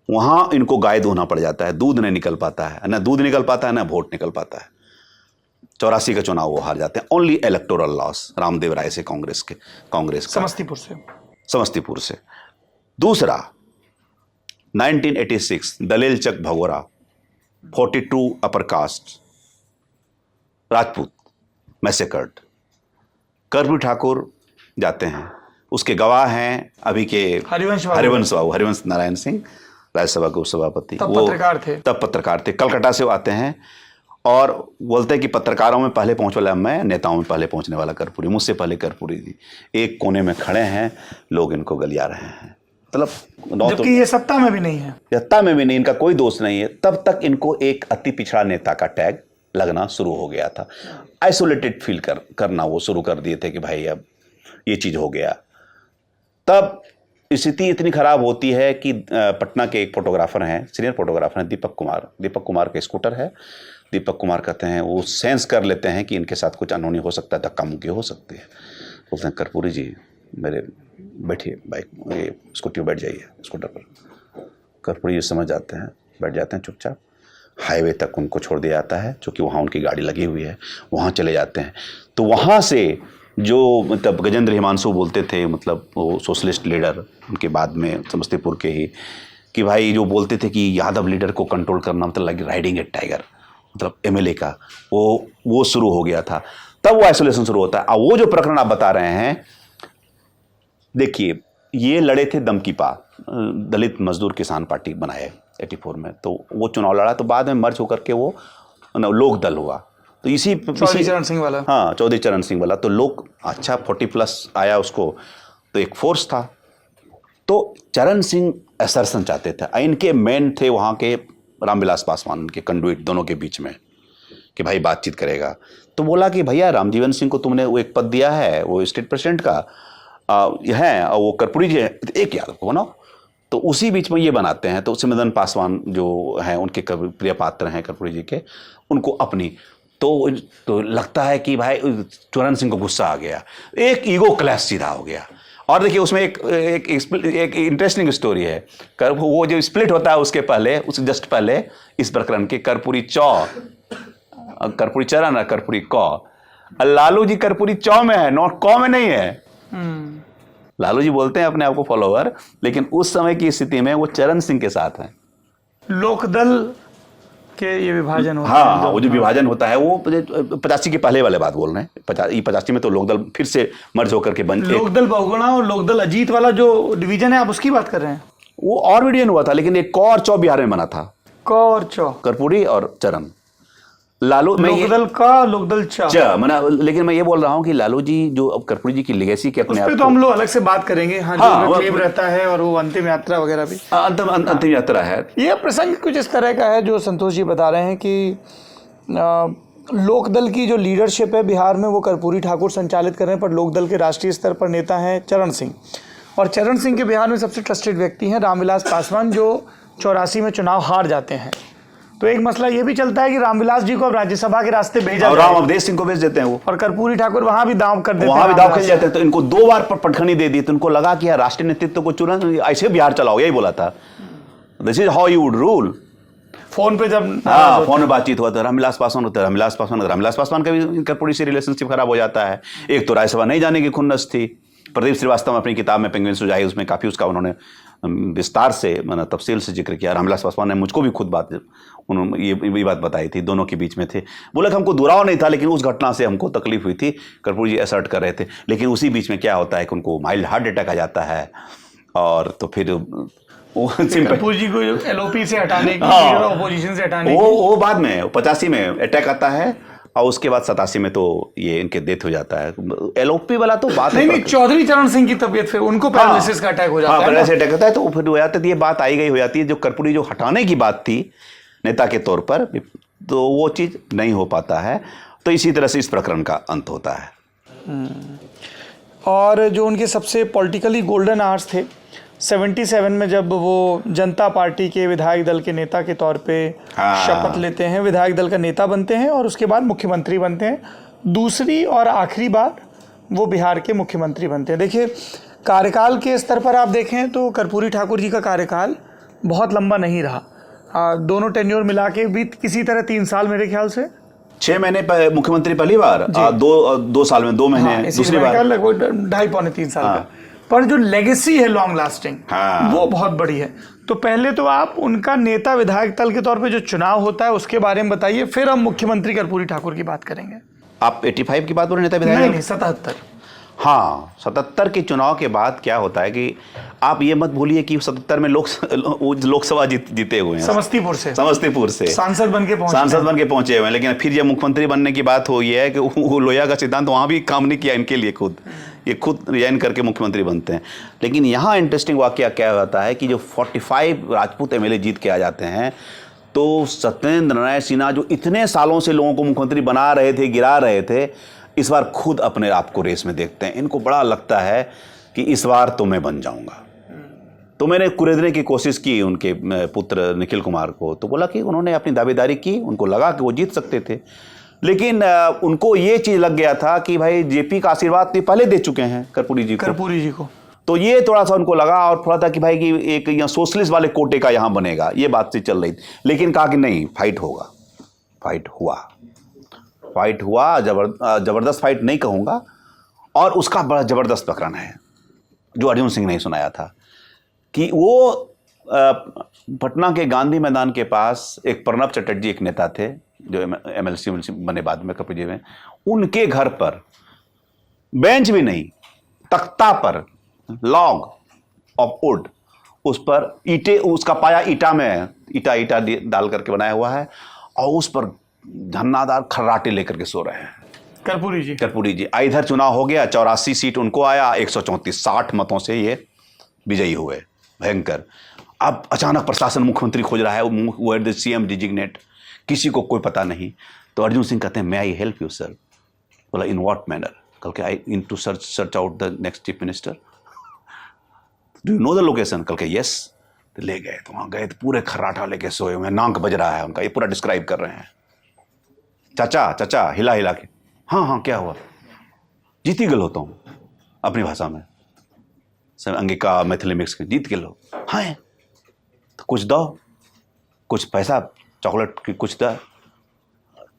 वहां इनको गाय दूहना पड़ जाता है, दूध नहीं निकल पाता है, ना दूध निकल पाता है ना वोट निकल पाता है। 84 का चुनाव वो हार जाते हैं, only electoral loss Ramdev Rai से, कांग्रेस का, समस्तीपुर से। दूसरा 1986 दलेल चक Bhagora, 42 upper caste Rajput massacred. Karpoori Thakur जाते हैं, उसके गवाह हैं अभी के हरिवंश नारायण सिंह, राज्यसभा के उपसभापति, वो तब पत्रकार थे, कलकत्ता से आते हैं और बोलते हैं कि पत्रकारों में पहले पहुंचने वाला मैं, नेताओं में पहले पहुंचने वाला कर्पूरी, मुझसे पहले कर्पूरी जी एक कोने में खड़े हैं, लोग इनको गलिया रहे हैं। मतलब जबकि ये सत्ता में भी नहीं है, सत्ता में भी नहीं, इनका कोई दोष नहीं है, तब तक इनको एक अति पिछड़ा नेता का टैग लगना शुरू हो गया था। आइसोलेटेड फील करना वो शुरू कर दिए थे कि भाई अब ये चीज हो गया। तब स्थिति इतनी खराब होती है कि पटना के एक फोटोग्राफर हैं, सीनियर फोटोग्राफर हैं, दीपक कुमार के स्कूटर है। दीपक कुमार कहते हैं, वो सेंस कर लेते हैं कि इनके साथ कुछ अनहोनी हो सकता है, धक्का मुक्की हो सकती है। बोलते हैं कर्पूरी जी मेरे बैठिए, बाइक ये स्कूटी पर बैठ जाइए, स्कूटर पर। कर्पूरी जी समझ जाते हैं, बैठ जाते हैं चुपचाप। हाईवे तक उनको छोड़ दिया जाता है, क्योंकि वहाँ उनकी गाड़ी लगी हुई है, वहाँ चले जाते हैं। तो वहाँ से जो मतलब गजेंद्र हिमांशु बोलते थे, मतलब वो सोशलिस्ट लीडर, उनके बाद में समस्तीपुर के ही, कि भाई जो बोलते थे कि यादव लीडर को कंट्रोल करना मतलब लाइक राइडिंग ए टाइगर, मतलब एमएलए का, वो शुरू हो गया था। तब वो आइसोलेशन शुरू होता है। अब वो जो प्रकरण आप बता रहे हैं, देखिए ये लड़े थे दम की पा, दलित मजदूर किसान पार्टी बनाए 84 में, तो वो चुनाव लड़ा, तो बाद में मर्ज होकर के वो लोक दल हुआ। तो चौधरी चरण सिंह वाला, हाँ चौधरी चरण सिंह वाला, तो लोग अच्छा 40+ आया उसको, तो एक फोर्स था। तो चरण सिंह असर्सन चाहते थे, इनके मेन थे वहाँ के रामविलास पासवान, उनके कंडुइट दोनों के बीच में, कि भाई बातचीत करेगा। तो बोला कि भैया रामजीवन सिंह को तुमने वो एक पद दिया है, वो स्टेट प्रेसिडेंट का है, और वो कर्पूरी जी है, एक यादव को बनाओ। तो उसी बीच में ये बनाते हैं। तो सिमरन पासवान जो हैं, उनके प्रिय पात्र हैं कर्पूरी जी के, उनको अपनी तो लगता है कि भाई चरण सिंह को गुस्सा आ गया, एक ईगो क्लैश सीधा हो गया। और देखिए उसमें एक इंटरेस्टिंग स्टोरी है। वो जो स्प्लिट होता है उसके पहले, उस जस्ट पहले इस प्रकरण के कर्पूरी चरण और कर्पूरी क। लालू जी कर्पूरी चौ में है, नॉट क में नहीं है। लालू जी बोलते हैं अपने आप को फॉलोवर, लेकिन उस समय की स्थिति में वो चरण सिंह के साथ हैं। लोकदल के ये विभाजन होता हाँ हाँ, वो जो विभाजन होता है वो 85 के पहले वाले बात बोल रहे हैं। 85 में तो लोकदल फिर से मर्ज होकर के बन, लोकदल बहुगुणा और लोकदल अजीत वाला जो डिवीजन है, आप उसकी बात कर रहे हैं? वो और डिवीजन हुआ था, लेकिन एक क और चौ बिहार में बना था। क और चौ, कर्पूरी और चरण। लालू लोकदल का, लोकदल चा मना। लेकिन मैं ये बोल रहा हूँ कि लालू जी जो अब कर्पूरी जी की लेगेसी के अपने उस पे तो हम लोग अलग से बात करेंगे। हाँ, हाँ, जो क्लेम रहता है और वो अंतिम यात्रा वगैरह भी, अंतिम यात्रा है। ये प्रसंग कुछ इस तरह का है जो संतोष जी बता रहे हैं कि लोकदल की जो लीडरशिप है बिहार में वो कर्पूरी ठाकुर संचालित कर रहे हैं, पर लोकदल के राष्ट्रीय स्तर पर नेता हैं चरण सिंह। और चरण सिंह के बिहार में सबसे ट्रस्टेड व्यक्ति हैं रामविलास पासवान, जो 84 में चुनाव हार जाते हैं। तो एक मसला ये भी चलता है कि रामविलास जी को अब राज्यसभा के रास्ते भेजा और राम अवधेश सिंह को भेज देते हैं वो, और कर्पूरी ठाकुर वहां भी दांव कर देते हैं, वहां भी दांव खेल जाते हैं। तो इनको 2 बार पटखनी दे दी, तो इनको लगा कि यार राष्ट्रीय नेतृत्व को चुना ऐसे बिहार चलाओ, यही बोला था, this is how you would rule. Phone पे जब फोन में बातचीत हुआ तो रामविलास पासवान होता है, रामविलास पासवान का भी कर्पूरी से रिलेशनशिप खराब हो जाता है। एक तो राज्यसभा नहीं जाने की खुन्नस थी। प्रदीप श्रीवास्तव में अपनी किताब में पेंगुइन सुझाई, उसमें काफ़ी उसका उन्होंने विस्तार से मतलब तफसील से जिक्र किया। रामविलास पासवान ने मुझको भी खुद उन्होंने ये बात बताई थी, दोनों के बीच में थे। बोला कि हमको दुराव नहीं था, लेकिन उस घटना से हमको तकलीफ हुई थी। कर्पूरी जी असर्ट कर रहे थे, लेकिन उसी बीच में क्या होता है कि उनको माइल्ड हार्ट अटैक आ जाता है, और तो फिर कर्पूरी जी को एलओपी से हटाने की, अपोजिशन से हटाने वो बाद में 85 में अटैक आता है, और उसके बाद 87 में तो ये इनके डेथ हो जाता है। एलओपी वाला तो बात नहीं, चौधरी चरण सिंह की तबीयत, फिर उनको पैरालिसिस का अटैक हो जाता है। पैरालिसिस अटैक होता है, तो फिर हो जाता है। ये बात आई गई हो जाती है, जो कर्पूरी जो हटाने की बात थी नेता के तौर पर, तो वो चीज़ नहीं हो पाता है। तो इसी तरह से इस प्रकरण का अंत होता है। और जो उनके सबसे पॉलिटिकली गोल्डन आवर्स थे 77 में, जब वो जनता पार्टी के विधायक दल के नेता के तौर पे शपथ लेते हैं, विधायक दल का नेता बनते हैं और उसके बाद मुख्यमंत्री बनते हैं। दूसरी और आखिरी बार वो बिहार के मुख्यमंत्री बनते हैं। देखिए, कार्यकाल के स्तर पर आप देखें तो कर्पूरी ठाकुर जी का कार्यकाल बहुत लंबा नहीं रहा। दोनों टेन्योर मिला के भी किसी तरह 3 साल, मेरे ख्याल से 6 महीने मुख्यमंत्री पहली बार, 2 साल में 2 महीने दूसरी बार, लगभग 2.5-3 साल का। पर जो लेगेसी है लॉन्ग लास्टिंग, वो बहुत बड़ी है। तो पहले तो आप उनका नेता विधायक दल के तौर पे जो चुनाव होता है उसके बारे में बताइए, फिर हम मुख्यमंत्री कर्पूरी ठाकुर की बात करेंगे। आप 85 की बात बोल रहे नेता विधायक? नहीं, 77। हाँ, 77 के चुनाव के बाद क्या होता है कि आप ये मत भूलिए कि 77 में लोकसभा जीते हुए हैं, समस्तीपुर से सांसद बन के पहुंचे हुए हैं। लेकिन फिर जब मुख्यमंत्री बनने की बात हो, ये है कि वो लोहिया का सिद्धांत वहाँ भी काम नहीं किया इनके लिए, ये खुद रिजाइन करके मुख्यमंत्री बनते हैं। लेकिन यहाँ इंटरेस्टिंग वाकया क्या होता है कि जो 45 राजपूत एमएलए जीत के आ जाते हैं, तो सत्येंद्र नारायण सिन्हा जो इतने सालों से लोगों को मुख्यमंत्री बना रहे थे, गिरा रहे थे, इस बार खुद अपने आप को रेस में देखते हैं। इनको बड़ा लगता है कि इस बार तो मैं बन जाऊंगा। तो मैंने कुरेदने की कोशिश की उनके पुत्र निखिल कुमार को, तो बोला कि उन्होंने अपनी दावेदारी की, उनको लगा कि वो जीत सकते थे। लेकिन उनको ये चीज़ लग गया था कि भाई जेपी का आशीर्वाद तो पहले दे चुके हैं कर्पूरी जी को, तो ये थोड़ा सा उनको लगा और थोड़ा था कि भाई कि एक यहाँ सोशलिस्ट वाले कोटे का यहाँ बनेगा, ये बात से चल रही थी। लेकिन कहा कि नहीं, फाइट होगा। फाइट हुआ, जबरदस्त फाइट नहीं कहूँगा। और उसका बड़ा ज़बरदस्त प्रकरण है जो अर्जुन सिंह ने सुनाया था कि वो पटना के गांधी मैदान के पास एक प्रणब चटर्जी एक नेता थे जो एमएलसी बने बाद में कर्पूरी जी में, उनके घर पर बेंच भी नहीं, तख्ता पर लॉग ऑफ वुड, उस पर ईंटें, उसका पाया ईटा डाल करके बनाया हुआ है, और उस पर धन्नादार खर्राटे लेकर के सो रहे हैं कर्पूरी जी। इधर चुनाव हो गया, 84 सीट उनको आया, 134 60 मतों से ये विजयी हुए, भयंकर। अब अचानक प्रशासन मुख्यमंत्री खोज रहा है, वो द सीएम डिजिग्नेट, किसी को कोई पता नहीं। तो अर्जुन सिंह कहते हैं, may I help you sir? बोला, इन व्हाट मैनर? कल के I in to search out the next chief minister, do you know the location? कल के यस। तो ले गए, तो वहाँ गए तो पूरे खर्राटा लेके सोए हुए, नाक बज रहा है उनका, ये पूरा डिस्क्राइब कर रहे हैं। चाचा हिला के, हाँ क्या हुआ? जीती गल होता हूँ अपनी भाषा में। अंगिका मैथिली मिक्स के जीत के लो। हाँ तो कुछ दो, कुछ पैसा चॉकलेट की कुछ दो,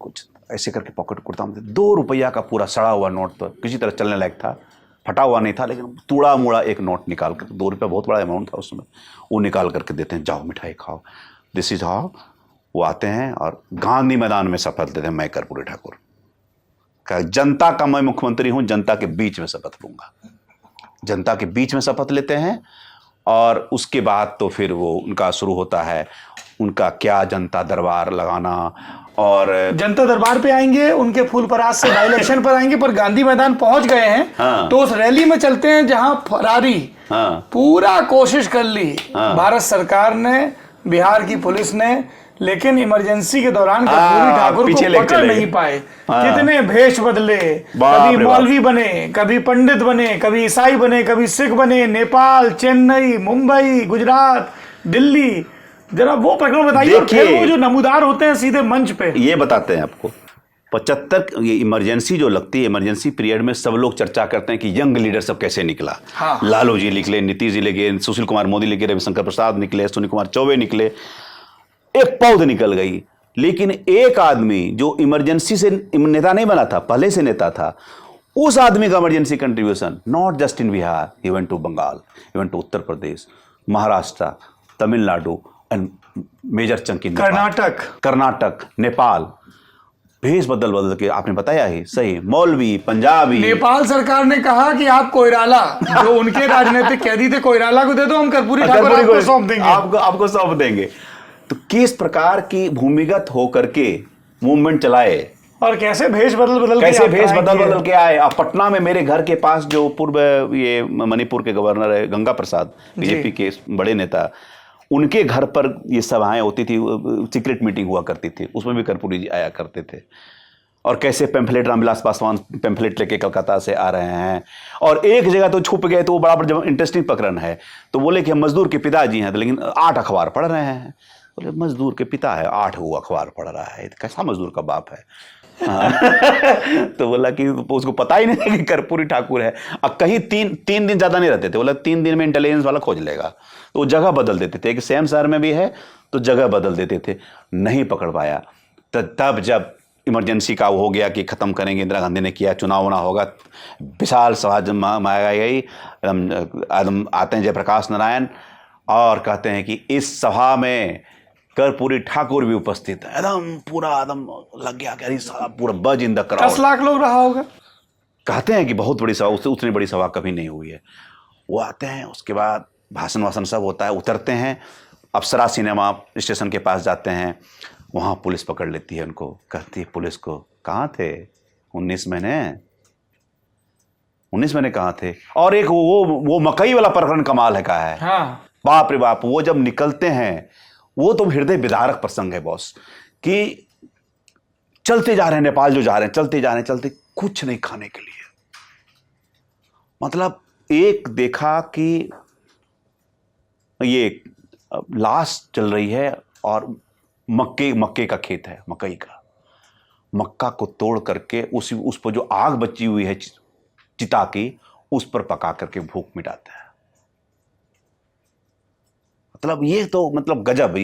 कुछ ऐसे करके पॉकेट कुर्ता में 2 रुपया का पूरा सड़ा हुआ नोट, तो किसी तरह चलने लायक था, फटा हुआ नहीं था, लेकिन टूड़ा मुड़ा एक नोट निकाल कर, 2 रुपया बहुत बड़ा अमाउंट था उसमें, वो निकाल करके देते हैं, जाओ मिठाई खाओ, दिस इज हाउ। वो आते हैं और गांधी मैदान में शपथ लेते हैं, मैं कर्पूरी ठाकुर का जनता का मैं मुख्यमंत्री हूं, जनता के बीच में शपथ लूंगा। जनता के बीच में शपथ लेते हैं और उसके बाद तो फिर वो उनका शुरू होता है उनका क्या जनता दरबार लगाना। और जनता दरबार पे आएंगे, उनके फूलपरास से बाई इलेक्शन पर आएंगे, पर गांधी मैदान पहुंच गए हैं। हाँ। तो उस रैली में चलते हैं जहां फरारी हाँ। पूरा कोशिश कर ली भारत सरकार ने, बिहार की पुलिस ने, लेकिन इमरजेंसी के दौरान कर्पूरी ठाकुर को पकड़ नहीं पाए। कितने भेष बदले, कभी मौलवी बने, कभी पंडित बने, कभी ईसाई बने, कभी सिख बने, नेपाल, चेन्नई, मुंबई, गुजरात, दिल्ली, जरा वो प्रकरण बताइए। फिर वो जो नमूदार होते हैं सीधे मंच पे ये बताते हैं आपको। 75 ये इमरजेंसी जो लगती है, इमरजेंसी पीरियड में सब लोग चर्चा करते हैं कि यंग लीडर सब कैसे निकला। हाँ। लालू जी निकले, नीतीश जी निकले, सुशील कुमार मोदी निकले, रविशंकर प्रसाद निकले, सुनील कुमार चौबे निकले, एक पौध निकल गई। लेकिन एक आदमी जो इमरजेंसी से नेता नहीं बना था, पहले से नेता था, उस आदमी का emergency contribution not just in Bihar, he went to Bengal, he went to Uttar Pradesh, Maharashtra, Tamil Nadu and major chunk in Karnataka, Nepal. भेष बदल बदल के, आपने बताया ही सही, मौलवी, पंजाबी। नेपाल सरकार ने कहा कि आप कोइराला, जो उनके राजनीतिक कैदी थे, कोइराला को दे दो, हम कर्पूरी ठाकुर आपको सौंप देंगे, आपको सौंप देंगे। तो किस प्रकार की भूमिगत होकर के मूवमेंट चलाए और कैसे भेष बदल के आए। अब पटना में मेरे घर के पास जो पूर्व ये मणिपुर के गवर्नर है गंगा प्रसाद, बीजेपी के बड़े नेता, उनके घर पर ये सभाएं होती थी, सीक्रेट मीटिंग हुआ करती थी, उसमें भी कर्पूरी जी आया करते थे। और कैसे पैम्फलेट, रामविलास पासवान पैम्फलेट लेके कलकत्ता से आ रहे हैं, और एक जगह तो छुप गए, तो वो बड़ा जब इंटरेस्टिंग प्रकरण है, तो बोले कि हम मजदूर के पिताजी हैं, तो लेकिन 8 अखबार पढ़ रहे हैं। बोले मजदूर के पिता है, 8 वो अखबार पढ़ रहा है, कैसा मजदूर का बाप है। तो बोला कि उसको पता ही नहीं कि कर्पूरी ठाकुर है। अब कहीं तीन दिन ज्यादा नहीं रहते थे, बोला 3 दिन में इंटेलिजेंस वाला खोज लेगा, तो वो जगह बदल देते थे, कि सेम शहर में भी है तो जगह बदल देते थे, नहीं पकड़ पाया। तो तब जब इमरजेंसी का वो हो गया कि खत्म करेंगे, इंदिरा गांधी ने किया, चुनाव होना होगा, विशाल सभा मांगाई गई, आते हैं जयप्रकाश नारायण और कहते हैं कि इस सभा में कर्पूरी ठाकुर भी उपस्थित है। एकदम पूरा एकदम लग गया कि पूरा बज इन द क्राउड। 10 लाख लोग रहा होगा। कहते हैं कि बहुत बड़ी सभा, उससे उतनी बड़ी सभा कभी नहीं हुई है। वो आते हैं, उसके बाद भाषण वासन सब होता है, उतरते हैं, अप्सरा सिनेमा स्टेशन के पास जाते हैं, वहाँ पुलिस पकड़ लेती है उनको, कहती है पुलिस को, कहाँ थे 19 महीने कहाँ थे। और एक वो मकई वाला प्रकरण कमाल है का है। हाँ। बाप रे बाप, वो जब निकलते हैं, वो तो हृदय विदारक प्रसंग है बॉस, कि चलते जा रहे हैं, नेपाल जो जा रहे हैं, चलते कुछ नहीं खाने के लिए। मतलब एक देखा कि ये लाश चल रही है और मक्के का खेत है, मकई का, मक्का को तोड़ करके उस पर जो आग बची हुई है चिता की, उस पर पका करके भूख मिटाते हैं। मतलब ये तो मतलब गजब,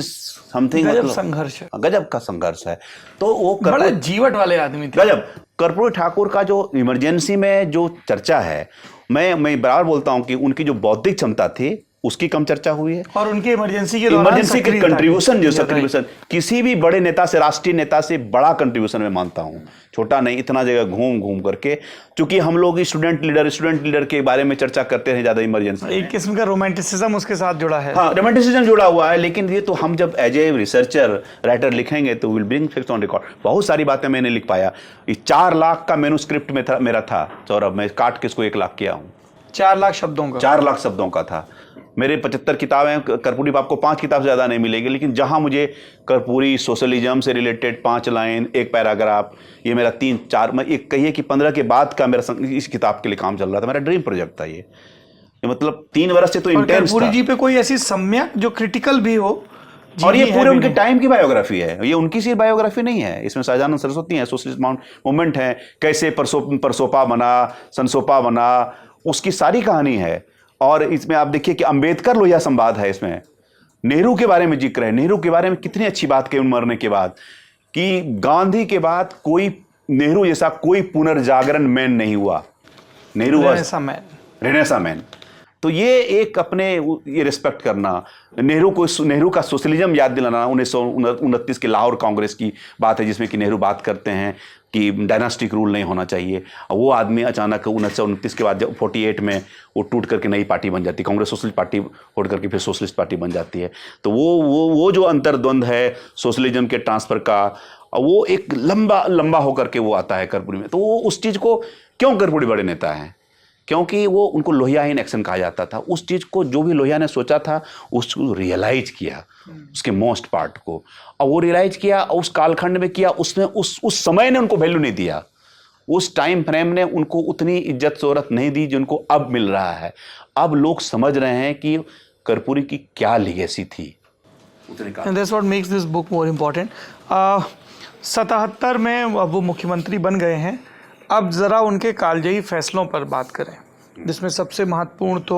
समथिंग, गजब संघर्ष है, गजब का संघर्ष है। तो वो बड़े जीवट वाले आदमी थे। गजब। कर्पूरी ठाकुर का जो इमरजेंसी में जो चर्चा है, मैं बराबर बोलता हूं कि उनकी जो बौद्धिक क्षमता थी उसकी कम चर्चा हुई है, और उनके इमरजेंसी के कंट्रीब्यूशन किसी भी बड़े नेता से, राष्ट्रीय नेता से बड़ा कंट्रीब्यूशन मैं मानता हूं, छोटा नहीं। इतना जगह घूम करके, चूंकि हम लोग स्टूडेंट लीडर के बारे में चर्चा करते हैं ज्यादा, इमरजेंसी एक किस्म का रोमांटिसिज्म उसके साथ जुड़ा है। हाँ, रोमांटिसिज्म जुड़ा हुआ है। लेकिन ये तो हम जब एज ए रिसर्चर राइटर लिखेंगे तो will bring facts on record. बहुत सारी बातें मैंने लिख पाया। 4 लाख का मैन्युस्क्रिप्ट में था, मेरा था सौरभ, मैं काट के इसको 1 लाख किया हूँ। 4 लाख शब्दों का, 4 लाख शब्दों का था। मेरे 75 किताबें, कर्पूरी आपको 5 किताब से ज़्यादा नहीं मिलेगी, लेकिन जहाँ मुझे कर्पूरी सोशलिज्म से रिलेटेड 5 लाइन, 1 पैराग्राफ, ये मेरा 3-4, मैं एक कहिए कि 15 के बाद का मेरा इस किताब के लिए काम चल रहा था। मेरा ड्रीम प्रोजेक्ट था ये मतलब 3 वर्ष से तो इंटेंस था। कर्पूरी जी पे कोई ऐसी सम्यक जो क्रिटिकल भी हो, और ये पूरे उनके टाइम की बायोग्राफी है, ये उनकी सिर्फ बायोग्राफी नहीं है। इसमें सहजानंद सरस्वती हैं, सोशलिस्ट मूवमेंट है, कैसे परसोपा बना, संसोपा बना, उसकी सारी कहानी है। और इसमें आप देखिए कि अंबेडकर लोहिया संवाद है, इसमें नेहरू के बारे में जिक्र है। नेहरू के बारे में कितनी अच्छी बात कही मरने के बाद कि गांधी के बाद कोई नेहरू जैसा कोई पुनर्जागरण मैन नहीं हुआ। Nehru Renaissance man. तो ये एक अपने ये रिस्पेक्ट करना, नेहरू का सोशलिज्म याद दिलाना। 1929 के लाहौर कांग्रेस की बात है जिसमें कि नेहरू बात करते हैं कि डायनास्टिक रूल नहीं होना चाहिए। और वो आदमी अचानक 1929 के बाद जब 48 में वो टूट करके नई पार्टी बन जाती है, कांग्रेस सोशलिस्ट पार्टी छोड़ करके फिर सोशलिस्ट पार्टी बन जाती है। तो वो जो अंतर्द्वंद है सोशलिज्म के ट्रांसफर का, वो एक लंबा होकर के वो आता है कर्पूरी में। तो वो उस चीज़ को क्यों कर्पूरी बड़े नेता हैं, क्योंकि वो उनको लोहिया इन एक्शन कहा जाता था। उस चीज़ को जो भी लोहिया ने सोचा था उसको रियलाइज किया, उसके मोस्ट पार्ट को, और वो रियलाइज किया और उस कालखंड में किया। उसमें उस समय ने उनको वैल्यू नहीं दिया, उस टाइम फ्रेम ने उनको उतनी इज्जत शोहरत नहीं दी जिनको अब मिल रहा है। अब लोग समझ रहे हैं कि कर्पूरी की क्या लीगेसी थी। And that's what makes this book more important. 77 में वो मुख्यमंत्री बन गए हैं। अब ज़रा उनके कालजयी फैसलों पर बात करें, जिसमें सबसे महत्वपूर्ण तो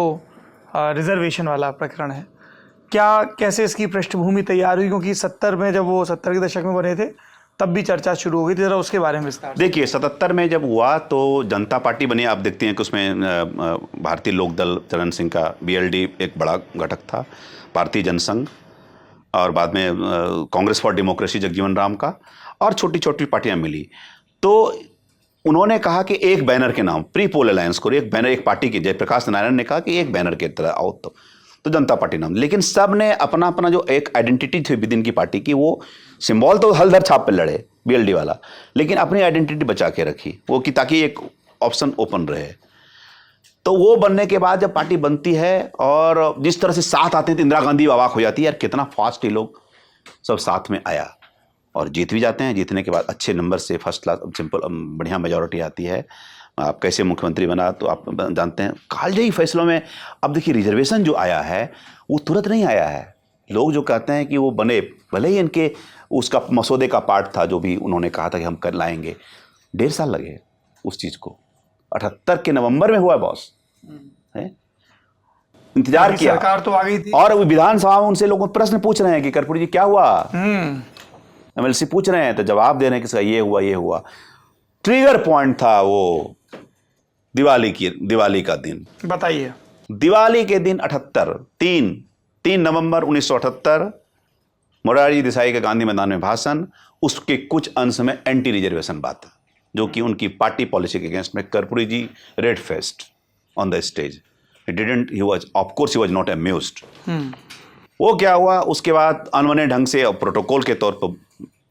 रिजर्वेशन वाला प्रकरण है। कैसे इसकी पृष्ठभूमि तैयार हुई, क्योंकि 70 में जब वो 70 के दशक में बने थे तब भी चर्चा शुरू हो गई थी। ज़रा उसके बारे में विस्तार। देखिए 77 में जब हुआ तो जनता पार्टी बनी। आप देखते हैं कि उसमें भारतीय लोकदल चरण सिंह का BLD एक बड़ा घटक था, भारतीय जनसंघ, और बाद में कांग्रेस फॉर डेमोक्रेसी जगजीवन राम का, और छोटी छोटी पार्टियां मिली। तो उन्होंने कहा कि एक बैनर के नाम, प्री पोल अलायंस को एक बैनर, एक पार्टी की, जयप्रकाश नारायण ने कहा कि एक बैनर के तरह आओ तो जनता पार्टी नाम। लेकिन सब ने अपना अपना जो एक आइडेंटिटी थी विद इन की पार्टी की, वो सिंबल तो हलधर छाप पे लड़े BLD वाला, लेकिन अपनी आइडेंटिटी बचा के रखी वो, कि ताकि एक ऑप्शन ओपन रहे। तो वो बनने के बाद जब पार्टी बनती है और जिस तरह से साथ आते हैं तो इंदिरा गांधी अवाक हो जाती है, यार कितना फास्ट ये लोग सब साथ में आया, और जीत भी जाते हैं। जीतने के बाद अच्छे नंबर से फर्स्ट क्लास सिंपल बढ़िया मेजॉरिटी आती है। आप कैसे मुख्यमंत्री बना तो आप जानते हैं। कालजयी फैसलों में अब देखिए रिजर्वेशन जो आया है वो तुरंत नहीं आया है। लोग जो कहते हैं कि वो बने, भले ही इनके उसका मसौदे का पार्ट था जो भी उन्होंने कहा था कि हम कर लाएंगे, 1.5 साल लगे उस चीज़ को। 78 के नवंबर में हुआ बॉस है, इंतजार किया, सरकार तो आ गई थी, और विधानसभा में उनसे लोग प्रश्न पूछ रहे हैं कि कर्पूरी जी क्या हुआ, MLC पूछ रहे हैं, तो जवाब दे रहे हैं कि ये हुआ। ट्रिगर पॉइंट था वो दिवाली का दिन। बताइए। दिवाली के दिन 3 नवंबर 1978 मोरारजी देसाई के गांधी मैदान में भाषण, उसके कुछ अंश में एंटी रिजर्वेशन बात, जो कि उनकी पार्टी पॉलिसी के अगेंस्ट में। Karpoori ji red faced on the stage, he was not amused. वो क्या हुआ, उसके बाद अनबने ढंग से और प्रोटोकॉल के तौर पर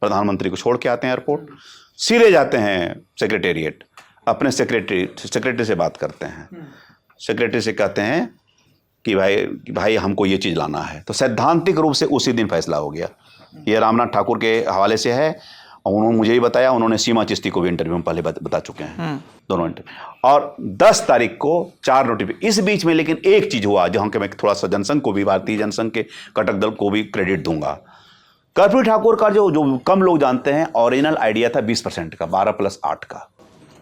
प्रधानमंत्री को छोड़ के आते हैं एयरपोर्ट, सीधे जाते हैं सेक्रेटेरिएट, अपने सेक्रेटरी से बात करते हैं। सेक्रेटरी से कहते हैं कि भाई हमको ये चीज़ लाना है। तो सैद्धांतिक रूप से उसी दिन फैसला हो गया। ये रामनाथ ठाकुर के हवाले से है, और उन्होंने मुझे ही बताया, उन्होंने सीमा चिश्ती को भी इंटरव्यू में पहले बता चुके हैं, दोनों इंटरव्यू। और 10 तारीख को 4 नोटिफिकेशन। इस बीच में लेकिन एक चीज़ हुआ जहाँ के मैं थोड़ा सा जनसंघ को भी, भारतीय जनसंघ के कटक दल को भी क्रेडिट दूंगा। कर्पूरी ठाकुर का जो कम लोग जानते हैं, ओरिजिनल आइडिया था 20% का, 12 + 8 का,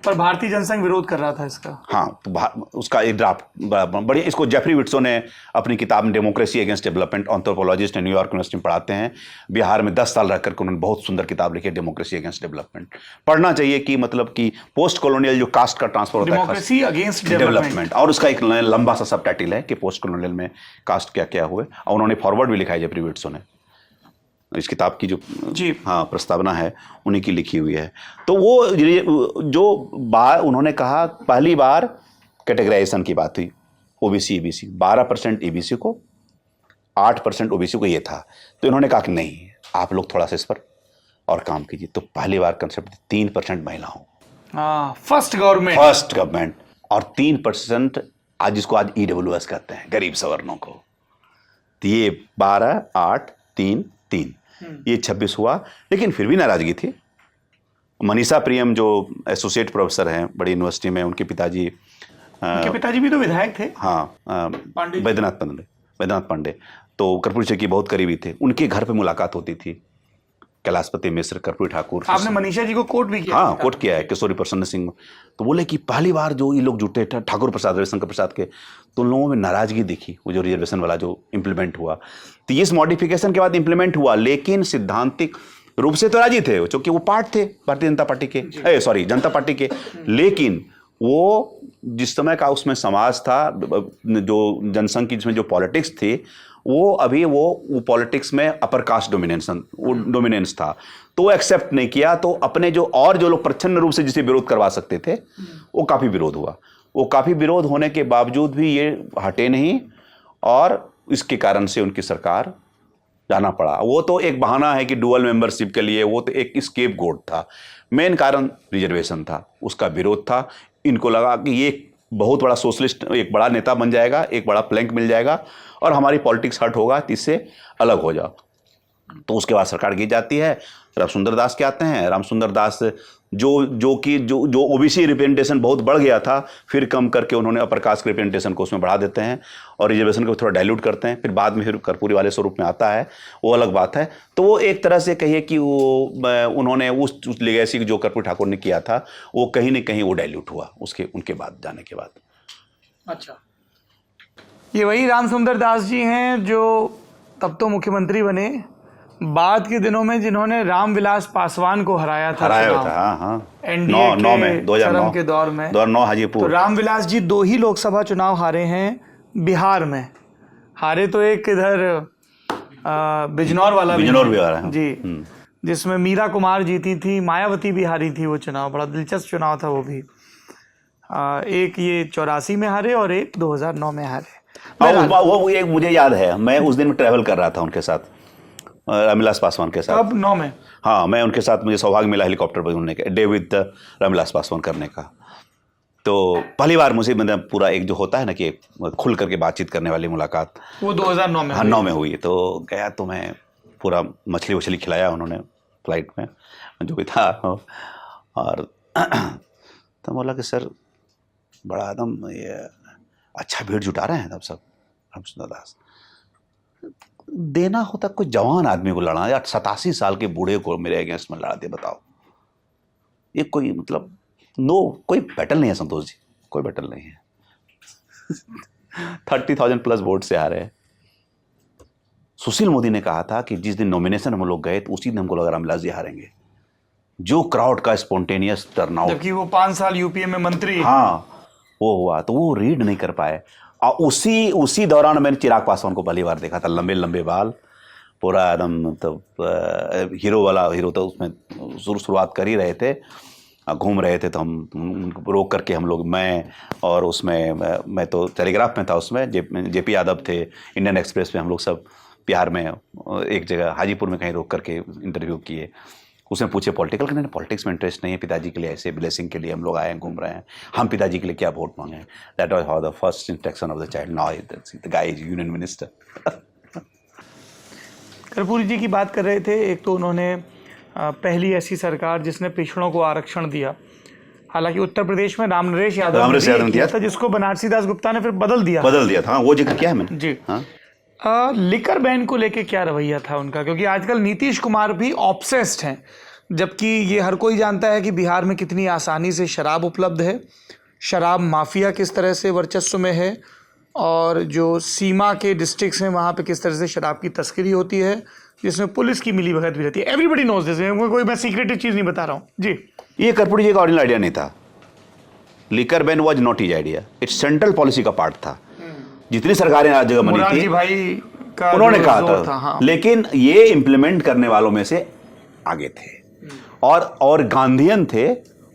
पर भारतीय जनसंघ विरोध कर रहा था इसका। हाँ, तो उसका एक ड्राफ्ट बढ़िया, इसको जेफरी विट्सो ने अपनी किताब में democracy against development, anthropologist New York university में पढ़ाते हैं। बिहार में 10 साल रह करके उन्होंने बहुत सुंदर किताब लिखी है, डेमोक्रेसी अगेंस्ट डेवलपमेंट। पढ़ना चाहिए कि मतलब कि पोस्ट कॉलोनियल जो कास्ट का ट्रांसफर होता है, डेमोक्रेसी अगेंस्ट डेवलपमेंट, और उसका एक लंबा सा सब टाइटल है कि पोस्ट कॉलोनियल में कास्ट क्या क्या हुए, और उन्होंने फॉरवर्ड भी लिखा है जेफरी विट्सो ने। इस किताब की जो प्रस्तावना है उन्हीं की लिखी हुई है। तो वो जो उन्होंने कहा, पहली बार कैटेगराइजेशन की बात हुई, OBC EBC, 12% EBC को, 8% OBC को, ये था। तो इन्होंने कहा कि नहीं, आप लोग थोड़ा सा इस पर और काम कीजिए। तो पहली बार कंसेप्ट 3% महिलाओं, फर्स्ट गवर्नमेंट, और 3% आज जिसको आज EWS कहते हैं, गरीब सवर्णों को। तो ये 12, 8, 3, ये 26 हुआ। लेकिन फिर भी नाराजगी थी। मनीषा प्रियम जो एसोसिएट प्रोफेसर हैं बड़ी यूनिवर्सिटी में, उनके पिताजी भी तो विधायक थे। हाँ, वैद्यनाथ पांडे तो कर्पूरी जी की बहुत करीबी थे। उनके घर पे मुलाकात होती थी, कैलाशपति मिश्र, कर्पूरी ठाकुर। आपने मनीषा जी को कोट भी किया? हाँ, कोट किया है, किशोरी प्रसन्न सिंह। तो बोले कि पहली बार जो ये लोग जुटे थे ठाकुर प्रसाद, रविशंकर प्रसाद के, तो उन लोगों में नाराजगी दिखी, वो जो रिजर्वेशन वाला जो इम्प्लीमेंट हुआ। तो इस मॉडिफिकेशन के बाद इम्प्लीमेंट हुआ, लेकिन सिद्धांतिक रूप से तो राजी थे, क्योंकि वो पार्ट थे भारतीय जनता पार्टी के, जनता पार्टी के। लेकिन वो जिस समय का उसमें समाज था, जो जनसंघ की जिसमें जो पॉलिटिक्स थी, वो अभी वो पॉलिटिक्स में अपर कास्ट डोमिनेंस था, तो वो एक्सेप्ट नहीं किया। तो अपने जो लोग प्रच्छन्न रूप से जिसे विरोध करवा सकते थे, वो काफ़ी विरोध हुआ। वो काफ़ी विरोध होने के बावजूद भी ये हटे नहीं, और इसके कारण से उनकी सरकार जाना पड़ा। वो तो एक बहाना है कि डुअल मेंबरशिप के लिए, वो तो एक स्केप गोट था। मेन कारण रिजर्वेशन था, उसका विरोध था। इनको लगा कि ये बहुत बड़ा सोशलिस्ट, एक बड़ा नेता बन जाएगा, एक बड़ा प्लैंक मिल जाएगा, और हमारी पॉलिटिक्स हट होगा, तो इससे अलग हो जाओ। तो उसके बाद सरकार गिर जाती है। राम सुंदर दास के आते हैं। राम सुंदर दास जो ओबीसी रिप्रेजेंटेशन बहुत बढ़ गया था, फिर कम करके उन्होंने अपर कास्ट रिप्रेजेंटेशन को उसमें बढ़ा देते हैं, और रिजर्वेशन को थोड़ा डाइल्यूट करते हैं। फिर बाद में फिर कर्पूरी वाले स्वरूप में आता है, वो अलग बात है। तो वो एक तरह से कहिए कि उन्होंने उस लेगेसी जो कर्पूरी ठाकुर ने किया था, वो कहीं ना कहीं वो डाइल्यूट हुआ उनके बाद, जाने के बाद। अच्छा, ये वही राम सुंदर दास जी हैं जो तब तो मुख्यमंत्री बने, बाद के दिनों में जिन्होंने रामविलास पासवान को हराया था। हाँ हाँ, एनडीए के 2009 के दौर में, 2009 हाजीपुर। तो रामविलास जी 2 ही लोकसभा चुनाव हारे हैं बिहार में। हारे तो एक इधर बिजनौर वाला भी हारा है जी, जिसमें मीरा कुमार जीती थी, मायावती भी हारी थी। वो चुनाव बड़ा दिलचस्प चुनाव था वो भी। एक ये 84 में हारे और एक 2009 में हारे। वो एक मुझे याद है, मैं उस दिन ट्रैवल कर रहा था उनके साथ, रामविलास पासवान के साथ। अब 9 में? हाँ, मैं उनके साथ, मुझे सौभाग्य मिला हेलीकॉप्टर पर उड़ने का, डे विद रामविलास पासवान करने का। तो पहली बार मुझे मतलब पूरा एक जो होता है ना कि खुल करके बातचीत करने वाली मुलाकात, वो 2009 में? हाँ, 9 में हुई। तो गया तो मैं पूरा मछली वछली खिलाया उन्होंने फ्लाइट में, जो भी था। और तो बोला कि सर बड़ा एकदम ये अच्छा भीड़ जुटा रहे हैं तब सब राम सुंदर दास। देना होता कोई जवान आदमी को लड़ना, या 87 साल के बूढ़े को मेरे अगेंस्ट में लड़ा दे, बताओ। ये कोई मतलब कोई बैटल नहीं है संतोष जी, कोई बैटल नहीं है। 30,000 प्लस वोट से आ रहे हैं। सुशील मोदी ने कहा था कि जिस दिन नॉमिनेशन हम लोग गए, तो उसी दिन हमको लगा रामविलास जी हारेंगे। जो क्राउड का स्पॉन्टेनियस टर्नआउट, जबकि वो 5 साल यूपीए में मंत्री। हाँ, वो हुआ, तो वो रीड नहीं कर पाए। और उसी दौरान मैंने चिराग पासवान को पहली बार देखा था, लंबे लंबे बाल, पूरा एकदम मतलब हीरो तो उसमें शुरुआत कर ही रहे थे, घूम रहे थे। तो हम उनको रोक करके हम लोग, मैं और उसमें मैं तो टेलीग्राफ में था, उसमें जेपी यादव थे, इंडियन एक्सप्रेस में, हम लोग सब बिहार में एक जगह हाजीपुर में कहीं रोक करके इंटरव्यू किए। उसने पूछे पॉलिटिकल, कहने पॉलिटिक्स में इंटरेस्ट नहीं है, पिताजी के लिए ऐसे ब्लेसिंग के लिए हम लोग आए हैं, घूम रहे हैं, हम पिताजी के लिए क्या वोट मांगे। That was how the first interaction of the child, now the guy is union minister. Karpoori ji की बात कर रहे थे, एक तो उन्होंने पहली ऐसी सरकार जिसने पिछड़ों को आरक्षण दिया। हालांकि उत्तर प्रदेश में रामनरेश यादव ने दिया था, जिसको बनारसी दास गुप्ता ने फिर बदल दिया था। वो जिक्र किया है मैंने जी। लिकर बैन को लेके क्या रवैया था उनका? क्योंकि आजकल नीतीश कुमार भी ऑब्सेस्ड हैं, जबकि ये हर कोई जानता है कि बिहार में कितनी आसानी से शराब उपलब्ध है, शराब माफिया किस तरह से वर्चस्व में है, और जो सीमा के डिस्ट्रिक्ट्स हैं वहाँ पे किस तरह से शराब की तस्करी होती है, जिसमें पुलिस की मिली भगत भी रहती है। एवरीबडी नोज दिस, कोई मैं सीक्रेटिव चीज़ नहीं बता रहा हूँ जी। ये कर्पूरी जी का ऑरिजिनल आइडिया नहीं था। Liquor ban was not his idea, it's central policy का पार्ट था। जितनी सरकारें हर जगह बनी थी, भाई का उन्होंने कहा था, हाँ। लेकिन ये इंप्लीमेंट करने वालों में से आगे थे, और गांधीयन थे,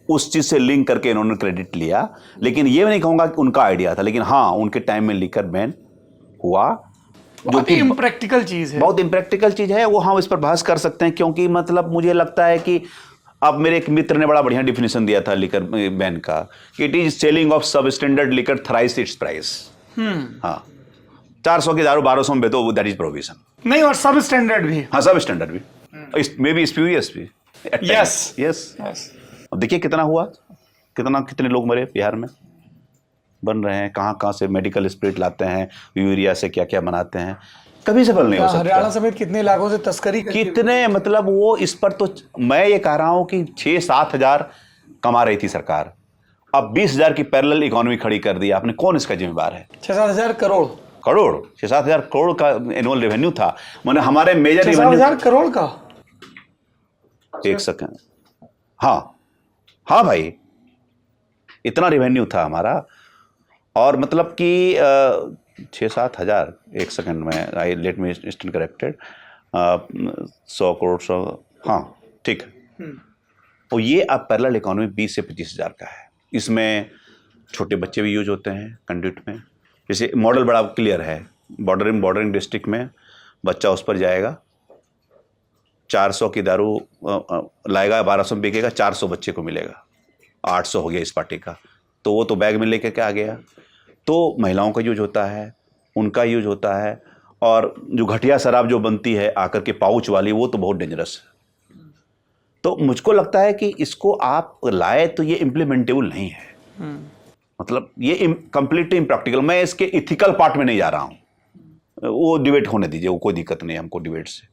उस चीज से लिंक करके इन्होंने क्रेडिट लिया। लेकिन ये मैं नहीं कहूंगा कि उनका आइडिया था, लेकिन हाँ, उनके टाइम में लिकर बैन हुआ, जो कि इम्प्रैक्टिकल चीज है, बहुत इम्प्रैक्टिकल चीज है वो। हाँ, इस पर बहस कर सकते हैं, क्योंकि मतलब मुझे लगता है कि अब मेरे एक मित्र ने बड़ा बढ़िया डिफिनेशन दिया था लिकर बैन का, कि इट इज सेलिंग ऑफ सब standard liquor thrice it's price. हाँ, 400 की दारू 1200 में बेचो, दैट इज प्रोविजन नहीं, और सब स्टैंडर्ड भी। हाँ, सब स्टैंडर्ड भी, मे बी स्प्यूरियस भी। यस। अब देखिए कितना हुआ, कितने लोग मरे बिहार में, बन रहे हैं, कहाँ से मेडिकल स्पिरिट लाते हैं, यूरिया से क्या क्या बनाते हैं। कभी सफल नहीं हो सकता। हरियाणा समेत कितने इलाकों से तस्करी करके कितने, मतलब वो इस पर तो मैं ये कह रहा हूं कि 6-7 हजार कमा रही थी सरकार, अब 20,000 की पैरेलल इकोनॉमी खड़ी कर दी आपने, कौन इसका जिम्मेदार है? 6-7 हजार करोड़, 6-7 हजार करोड़ का एनुअल रेवेन्यू था, मैंने हमारे मेजर 6-7 रेवेन्यू। हजार करोड़ का, एक सेकंड, हाँ हाँ भाई, इतना रेवेन्यू था हमारा। और मतलब कि 6-7 हजार, एक सेकंड में, I let me stand corrected, 100 crore, 100, हाँ ठीक है। और ये अब पैरेलल इकोनॉमी 20 से 25 हजार का है। इसमें छोटे बच्चे भी यूज होते हैं कंडक्ट में। जैसे मॉडल बड़ा क्लियर है, बॉर्डरिंग डिस्ट्रिक्ट में बच्चा उस पर जाएगा, 400 की दारू लाएगा, 1200 में बिकेगा, 400 बच्चे को मिलेगा, 800 हो गया इस पार्टी का, तो वो तो बैग में लेके क्या आ गया। तो महिलाओं का यूज होता है, उनका यूज होता है, और जो घटिया शराब जो बनती है आकर के पाउच वाली, वो तो बहुत डेंजरस है। तो मुझको लगता है कि इसको आप लाए तो ये इम्प्लीमेंटेबल नहीं है, मतलब ये कंप्लीटली इम्प्रैक्टिकल। मैं इसके इथिकल पार्ट में नहीं जा रहा हूँ, वो डिबेट होने दीजिए, वो कोई दिक्कत नहीं है हमको डिबेट से।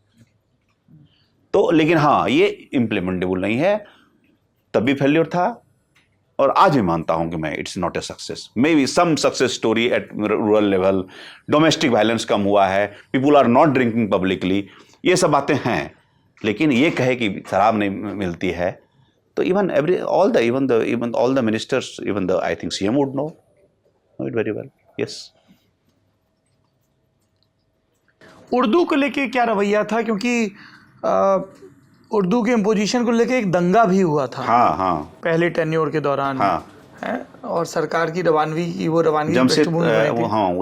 तो लेकिन हाँ, ये इम्प्लीमेंटेबल नहीं है, तब भी फेल्योर था, और आज भी मानता हूं कि मैं it's not a success. May be some success story at rural level, domestic violence कम हुआ है, people are not drinking publicly, ये सब बातें हैं। लेकिन ये कहे कि शराब नहीं मिलती है, तो even all the ministers, even the I think CM would know it very well. Yes. Urdu को लेके क्या रवैया था, क्योंकि उर्दू के इम्पोजिशन को लेके एक दंगा भी हुआ था हाँ हाँ, पहले टेन्योर के दौरान, हाँ है, और सरकार की रवानगी की, वो रवानगी हाँ,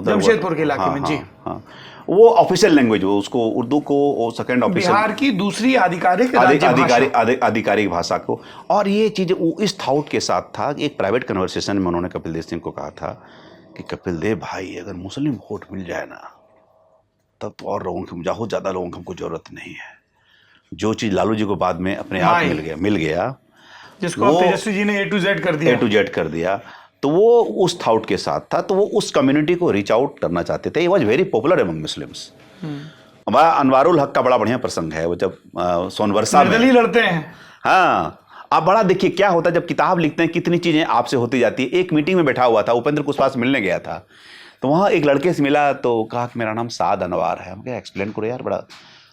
जमशेदपुर के इलाके में, जी हाँ, वो ऑफिशियल लैंग्वेज, वो उसको उर्दू को सेकंड ऑफिशियल, बिहार की दूसरी आधिकारिक भाषा को। और ये चीज इस थाउट के साथ था कि एक प्राइवेट कन्वर्सेशन में उन्होंने कपिल देव सिंह को कहा था कि कपिल देव भाई, अगर मुस्लिम वोट मिल जाए ना, तब तो और लोगों की, बहुत ज्यादा लोगों की हमको जरूरत नहीं है। जो चीज लालू जी को बाद में अपने आप मिल गया, जिसको तेजस्वी जी ने A to Z कर दिया, तो वो उस थाउट के साथ था। तो वो उस कम्युनिटी को रीच आउट करना चाहते थे। He was very popular among Muslims. हमारा अनवारुल हक का बड़ा बढ़िया प्रसंग है, वो जब सोनवर्षा में लड़ते हैं। हाँ, आप बड़ा देखिए क्या होता है जब किताब लिखते हैं, कितनी चीजें आपसे होती जाती है। एक मीटिंग में बैठा हुआ था, उपेंद्र कुशवाहा से मिलने गया था, तो वहाँ एक लड़के से मिला, तो कहा कि मेरा नाम साद अनवार है। हम क्या एक्सप्लेन करो यार, बड़ा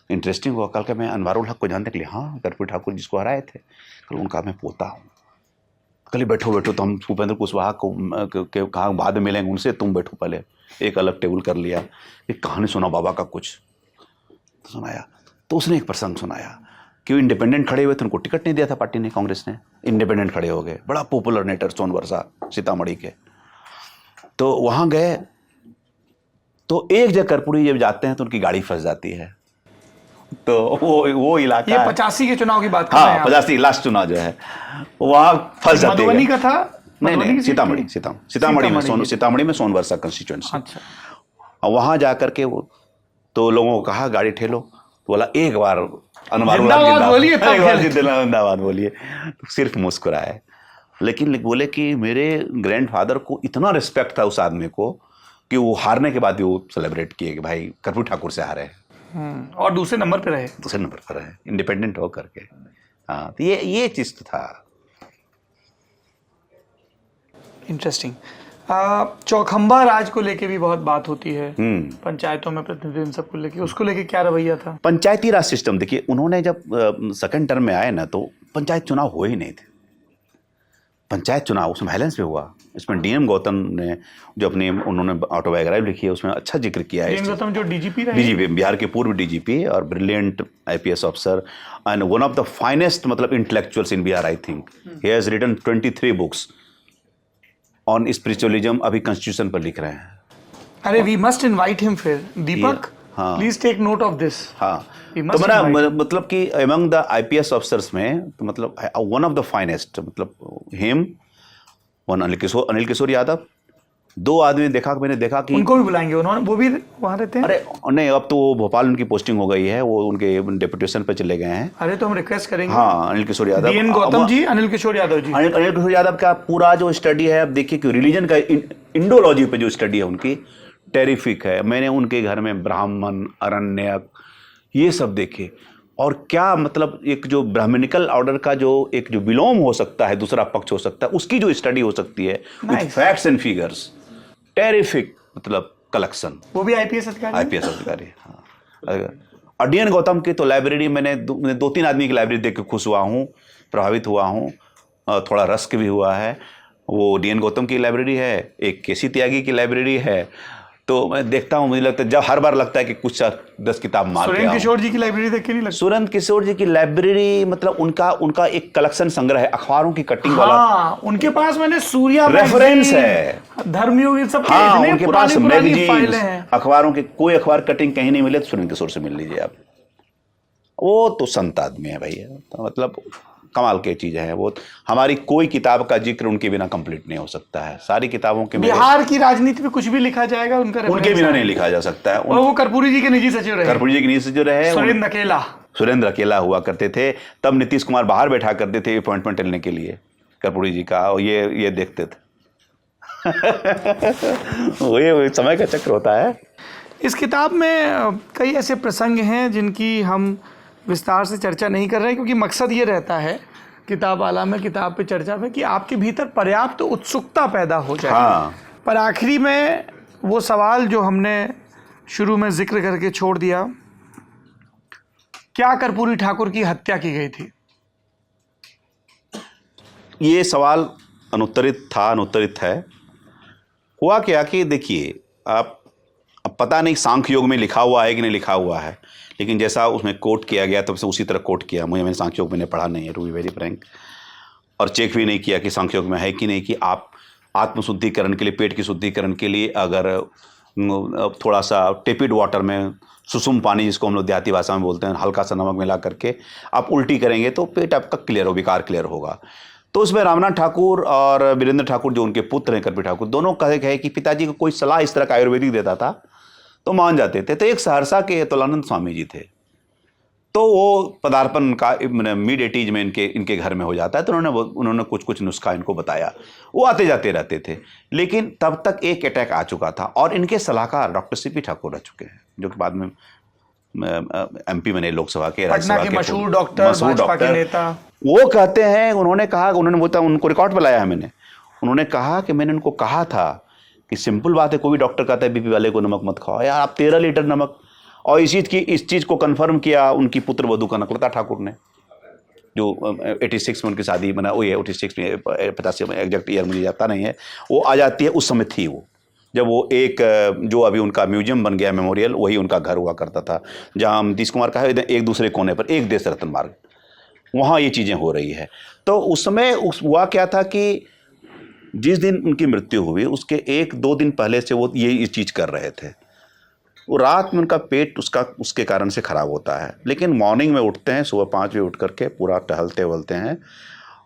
इंटरेस्टिंग हुआ। कल का मैं अनवारुल हक को जानने के लिए, हाँ कर्पूरी ठाकुर जिसको हराए थे, कल उनका मैं पोता हूँ। कल बैठो तो हम उपेंद्र कुशवाहा को कहा बाद में मिलेंगे उनसे, तुम बैठो पहले। एक अलग टेबल कर लिया, एक कहानी सुना बाबा का कुछ तो सुनाया। तो उसने एक प्रसंग सुनाया कि वो इंडिपेंडेंट खड़े हुए थे, उनको टिकट नहीं दिया था पार्टी ने, कांग्रेस ने, इंडिपेंडेंट खड़े हो गए। बड़ा पॉपुलर नेटर सोनवर्षा सीतामढ़ी के। तो वहाँ गए, तो एक जगह कर्पूरी जब जाते हैं तो उनकी गाड़ी फंस जाती है। तो वो इलाका, ये 85 के चुनाव की बात कर रहे हैं? हाँ, 85 लास्ट चुनाव जो है, वहाँ फंस जाती है। मधुबनी का था? नहीं, सीतामढ़ी में सोनवर्षा कंस्टिट्यूएंसी। अच्छा। वहाँ जाकर के वो, तो लोगों को कहा गाड़ी ठेलो, तो बोला एक बार जिंदाबाद बोलिए, तो सिर्फ मुस्कुराए। लेकिन बोले कि मेरे ग्रैंडफादर को इतना रिस्पेक्ट था उस आदमी को कि वो हारने के बाद भी वो सेलिब्रेट किए कि भाई कर्पूरी ठाकुर से हारे। और दूसरे नंबर पर रहे, इंडिपेंडेंट हो करके। हाँ, तो ये चीज तो था इंटरेस्टिंग। चौखंबा राज को लेके भी बहुत बात होती है, पंचायतों में प्रतिनिधि सबको लेके, उसको लेके क्या रवैया था? पंचायती राज सिस्टम देखिए, उन्होंने जब सेकंड टर्म में आए ना, तो पंचायत चुनाव हुए ही नहीं थे। पंचायत चुनाव उसमें वायलेंस पे हुआ। इसमें डीएम गौतम ने जो अपनी उन्होंने ऑटोबायोग्राफी लिखी है, उसमें अच्छा जिक्र किया है। डीएम गौतम जो डीजीपी बिहार के पूर्व डीजीपी और brilliant IPS officer and one of the finest मतलब intellectuals in Bihar, I think he has written 23 books on spiritualism, अभी कॉन्स्टिट्यूशन पर लिख रहे हैं। अरे वी मस्ट इनवाइट हिम फिर, Deepak, please take note of this. हाँ, तो मेरा मतलब कि अमंग द आईपीएस ऑफिसर्स में, तो मतलब वन ऑफ द फाइनेस्ट, मतलब हिम, वन अनिल किशोर यादव, दो आदमी मैंने देखा कि उनको भी बुलाएंगे, उन्होंने, वो भी वहाँ रहते हैं। अरे नहीं, अब तो वो भोपाल उनकी पोस्टिंग हो गई है, वो उनके डेपुटेशन पे चले गए हैं। अरे तो हम रिक्वेस्ट करेंगे। हाँ, अनिल किशोर यादव, डीएन गौतम जी, अनिल किशोर यादव जी। अनिल किशोर यादव का पूरा जो स्टडी है, अब देखिए कि रिलीजन का इंडोलॉजी पे जो स्टडी है उनकी, टेरिफिक है। मैंने उनके घर में ब्राह्मण, अरण्यक, ये सब देखे। और क्या मतलब एक जो ब्राह्मणिकल ऑर्डर का जो एक जो विलोम हो सकता है, दूसरा पक्ष हो सकता है, उसकी जो स्टडी हो सकती है with facts and figures, terrific मतलब कलेक्शन। वो भी आईपीएस अधिकारी? आईपीएस अधिकारी, हाँ। और डीएन गौतम की तो लाइब्रेरी मैंने 2-3 आदमी की लाइब्रेरी देख के खुश हुआ हूँ, प्रभावित हुआ हूँ, थोड़ा रस्क भी हुआ है। वो डीएन गौतम की लाइब्रेरी है, एक केसी त्यागी की लाइब्रेरी है। तो मैं देखता हूँ, मुझे लगता है जब हर बार लगता है कि कुछ 10 किताब मार के सुरेंद्र किशोर जी की लाइब्रेरी देख के नहीं लगता? सुरेंद्र किशोर जी की लाइब्रेरी मतलब उनका एक कलेक्शन संग्रह है, अखबारों की कटिंग वाला। हाँ, उनके पास मैंने सूर्या रेफरेंस है, धर्मयुग, ये सब हाँ, इतने उनके पास पुरानी फाइलें मैगजीन्स, हैं। अखबारों के कोई अखबार कटिंग कहीं नहीं मिले तो सुरेंद्र किशोर से मिल लीजिए आप। वो तो संत आदमी है भैया, तो मतलब कमाल की चीज़ है वो। हमारी कोई किताब का जिक्र उनके बिना कंप्लीट नहीं हो सकता है। सारी किताबों के बिहार की राजनीति पे कुछ भी लिखा जाएगा उनके बिना नहीं लिखा जा सकता है। और वो कर्पूरी जी के निजी सचिव रहे। कर्पूरी जी के निजी सचिव रहे। सुरेंद्र अकेला हुआ करते थे। तब नीतीश कुमार बाहर बैठा करते थे अपॉइंटमेंट लेने के लिए कर्पूरी जी का, और ये देखते थे। वो समय का चक्र होता है। इस किताब में कई ऐसे प्रसंग हैं जिनकी हम विस्तार से चर्चा नहीं कर रहे हैं, क्योंकि मकसद ये रहता है किताब वाला में, किताब पे चर्चा में, कि आपके भीतर पर्याप्त उत्सुकता पैदा हो जाए। हाँ। पर आखिरी में वो सवाल जो हमने शुरू में जिक्र करके छोड़ दिया, क्या कर्पूरी ठाकुर की हत्या की गई थी? ये सवाल अनुत्तरित है। हुआ क्या कि देखिए, अब पता नहीं सांख्य योग में लिखा हुआ है कि नहीं लिखा हुआ है, लेकिन जैसा उसमें कोट किया गया तब से उसी तरह कोट किया। मैंने सांख्य योग मैंने पढ़ा नहीं है, टू बी वेरी फ्रैंक, और चेक भी नहीं किया कि सांख्य योग में है कि नहीं, कि आप आत्मशुद्धिकरण के लिए, पेट की शुद्धिकरण के लिए अगर थोड़ा सा टेपिड वाटर में सुसुम पानी, जिसको हम लोग देहाती भाषा में बोलते हैं, हल्का सा नमक मिला करके आप उल्टी करेंगे तो पेट आपका क्लियर हो, विकार क्लियर होगा। तो उसमें रामनाथ ठाकुर और वीरेंद्र ठाकुर जो उनके पुत्र हैं कर्पूरी ठाकुर, दोनों कहे कि पिताजी को कोई सलाह इस तरह का आयुर्वेदिक देता था तो मान जाते थे। तो एक सहरसा के अतुलानंद स्वामी जी थे, तो वो पदार्पण का मिड 80s में इनके घर में हो जाता है। तो उन्होंने कुछ नुस्खा इनको बताया, वो आते जाते रहते थे। लेकिन तब तक एक अटैक आ चुका था और इनके सलाहकार डॉक्टर सीपी ठाकुर रह चुके हैं, जो कि बाद में एमपी बने, लोकसभा के, राज्यसभा के मशहूर डॉक्टर नेता। वो कहते हैं, उन्होंने कहा, उनको रिकॉर्ड पर लाया है मैंने, उन्होंने कहा कि मैंने उनको कहा था कि सिंपल बात है, कोई भी डॉक्टर कहता है बीपी वाले को नमक मत खाओ यार, आप 13 लीटर नमक। और इस चीज़ को कंफर्म किया उनकी पुत्र वधू कनकलता ठाकुर ने, जो 86 में उनकी शादी बना, वो 86 में, 85 में, एग्जैक्ट ईयर मुझे जाता नहीं है, वो आ जाती है। उस समय थी वो, जब वो एक जो अभी उनका म्यूजियम बन गया मेमोरियल, वही उनका घर हुआ करता था, जहाँ नीतीश कुमार का है एक दूसरे कोने पर, एक देश रत्न मार्ग, वहाँ ये चीज़ें हो रही है। तो उस समय हुआ क्या था कि जिस दिन उनकी मृत्यु हुई उसके 1-2 दिन पहले से वो ये चीज़ कर रहे थे। वो रात में उनका पेट उसके कारण से ख़राब होता है, लेकिन मॉर्निंग में उठते हैं, सुबह 5 बजे उठ करके पूरा टहलते वहलते हैं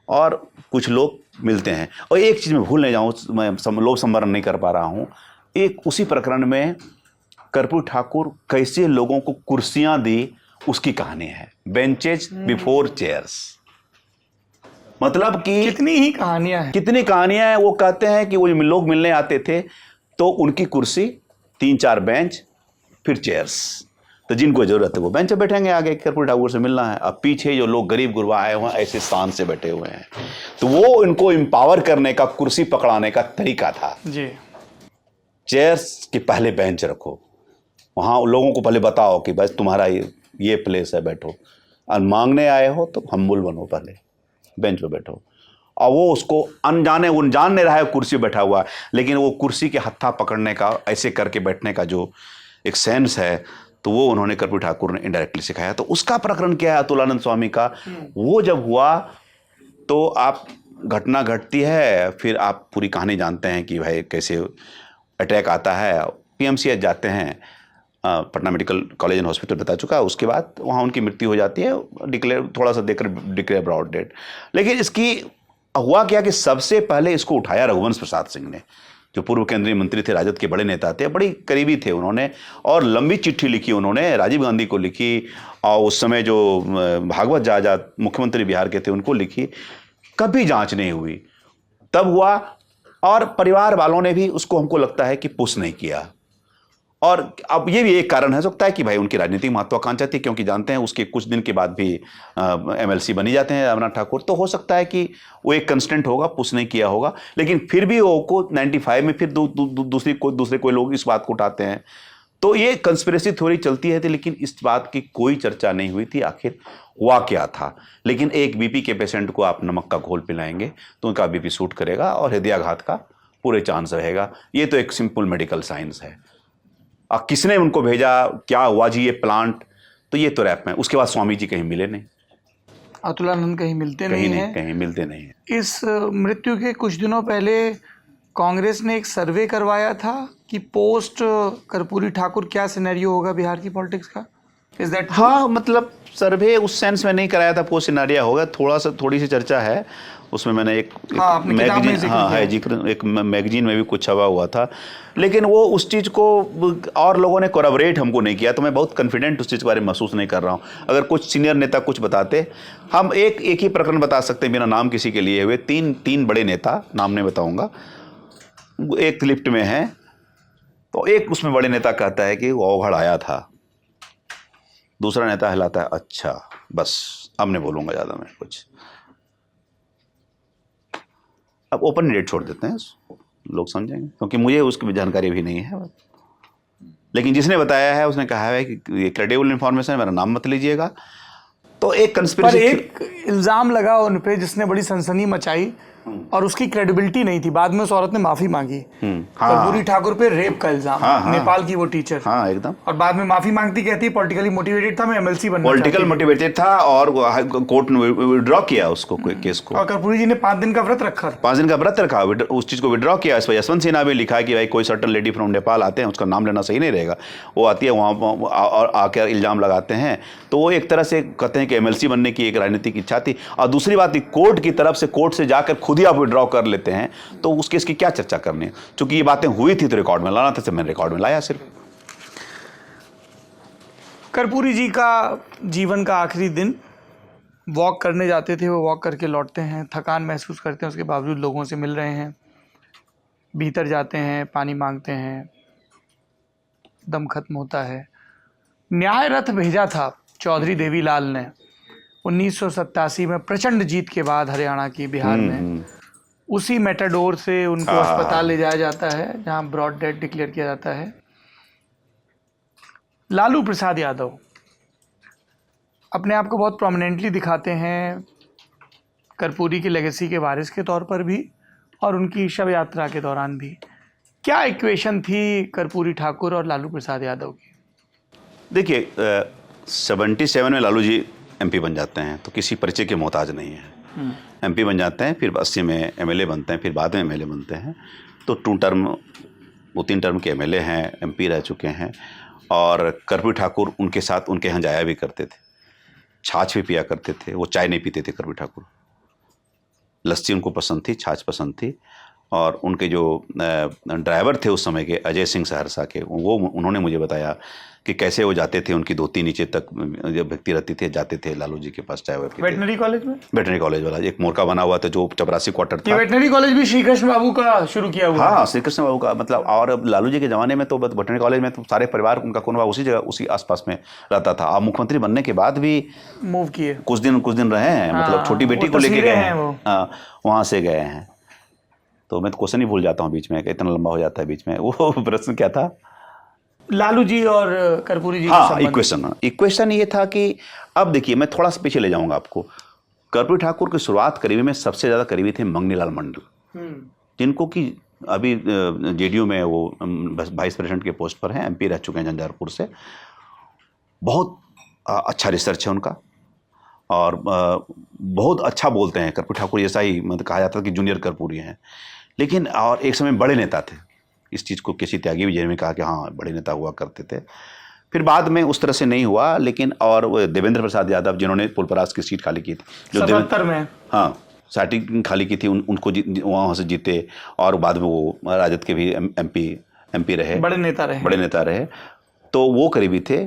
और कुछ लोग मिलते हैं। और एक चीज़ मैं भूल नहीं जाऊँ, मैं लोभ संवरण नहीं कर पा रहा हूँ, एक उसी प्रकरण में कर्पूरी ठाकुर कैसे लोगों को कुर्सियाँ दी, उसकी कहानी है, बेंचेज बिफोर चेयर्स। मतलब कि कितनी कहानियां हैं। वो कहते हैं कि वो लोग मिलने आते थे तो उनकी कुर्सी, 3-4 बेंच, फिर चेयर्स, तो जिनको जरूरत है वो बेंच पे बैठेंगे, आगे कर्पूरी ठाकुर से मिलना है। अब पीछे जो लोग गरीब गुरबा आए हुए हैं ऐसे शान से बैठे हुए हैं, तो वो इनको एम्पावर करने का, कुर्सी पकड़ाने का तरीका था जी। चेयर्स के पहले बेंच रखो, वहाँ लोगों को पहले बताओ कि बस तुम्हारा ये प्लेस है, बैठो, और मांगने आए हो तो हम्बुल बनो, पहले बेंच पे बैठो। और वो उसको अनजान नहीं रहा है, कुर्सी बैठा हुआ है, लेकिन वो कुर्सी के हत्था पकड़ने का, ऐसे करके बैठने का जो एक सेंस है, तो वो उन्होंने कर्पूरी ठाकुर ने इनडायरेक्टली सिखाया। तो उसका प्रकरण क्या है अतुलानंद स्वामी का, वो जब हुआ तो आप घटना घटती है, फिर आप पूरी कहानी जानते हैं कि भाई कैसे अटैक आता है। PMCH जाते हैं, Patna medical college and hospital बता चुका है, उसके बाद वहाँ उनकी मृत्यु हो जाती है, थोड़ा सा देकर डिक्लेयर ब्रॉड डेड। लेकिन इसकी हुआ क्या कि सबसे पहले इसको उठाया रघुवंश प्रसाद सिंह ने, जो पूर्व केंद्रीय मंत्री थे, राजद के बड़े नेता थे, बड़ी करीबी थे उन्होंने, और लंबी चिट्ठी लिखी उन्होंने, राजीव गांधी को लिखी, और उस समय जो भागवत जाजा मुख्यमंत्री बिहार के थे उनको लिखी, कभी जांच नहीं हुई। तब हुआ, और परिवार वालों ने भी उसको, हमको लगता है कि पुश नहीं किया, और अब ये भी एक कारण हो सकता है कि भाई उनकी राजनीतिक महत्वाकांक्षा थी, क्योंकि जानते हैं उसके कुछ दिन के बाद भी एमएलसी बनी जाते हैं अमरनाथ ठाकुर, तो हो सकता है कि वो एक कंस्टेंट होगा, पुश नहीं किया होगा। लेकिन फिर भी वो को 95 में फिर दूसरे कोई लोग इस बात को उठाते हैं, तो ये कंस्पिरेसी थ्योरी चलती है थी, लेकिन इस बात की कोई चर्चा नहीं हुई थी आखिर हुआ क्या था। लेकिन एक बीपी के पेशेंट को आप नमक का घोल पिलाएंगे तो उनका बीपी शूट करेगा और हृदयाघात का पूरे चांस रहेगा। ये तो एक सिंपल मेडिकल साइंस है। किसने उनको भेजा, क्या हुआ जी ये प्लांट, तो ये तो रैप में। उसके बाद स्वामी जी कहीं मिले नहीं, अतुलानंद कहीं मिलते नहीं हैं, कहीं मिलते नहीं हैं। इस मृत्यु के कुछ दिनों पहले कांग्रेस ने एक सर्वे करवाया था कि पोस्ट कर्पूरी ठाकुर क्या सिनेरियो होगा बिहार की पॉलिटिक्स का। Is that? हाँ, मतलब सर्वे उस सेंस में नहीं कराया था, पोस्ट सिनेरियो होगा, थोड़ी सी चर्चा है उसमें। मैंने एक मैगजीन, हाँ है जिक्र, एक मैगजीन में भी कुछ छपा हुआ था, लेकिन वो उस चीज़ को और लोगों ने कोरबरेट हमको नहीं किया, तो मैं बहुत कॉन्फिडेंट उस चीज़ के बारे में महसूस नहीं कर रहा हूँ। अगर कुछ सीनियर नेता कुछ बताते, हम एक ही प्रकरण बता सकते हैं बिना नाम किसी के लिए हुए। तीन बड़े नेता, नाम नहीं बताऊँगा, एक लिफ्ट में है, तो एक उसमें बड़े नेता कहता है कि वो अवघड़ आया था, दूसरा नेता हिलाता है अच्छा बस, अब नहीं बोलूँगा ज़्यादा मैं कुछ। अब ओपन डेट छोड़ देते हैं, लोग समझेंगे, क्योंकि मुझे उसकी जानकारी भी नहीं है। लेकिन जिसने बताया है उसने कहा है कि ये क्रेडिबल इन्फॉर्मेशन है, मेरा नाम मत लीजिएगा। तो एक कंस्पिरेसी, पर एक इल्जाम लगा उन पे जिसने बड़ी सनसनी मचाई, और उसकी क्रेडिबिलिटी नहीं थी। बाद में उस औरत ने माफी मांगी, कर्पूरी ठाकुर पे रेप का इल्जाम, नेपाल की वो टीचर, हाँ एकदम, और बाद में माफी मांगती, कहती पॉलिटिकली मोटिवेटेड था, मैं एमएलसी बनना, पॉलिटिकल मोटिवेटेड था, और कोर्ट ने विड्रॉ किया उसको, केस को। और कर्पूरी जी ने 5 दिन का व्रत रखा, 5 दिन का व्रत रखा, उस चीज को विड्रॉ किया। इस पर यशवंत सिन्हा भी लिखा है कि भाई कोई सर्टन लेडी फ्रॉम नेपाल आते हैं, उसका नाम लेना सही नहीं रहेगा, वो आती है वहाँ और आकर इल्जाम लगाते हैं। तो वो एक तरह से कहते हैं कि एमएलसी बनने की एक राजनीतिक इच्छा थी। और दूसरी बात, कोर्ट की तरफ से, कोर्ट से जाकर खुद ही आप विड्रॉ कर लेते हैं, तो उस केस की क्या चर्चा करनी है। क्योंकि ये बातें हुई थी तो रिकॉर्ड में लाना था, तो मैंने रिकॉर्ड में लाया सिर्फ। कर्पूरी जी का जीवन का आखिरी दिन, वॉक करने जाते थे, वो वॉक करके लौटते हैं, थकान महसूस करते हैं, उसके बावजूद लोगों से मिल रहे हैं, भीतर जाते हैं, पानी मांगते हैं, दम खत्म होता है। न्याय रथ भेजा था चौधरी देवीलाल ने 1987 में प्रचंड जीत के बाद हरियाणा की, बिहार में। उसी मेटाडोर से उनको अस्पताल ले जाया जाता है जहां ब्रॉड डेथ डिक्लेयर किया जाता है। लालू प्रसाद यादव अपने आप को बहुत प्रोमिनेंटली दिखाते हैं कर्पूरी की लेगेसी के वारिस के तौर पर भी, और उनकी शव यात्रा के दौरान भी। क्या इक्वेशन थी कर्पूरी ठाकुर और लालू प्रसाद यादव की? देखिए, 77 में लालू जी एमपी बन जाते हैं, तो किसी परिचय के मोहताज नहीं है। एमपी बन जाते हैं, फिर 80 में एमएलए बनते हैं, फिर बाद में एमएलए बनते हैं। तो 3 टर्म के एमएलए हैं, एमपी रह चुके हैं। और कर्पूरी ठाकुर उनके साथ, उनके यहाँ जाया भी करते थे, छाछ भी पिया करते थे। वो चाय नहीं पीते थे कर्पूरी ठाकुर, लस्सी उनको पसंद थी, छाछ पसंद थी। और उनके जो ड्राइवर थे उस समय के, अजय सिंह सहरसा के, वो उन्होंने मुझे बताया कि कैसे वो जाते थे, उनकी धोती नीचे तक जब व्यक्ति रहती थे, जाते थे लालू जी के पास चाय वाय पीते। वेटनरी कॉलेज में, वेटनरी कॉलेज वाला एक मोरका बना हुआ था जो चपरासी क्वार्टर था। वेटनरी कॉलेज भी श्री कृष्ण बाबू का शुरू किया हुआ। हाँ, श्री कृष्ण बाबू का, मतलब। और अब लालू जी के ज़माने में तो वेटनरी कॉलेज में तो सारे परिवार उनका कोनवा उसी जगह, उसी आसपास में रहता था। अब मुख्यमंत्री बनने के बाद भी मूव किए, कुछ दिन रहे हैं, मतलब छोटी बेटी को लेके गए हैं, वहाँ से गए हैं। तो मैं तो क्वेश्चन ही भूल जाता हूँ बीच में, इतना लंबा हो जाता है बीच में। वो प्रश्न क्या था? लालू जी और कर्पूरी जी? हाँ, इक्वेशन ये था कि, अब देखिए मैं थोड़ा सा पीछे ले जाऊंगा आपको। कर्पूरी ठाकुर की शुरुआत करीबी में सबसे ज़्यादा करीबी थे मंगनीलाल मंडल, जिनको कि अभी जेडीयू में वो वाइस प्रेसिडेंट के पोस्ट पर हैं, एमपी रह चुके हैं झंझारपुर से। बहुत अच्छा रिसर्च है उनका, और बहुत अच्छा बोलते हैं। कर्पूरी ठाकुर जैसा ही मतलब कहा जाता था कि जूनियर कर्पूरी हैं। लेकिन और एक समय बड़े नेता थे, इस चीज़ को किसी त्यागी विजय में कहा कि हाँ बड़े नेता हुआ करते थे। फिर बाद में उस तरह से नहीं हुआ। लेकिन और देवेंद्र प्रसाद यादव, जिन्होंने पुलपरास की सीट खाली की थी, जो 77 में, हाँ सीट खाली की थी, उनको वहाँ से जीते। और बाद में वो राजद के भी एमपी रहे, बड़े नेता रहे। तो वो करीबी थे।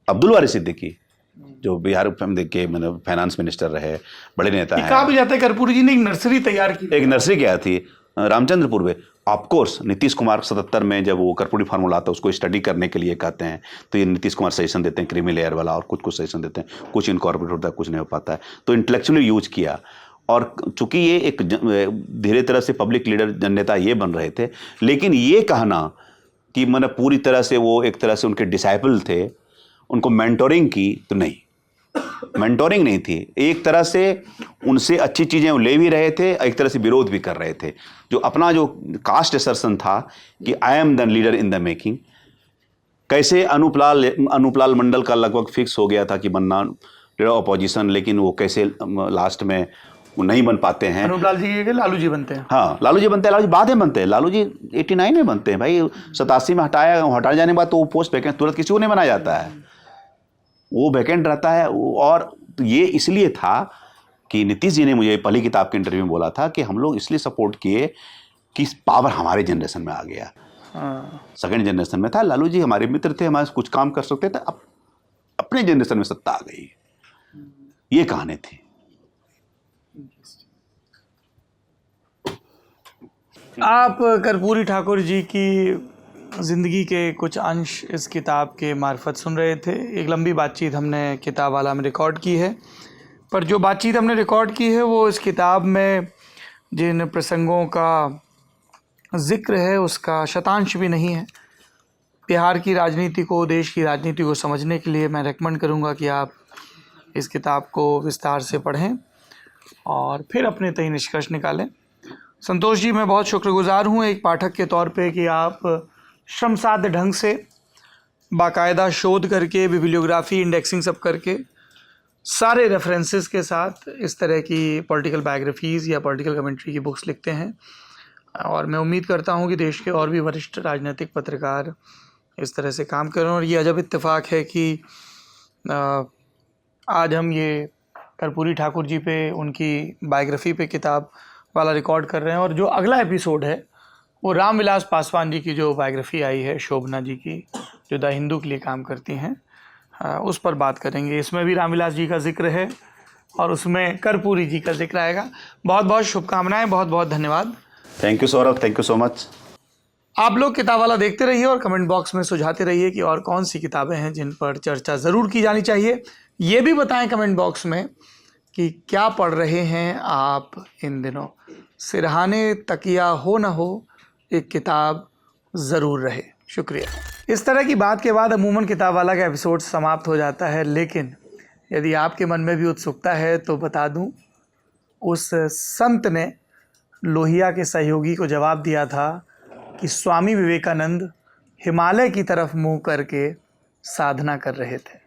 अब्दुल वारिस सिद्दीकी, जो बिहार के मतलब फाइनेंस मिनिस्टर रहे, बड़े नेता हैं। कहा भी जाता है कर्पूरी जी ने एक नर्सरी तैयार की, एक नर्सरी क्या थी रामचंद्रपुर में, ऑफकोर्स नीतीश कुमार 77 में जब वो कर्पूरी फार्मूला आता है उसको स्टडी करने के लिए कहते हैं, तो ये नीतीश कुमार सजेशन देते हैं क्रीमी लेयर वाला, और कुछ सजेशन देते हैं, कुछ इनकॉर्पोरेट होता है, कुछ नहीं हो पाता है, तो इंटेलेक्चुअली यूज किया। और चूंकि ये एक धीरे तरह से पब्लिक लीडर जननेता ये बन रहे थे, लेकिन ये कहना कि मैंने पूरी तरह से वो एक तरह से उनके डिसाइपल थे, उनको मेंटोरिंग की, तो नहीं, मेंटोरिंग नहीं थी। एक तरह से उनसे अच्छी चीज़ें वो ले भी रहे थे, एक तरह से विरोध भी कर रहे थे। जो अपना जो कास्ट असर्शन था कि I am the leader in the making, कैसे अनुपलाल मंडल का लगभग फिक्स हो गया था कि बनना लीडर ऑपोजिशन, लेकिन वो कैसे लास्ट में वो नहीं बन पाते हैं। अनुपलाल जी के लालू जी बनते हैं। हाँ, लालू जी बनते हैं, लालू जी बाद में बनते हैं, लालू जी 89 में बनते हैं भाई। 87 में हटाए जाने के बाद तो वो पोस्ट वैकेंट तुरंत किसी को नहीं बनाया जाता है, वो वैकेंट रहता है। और ये इसलिए था कि नीतीश जी ने मुझे पहली किताब के इंटरव्यू में बोला था कि हम लोग इसलिए सपोर्ट किए कि पावर हमारे जनरेशन में आ गया। सेकेंड जनरेशन में था, लालू जी हमारे मित्र थे, हमारे कुछ काम कर सकते थे, अब अपने जनरेशन में सत्ता आ गई, ये कहानी थी। आप कर्पूरी ठाकुर जी की ज़िंदगी के कुछ अंश इस किताब के मार्फत सुन रहे थे। एक लंबी बातचीत हमने किताब वाला में रिकॉर्ड की है, पर जो बातचीत हमने रिकॉर्ड की है वो इस किताब में जिन प्रसंगों का जिक्र है उसका शतांश भी नहीं है। बिहार की राजनीति को, देश की राजनीति को समझने के लिए मैं रेकमेंड करूंगा कि आप इस किताब को विस्तार से पढ़ें और फिर अपने तय निष्कर्ष निकालें। संतोष जी, मैं बहुत शुक्रगुजार हूँ एक पाठक के तौर पे कि आप श्रमसाध्य ढंग से बाकायदा शोध करके, बिब्लियोग्राफी, इंडेक्सिंग सब करके, सारे रेफरेंसेस के साथ इस तरह की पॉलिटिकल बायोग्राफीज़ या पॉलिटिकल कमेंट्री की बुक्स लिखते हैं। और मैं उम्मीद करता हूँ कि देश के और भी वरिष्ठ राजनीतिक पत्रकार इस तरह से काम करें। और ये अजब इत्तेफाक है कि आज हम ये कर्पूरी ठाकुर जी पे, उनकी बायोग्राफी पे किताब वाला रिकॉर्ड कर रहे हैं, और जो अगला एपिसोड है वो रामविलास पासवान जी की जो बायोग्राफी आई है, शोभना जी की, जो द हिंदू के लिए काम करती हैं, उस पर बात करेंगे। इसमें भी रामविलास जी का जिक्र है और उसमें कर्पूरी जी का जिक्र आएगा। बहुत बहुत शुभकामनाएं, बहुत बहुत धन्यवाद। Thank you Saurabh, thank you so much. आप लोग किताब वाला देखते रहिए और कमेंट बॉक्स में सुझाते रहिए कि और कौन सी किताबें हैं जिन पर चर्चा ज़रूर की जानी चाहिए। ये भी बताएं कमेंट बॉक्स में कि क्या पढ़ रहे हैं आप इन दिनों। सिरहाने तकिया हो ना हो, एक किताब ज़रूर रहे। शुक्रिया। इस तरह की बात के बाद अमूमन किताब वाला का एपिसोड समाप्त हो जाता है, लेकिन यदि आपके मन में भी उत्सुकता है तो बता दूं, उस संत ने लोहिया के सहयोगी को जवाब दिया था कि स्वामी विवेकानंद हिमालय की तरफ मुँह करके साधना कर रहे थे।